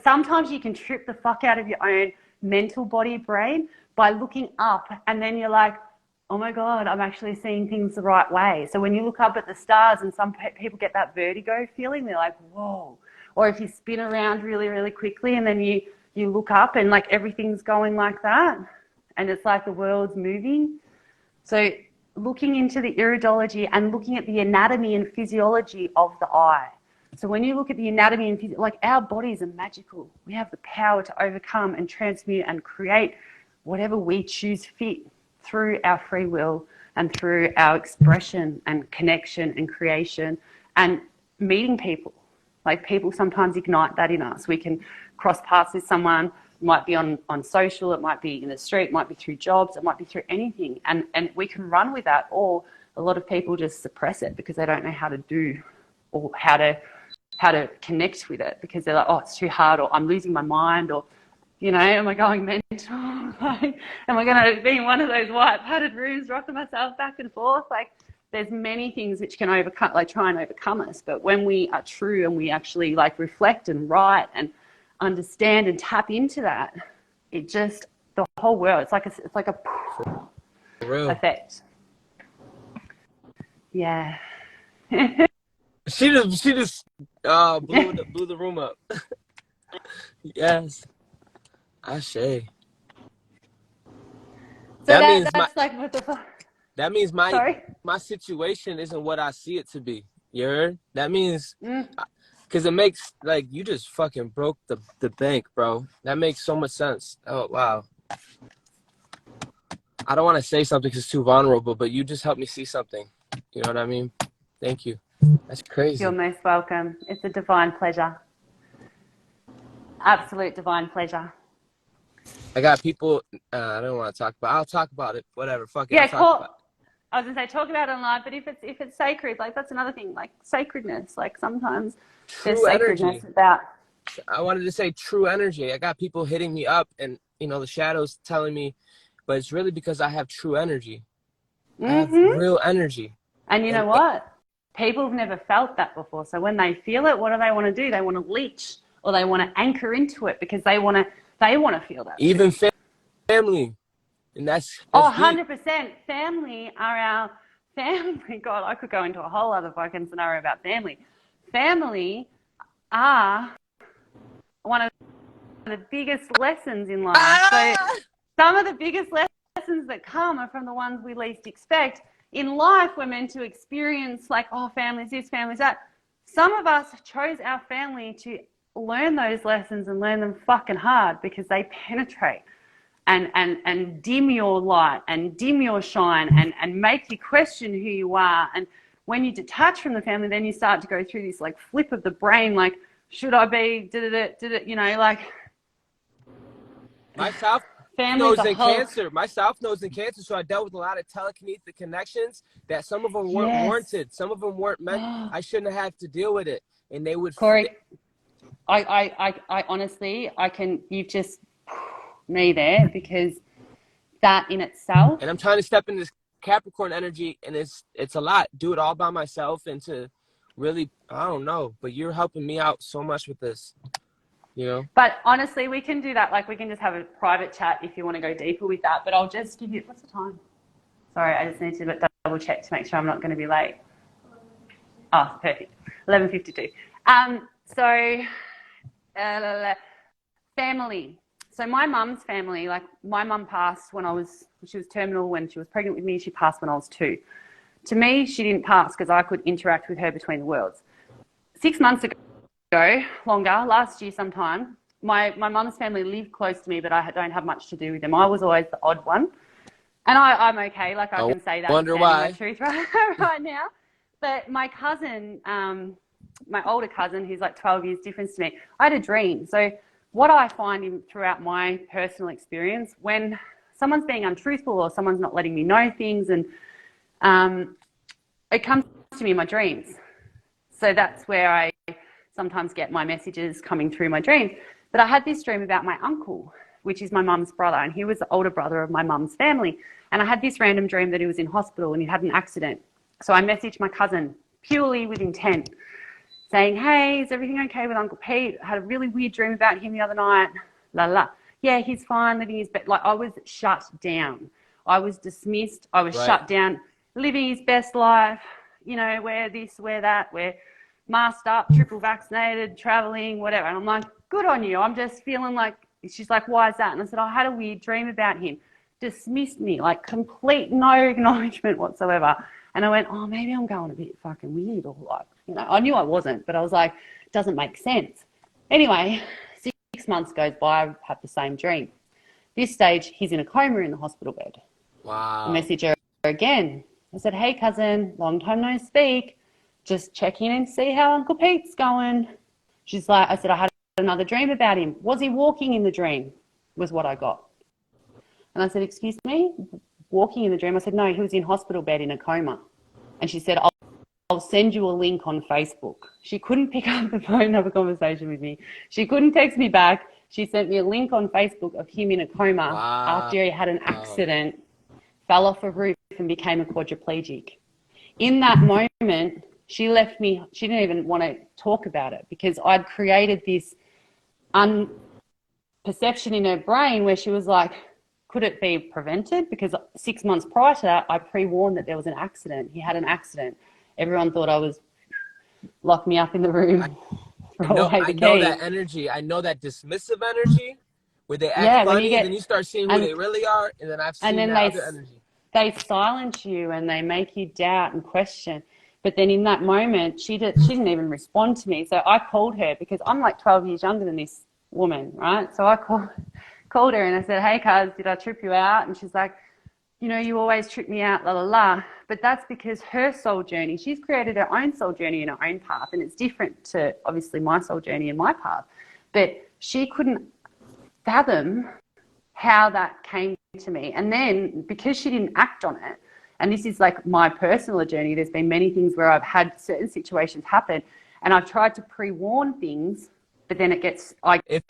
sometimes you can trip the fuck out of your own mental body brain by looking up, and then you're like, oh my God, I'm actually seeing things the right way. So when you look up at the stars, and some people get that vertigo feeling, they're like, whoa. Or if you spin around really, really quickly and then you look up and like everything's going like that, and it's like the world's moving. So looking into the iridology and looking at the anatomy and physiology of the eye. So when you look at the anatomy and physiology, like our bodies are magical. We have the power to overcome and transmute and create whatever we choose fit through our free will and through our expression and connection and creation and meeting people. Like people sometimes ignite that in us. We can cross paths with someone. It might be on social, it might be in the street, it might be through jobs, it might be through anything. And we can run with that, or a lot of people just suppress it because they don't know how to do or how to connect with it, because they're like, oh, it's too hard, or I'm losing my mind, or, am I going mental? Like, am I going to be in one of those white padded rooms rocking myself back and forth? Like, there's many things which can try and overcome us. But when we are true and we actually like reflect and write and understand and tap into that, it just, the whole world, it's like a For real. effect. Yeah. She just blew the room up. Yes. Ashe. So That means that's like what the fuck. that means Sorry? my situation isn't what I see it to be. You heard? That means because it makes, like, you just fucking broke the bank, bro. That makes so much sense. Oh wow. I don't want to say something because it's too vulnerable, but you just helped me see something. You know what I mean? Thank you. That's crazy. You're most welcome. It's a divine pleasure. Absolute divine pleasure. I got people. I don't want to talk about. I'll talk about it. Whatever. Fuck it. Yeah, I'll I was gonna say talk about it online, but if it's sacred, like that's another thing, like sacredness. Like sometimes there's sacredness about. I wanted to say true energy. I got people hitting me up, and the shadows telling me, but it's really because I have true energy. I have real energy. And you know what? People have never felt that before. So when they feel it, what do? They want to want to leech, or they want to anchor into it because they want to feel that. Even family. And that's 100%. Family are our family. God, I could go into a whole other fucking scenario about family. Family are one of the biggest lessons in life. So some of the biggest lessons that come are from the ones we least expect. In life, we're meant to experience like, oh, family's this, family's that. Some of us chose our family to learn those lessons and learn them fucking hard because they penetrate and dim your light and dim your shine and make you question who you are. And when you detach from the family, then you start to go through this like flip of the brain, like, should I be, did it, like. My South knows in cancer. My South knows in cancer, so I dealt with a lot of telekinetic connections that some of them weren't warranted. Some of them weren't meant. I shouldn't have had to deal with it. And they would. Corey, I honestly, you've just me there because that in itself. And I'm trying to step into this Capricorn energy, and it's a lot. Do it all by myself, and to really, I don't know, but you're helping me out so much with this. But honestly, we can do that. Like, we can just have a private chat if you want to go deeper with that. But I'll just give you, what's the time? Sorry, I just need to double check to make sure I'm not going to be late. Oh, perfect. 11:52. Family. So my mum's family, like my mum passed she was terminal when she was pregnant with me. She passed when I was 2. To me, she didn't pass because I could interact with her between the worlds. 6 months ago, longer, last year sometime, my mum's family lived close to me, but I don't have much to do with them. I was always the odd one. And I'm okay, like I can say that. Wonder why. My truth right now. But my cousin, my older cousin, who's like 12 years difference to me, I had a dream. So what I find throughout my personal experience, when someone's being untruthful or someone's not letting me know things, and it comes to me in my dreams. So that's where I sometimes get my messages coming through my dreams. But I had this dream about my uncle, which is my mum's brother, and he was the older brother of my mum's family. And I had this random dream that he was in hospital and he had an accident. So I messaged my cousin purely with intent, saying, hey, is everything okay with Uncle Pete? I had a really weird dream about him the other night. La la. Yeah, he's fine, living his best. Like, I was shut down. I was dismissed. I was shut down, living his best life. Wear this, wear that, wear masked up, triple vaccinated, traveling, whatever. And I'm like, good on you. I'm just feeling like, she's like, why is that? And I said, I had a weird dream about him. Dismissed me, like complete no acknowledgement whatsoever. And I went, oh, maybe I'm going a bit fucking weird, or like, I knew I wasn't, but I was like, it doesn't make sense. Anyway, 6 months goes by, I've had the same dream. This stage, he's in a coma in the hospital bed. Wow. I message her again. I said, hey, cousin, long time no speak. Just check in and see how Uncle Pete's going. She's like, I said, I had another dream about him. Was he walking in the dream? Was what I got. And I said, excuse me? Walking in the dream? I said, no, he was in hospital bed in a coma. And she said, I'll send you a link on Facebook. She couldn't pick up the phone and have a conversation with me. She couldn't text me back. She sent me a link on Facebook of him in a coma after he had an accident, fell off a roof and became a quadriplegic. In that moment, she left me. She didn't even want to talk about it because I'd created this perception in her brain where she was like, could it be prevented? Because 6 months prior to that, I pre-warned that there was an accident. He had an accident. Everyone thought I was locked me up in the room. I know that energy. I know that dismissive energy where they act funny, and then you start seeing who they really are, and then I've seen that other energy. They silence you and they make you doubt and question. But then in that moment, she didn't even respond to me. So I called her because I'm like 12 years younger than this woman, right? So I called her and I said, hey, cuz, did I trip you out? And she's like, you know, you always trip me out, la, la, la. But that's because her soul journey, she's created her own soul journey and her own path. And it's different to, obviously, my soul journey and my path. But she couldn't fathom how that came to me. And then because she didn't act on it, and this is like my personal journey, there's been many things where I've had certain situations happen and I've tried to pre-warn things, but then I get stabbed. If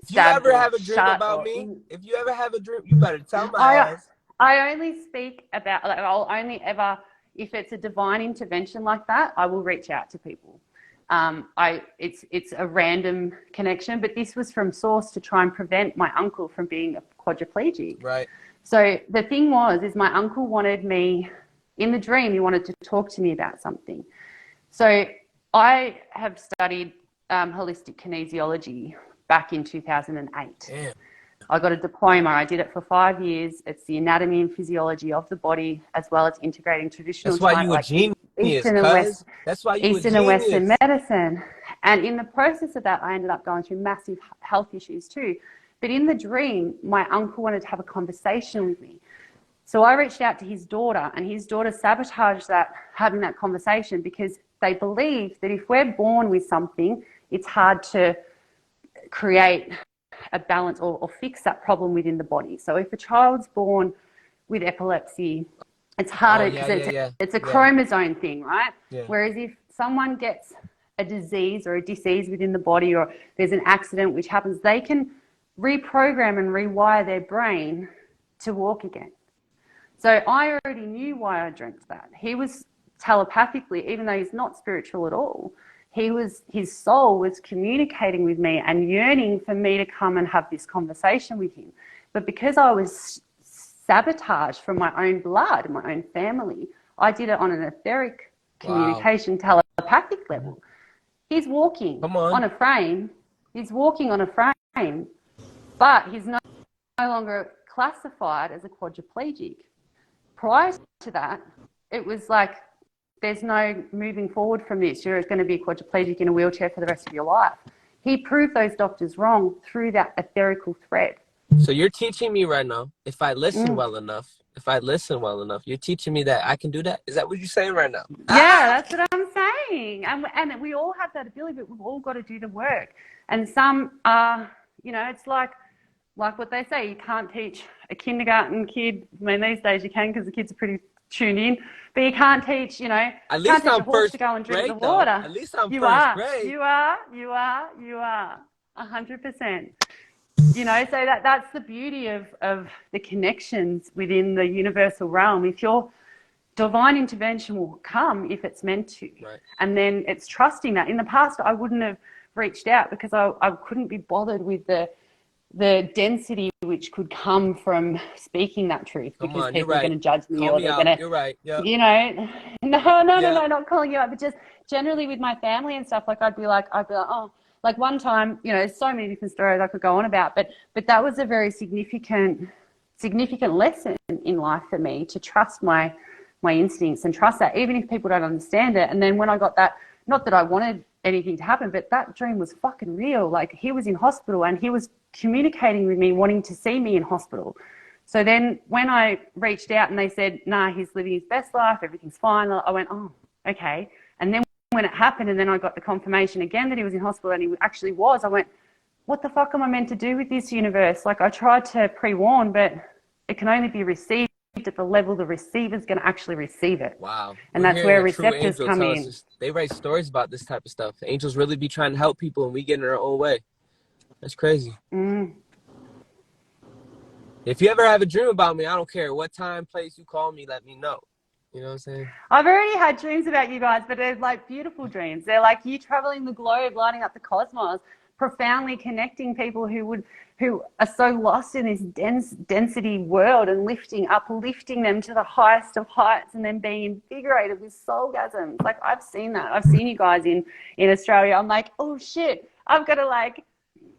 you ever have a dream about me, if you ever have a dream, you better tell my ass. I only speak about, like, I'll only ever, if it's a divine intervention like that, I will reach out to people. It's a random connection, but this was from source to try and prevent my uncle from being a quadriplegic. Right. So the thing is my uncle wanted me, in the dream, he wanted to talk to me about something. So I have studied holistic kinesiology back in 2008. Damn. I got a diploma. I did it for 5 years. It's the anatomy and physiology of the body, as well as integrating traditional. That's why you a genius. Eastern and Western medicine. And in the process of that, I ended up going through massive health issues too. But in the dream, my uncle wanted to have a conversation with me. So I reached out to his daughter, and his daughter sabotaged having that conversation, because they believe that if we're born with something, it's hard to create a balance or fix that problem within the body. So if a child's born with epilepsy, it's harder because it's a chromosome thing, right? Yeah. Whereas if someone gets a disease or a disease within the body, or there's an accident which happens, they can reprogram and rewire their brain to walk again. So I already knew why I dreamt that. He was telepathically, even though he's not spiritual at all, his soul was communicating with me and yearning for me to come and have this conversation with him. But because I was sabotaged from my own blood, my own family, I did it on an etheric communication, telepathic level. He's walking on a frame. He's walking on a frame, but he's no longer classified as a quadriplegic. Prior to that, it was like, there's no moving forward from this. You're going to be a quadriplegic in a wheelchair for the rest of your life. He proved those doctors wrong through that etherical thread. So you're teaching me right now, if I listen well enough, you're teaching me that I can do that? Is that what you're saying right now? Yeah, that's what I'm saying. And we all have that ability, but we've all got to do the work. And some are, it's like what they say, you can't teach a kindergarten kid. I mean, these days you can, because the kids are pretty tuned in, but you can't teach, at least I'm first to go and drink grade, the water. At least I'm first grade. You are 100%. So that's the beauty of the connections within the universal realm. If your divine intervention will come if it's meant to. Right. And then it's trusting that. In the past, I wouldn't have reached out because I couldn't be bothered with the density which could come from speaking that truth, because people are going to judge me, or they're going to. You're right. Yeah. No, not calling you out, but just generally with my family and stuff. Like I'd be like, oh, like one time, so many different stories I could go on about, but that was a very significant lesson in life for me, to trust my instincts and trust that, even if people don't understand it. And then when I got that, not that I wanted anything to happen, but that dream was fucking real. Like, he was in hospital and he was communicating with me, wanting to see me in hospital. So then when I reached out and they said, nah, he's living his best life, everything's fine, I went, oh, okay. And then when it happened, and then I got the confirmation again that he was in hospital, and he actually was, I went, what the fuck am I meant to do with this universe? Like, I tried to pre-warn, but it can only be received at the level the receiver's going to actually receive it. Wow. And that's where receptors come in. They write stories about this type of stuff. Angels really be trying to help people, and we get in our own way. That's crazy. If you ever have a dream about me, I don't care what time, place you call me, let me know. You know what I'm saying? I've already had dreams about you guys, but they're like beautiful dreams. They're like you traveling the globe, lighting up the cosmos. profoundly connecting people who are so lost in this density world and uplifting them to the highest of heights and then being invigorated with soulgasms. Like, I've seen that. I've seen you guys in Australia. I'm like, oh shit, I've got to like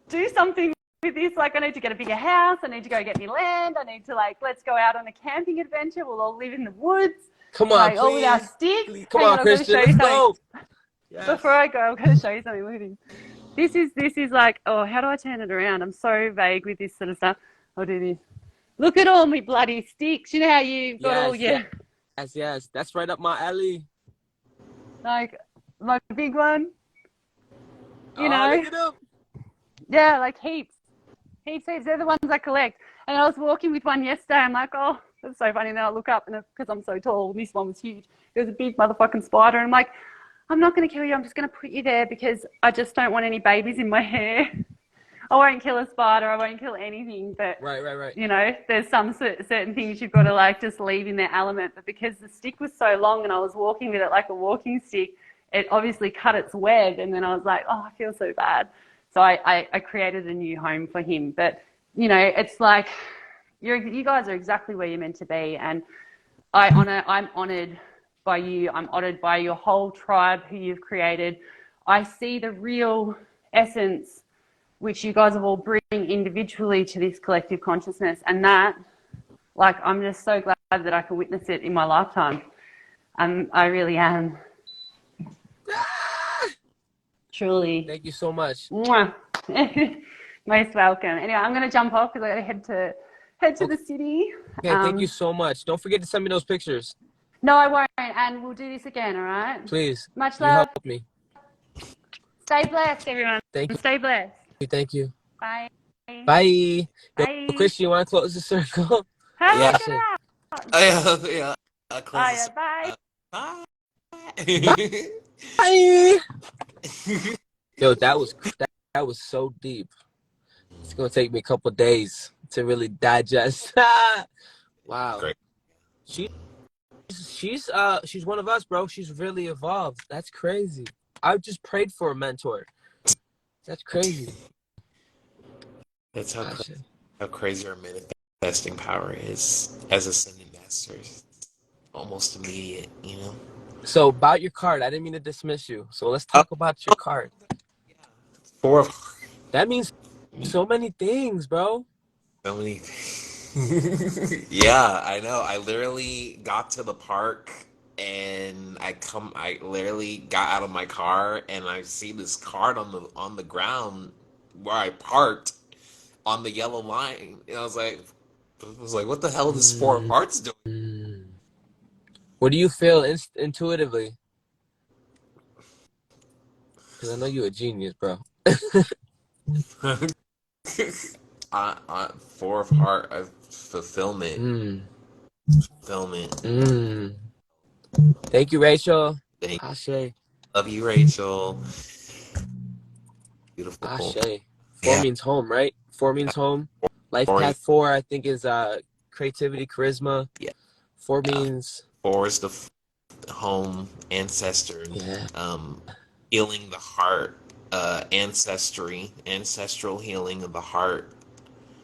do something with this. Like, I need to get a bigger house. I need to go get me land. I need to like, let's go out on a camping adventure. We'll all live in the woods. Come on, like, please. all with our sticks. Please. Come Hang on, I'm going to Christian. show you Let's something. go. Yes. Before I go, I'm going to show you something. Look at this. This is like, oh, how do I turn it around? I'm so vague with this sort of stuff. I'll do this. Look at all my bloody sticks. You know how you've got all your... Yes. That's right up my alley. Like, my big one. You know? Look at them. Yeah, like heaps. They're the ones I collect. And I was walking with one yesterday. I'm like, oh, that's so funny. And then I look up, and because I'm so tall, this one was huge. It was a big motherfucking spider. And I'm like, I'm not going to kill you. I'm just going to put you there because I just don't want any babies in my hair. I won't kill a spider. I won't kill anything. But, right. you know, there's some certain things you've got to, like, just leave in their element. But because the stick was so long and I was walking with it like a walking stick, it obviously cut its web. And then I was like, oh, I feel so bad. So I created a new home for him. But, you know, it's like you guys are exactly where you're meant to be. And I'm honoured by you. I'm honoured by your whole tribe who you've created. I see the real essence which you guys have all bring individually to this collective consciousness. And that, like, I'm just so glad that I can witness it in my lifetime. I really am. Truly. Thank you so much. Mwah. Most welcome. Anyway, I'm going to jump off because I got to head to the city. Okay, thank you so much. Don't forget to send me those pictures. No, I won't. And we'll do this again, all right? Please. Much you love. Help me. Stay blessed, everyone. Thank you. Stay blessed. Thank you. Bye. Bye. Bye. Yo, Christian, you want to close the circle? Yeah. Yeah. Bye. Bye. Bye. Yo, that was so deep. It's gonna take me a couple days to really digest. Wow. Great. She's one of us, bro. She's really evolved. That's crazy. I just prayed for a mentor. That's crazy. That's how crazy our manifesting power is as Ascendant Masters. Almost immediate, you know? So about your card, I didn't mean to dismiss you. So let's talk about your card. Four of... That means so many things, bro. So many things. Yeah, I know. I literally got to the park and I literally got out of my car and I see this card on the ground where I parked on the yellow line. And I was like, what the hell is this Four of Hearts doing? What do you feel intuitively? Because I know you're a genius, bro. Four of Hearts, fulfillment. Fulfillment. Thank you, Rachel. Ashe. Love you, Rachel. Beautiful. Ashe. Four means home, right? Four means home. Life path 4, I think, is creativity, charisma. Yeah. 4 means... 4 is the home, ancestor, healing the heart, ancestral healing of the heart,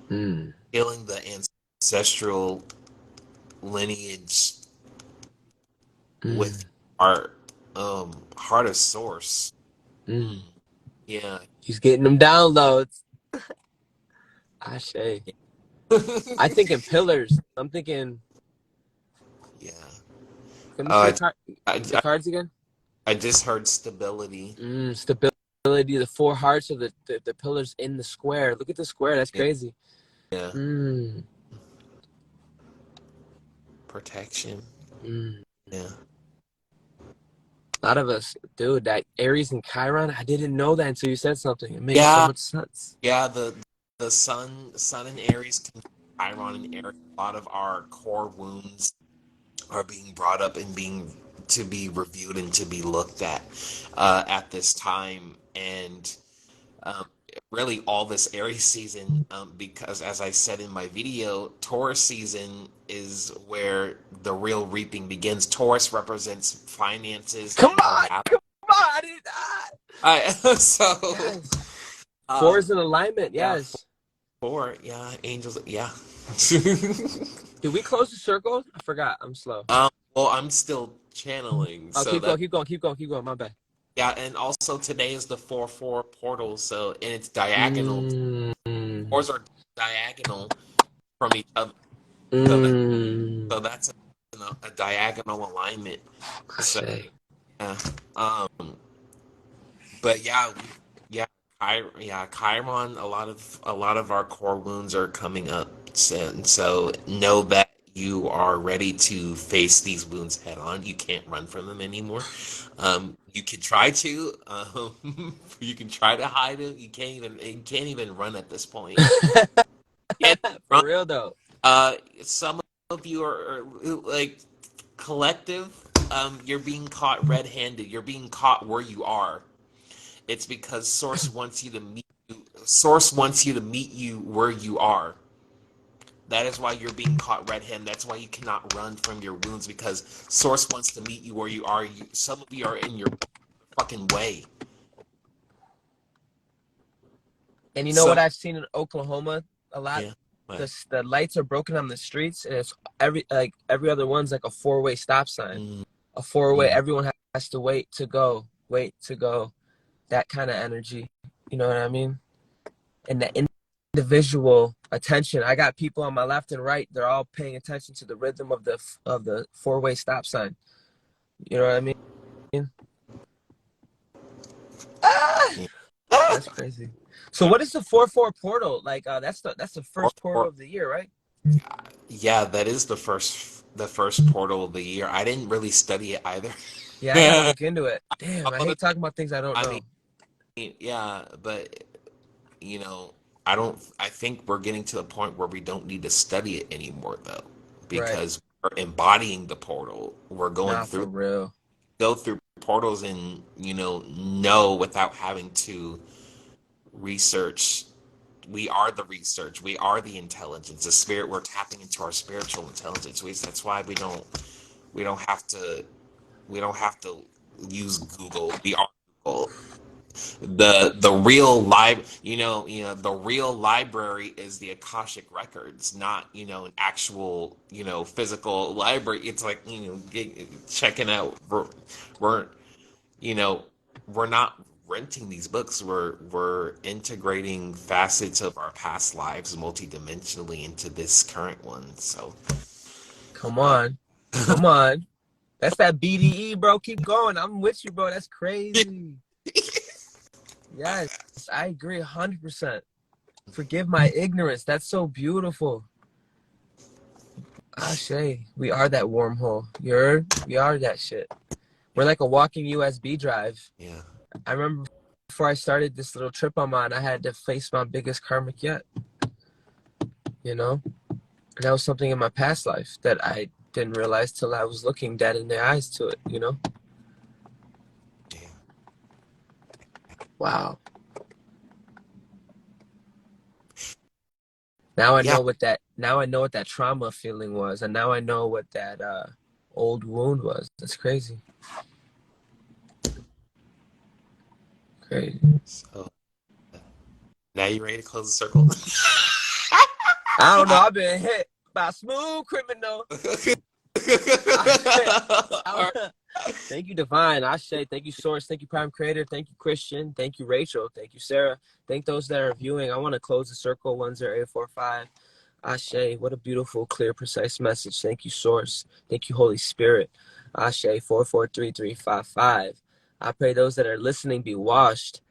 healing the ancestral lineage with heart, heart of source. Yeah. He's getting them downloads. Ashe. I think in pillars. I'm thinking... Yeah. Let me see the cards again. I just heard stability. Stability. The 4 hearts are the pillars in the square. Look at the square. That's crazy. Yeah. Protection. Yeah. A lot of us, dude, that Aries and Chiron, I didn't know that until you said something. It makes so much sense. Yeah, the sun and Aries, Chiron and Aries, a lot of our core wounds are being brought up and to be reviewed and to be looked at this time. And really all this Aries season, because as I said in my video, Taurus season is where the real reaping begins. Taurus represents finances. Come on! I did that! So... Yes. Four is in alignment. Yeah, Yes. four. Yeah, angels. Yeah. Did we close the circle? I forgot. I'm slow. Well, I'm still channeling, Oh, so keep going, that keep going, keep going, keep going. My bad. yeah, and also today is the 4-4 portal, so and it's diagonal. Mm, Fours are diagonal from each other, so that mm. so that's a diagonal alignment. I So say. yeah, but yeah, Chiron. A lot of our core wounds are coming up, so know that you are ready to face these wounds head on. You can't run from them anymore. You can try to, you can try to hide it. You can't even run at this point. You can't For run. real though. Some of you are like collective. You're being caught red-handed. You're being caught where you are. It's because Source wants you to meet you where you are. That is why you're being caught red-handed. That's why you cannot run from your wounds because Source wants to meet you where you are. Some of you are in your fucking way. And you know what So I've seen in Oklahoma a lot? yeah, but The lights are broken on the streets, and it's every other one's like a four-way stop sign. mm, A four-way. mm, Everyone has to wait to go. Wait to go. That kind of energy. You know what I mean? And the individual attention. I got people on my left and right. They're all paying attention to the rhythm of the four-way stop sign. You know what I mean? Ah, yeah. that's crazy. So what is the 4-4 portal? Like that's the Or, first portal or of the year, right? yeah, that is the first portal of the year. I didn't really study it either. Yeah, I gotta look into it. Damn, I hate talking about things I don't I mean, know. yeah, but you know, I think we're getting to the point where we don't need to study it anymore though, Right. because we're embodying the portal. We're going Nah, through for real. go through portals and, know without having to research. We are the research. We are the intelligence, the spirit. We're tapping into our spiritual intelligence. That's why we don't have to we don't have to use Google. We are Google. The real the real library is the Akashic records, not an actual physical library. It's like checking out. We're you know we're not renting these books. We're integrating facets of our past lives multidimensionally into this current one. So Come uh, on. Come on. That's that BDE, bro. Keep going. I'm with you, bro. That's crazy. Yes, I agree 100%. Forgive my ignorance. That's so beautiful. Ashe, we are that wormhole. You heard? We are that shit. We're like a walking USB drive. yeah. I remember before I started this little trip I'm on, I had to face my biggest karmic yet. You know? And that was something in my past life that I didn't realize till I was looking dead in the eyes to it, you know? Yeah. Wow. Now I Yeah. know what that trauma feeling was, and now I know what that old wound was. That's crazy. Crazy. So now you ready to close the circle? I don't know. I've been hit by a smooth criminal. Thank you, Divine. Ashe. Thank you, Source. Thank you, Prime Creator. Thank you, Christian. Thank you, Rachel. Thank you, Sarah. Thank those that are viewing. I want to close the circle 10845. Ashe. What a beautiful, clear, precise message. Thank you, Source. Thank you, Holy Spirit. Ashe. 443355. I pray those that are listening be washed.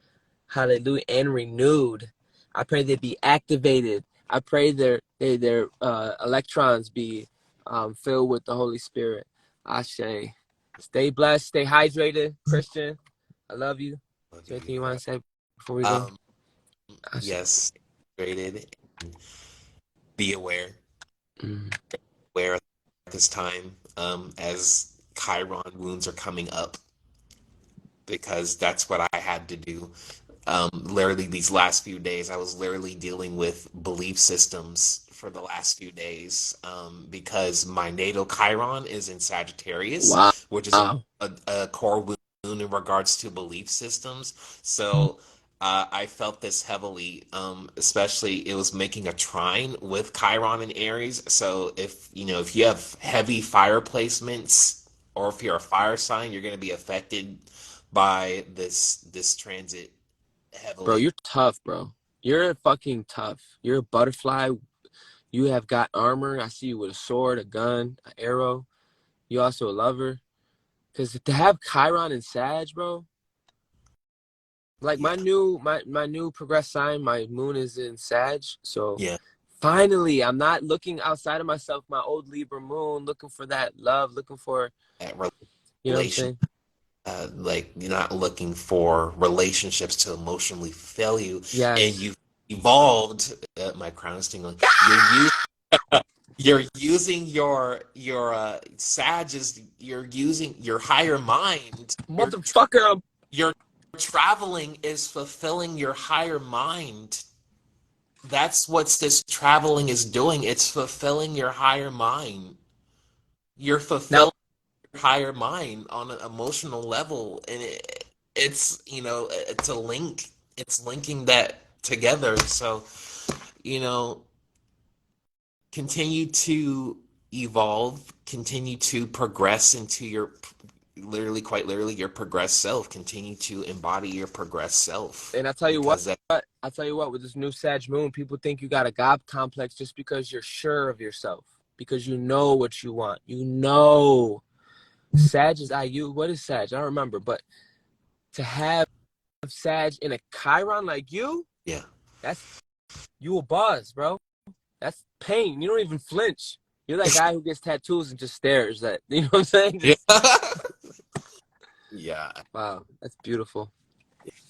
Hallelujah. And renewed. I pray they be activated. I pray their electrons be filled with the Holy Spirit. Ashe. Stay blessed. Stay hydrated. Christian, I love you. Is there anything you want to say before we go? um, yes, graded. Be aware. Mm. Aware at this time, as Chiron wounds are coming up, because that's what I had to do. Literally, these last few days, I was literally dealing with belief systems for the last few days, because my natal Chiron is in Wow. Sagittarius, which is a core wound in regards to belief systems. So I felt this heavily, especially it was making a trine with Chiron and Aries. So if you have heavy fire placements, or if you're a fire sign, you're going to be affected by this transit Bro, heavily. you're tough, bro. You're fucking tough. You're a butterfly. You have got armor. I see you with a sword, a gun, an arrow. You also a lover. Because to have Chiron and Sag, bro, like Yeah, my new progress sign, my moon is in Sag. So yeah, finally, I'm not looking outside of myself, my old Libra moon, looking for that love, looking for, that you know what I'm relation. saying? Like you're not looking for relationships to emotionally fulfill you, and Yes. you've evolved. My crown is tingling. You're using your Sag is you're using your higher mind. Motherfucker, Your traveling is fulfilling your higher mind. That's what this traveling is doing. It's fulfilling your higher mind. You're now, fulfilling your higher mind on an emotional level, and it's a link. It's linking that together. So, you know, continue to evolve, continue to progress into your literally, quite literally, your progressed self. Continue to embody your progressed self and I tell you what, because that, I tell you what, with this new Sag moon, people think you got a God complex just because you're sure of yourself, because you know what you want. You know, Sag is IU. What is Sag? I don't remember, but to have Sag in a Chiron like you, yeah. that's you a boss, bro. That's pain. You don't even flinch. You're that guy who gets tattoos and just stares at, you know what I'm saying? Yeah. Just Yeah. wow, that's beautiful.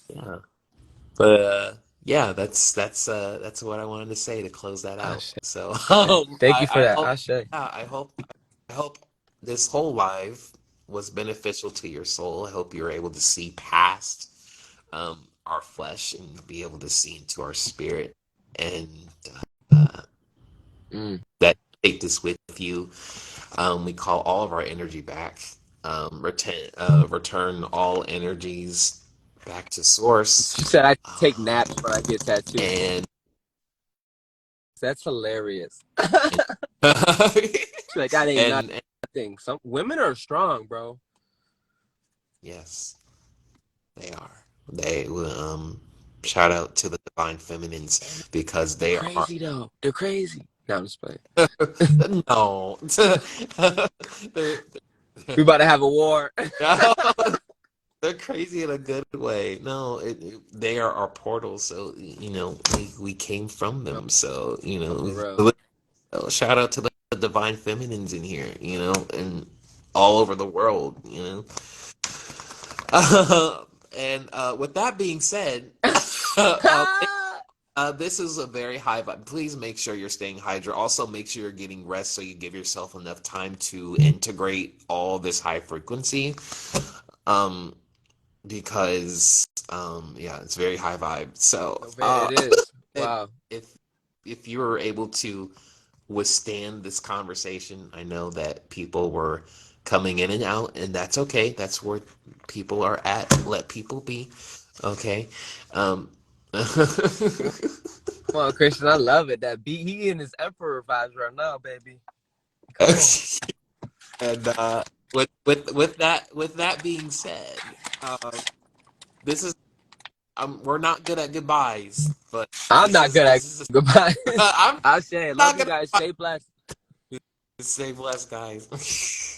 Yeah. But yeah, that's what I wanted to say to close that out. Ashe. So Thank you for I that. hope Ashe. yeah, I hope this whole live was beneficial to your soul. I hope you're able to see past our flesh and be able to see into our spirit, and uh, Mm. that take this with you. We call all of our energy back. Return all energies back to source. She said I take Um, naps when I get tattoos. and That's hilarious. and She's like, that ain't and nothing. Some women are strong, bro. yes, they are. They will shout out to the divine feminines because They're they are crazy though. They're crazy. No, I'm just playing. no. they're, We about to have a war. no, they're crazy in a good way. No, they are our portals, so we came from No, them. So for real. shout out to the divine feminines in here, and all over the world, And with that being said, uh, this is a very high vibe. Please make sure you're staying hydrated. Also, make sure you're getting rest so you give yourself enough time to integrate all this high frequency. Um, because yeah, it's very high vibe. So, It is. if Wow. if if you were able to withstand this conversation, I know that people were coming in and out, and that's okay. That's where people are at. Let people be. Okay. Um, Come on, Christian. I love it. That beat. He in his emperor vibes right now, baby. Come on. and with that being said, this is we're not good at goodbyes, but I'm this not is good at this is goodbye. I'm I say, love not you gonna guys. Stay blessed. say blessed, guys.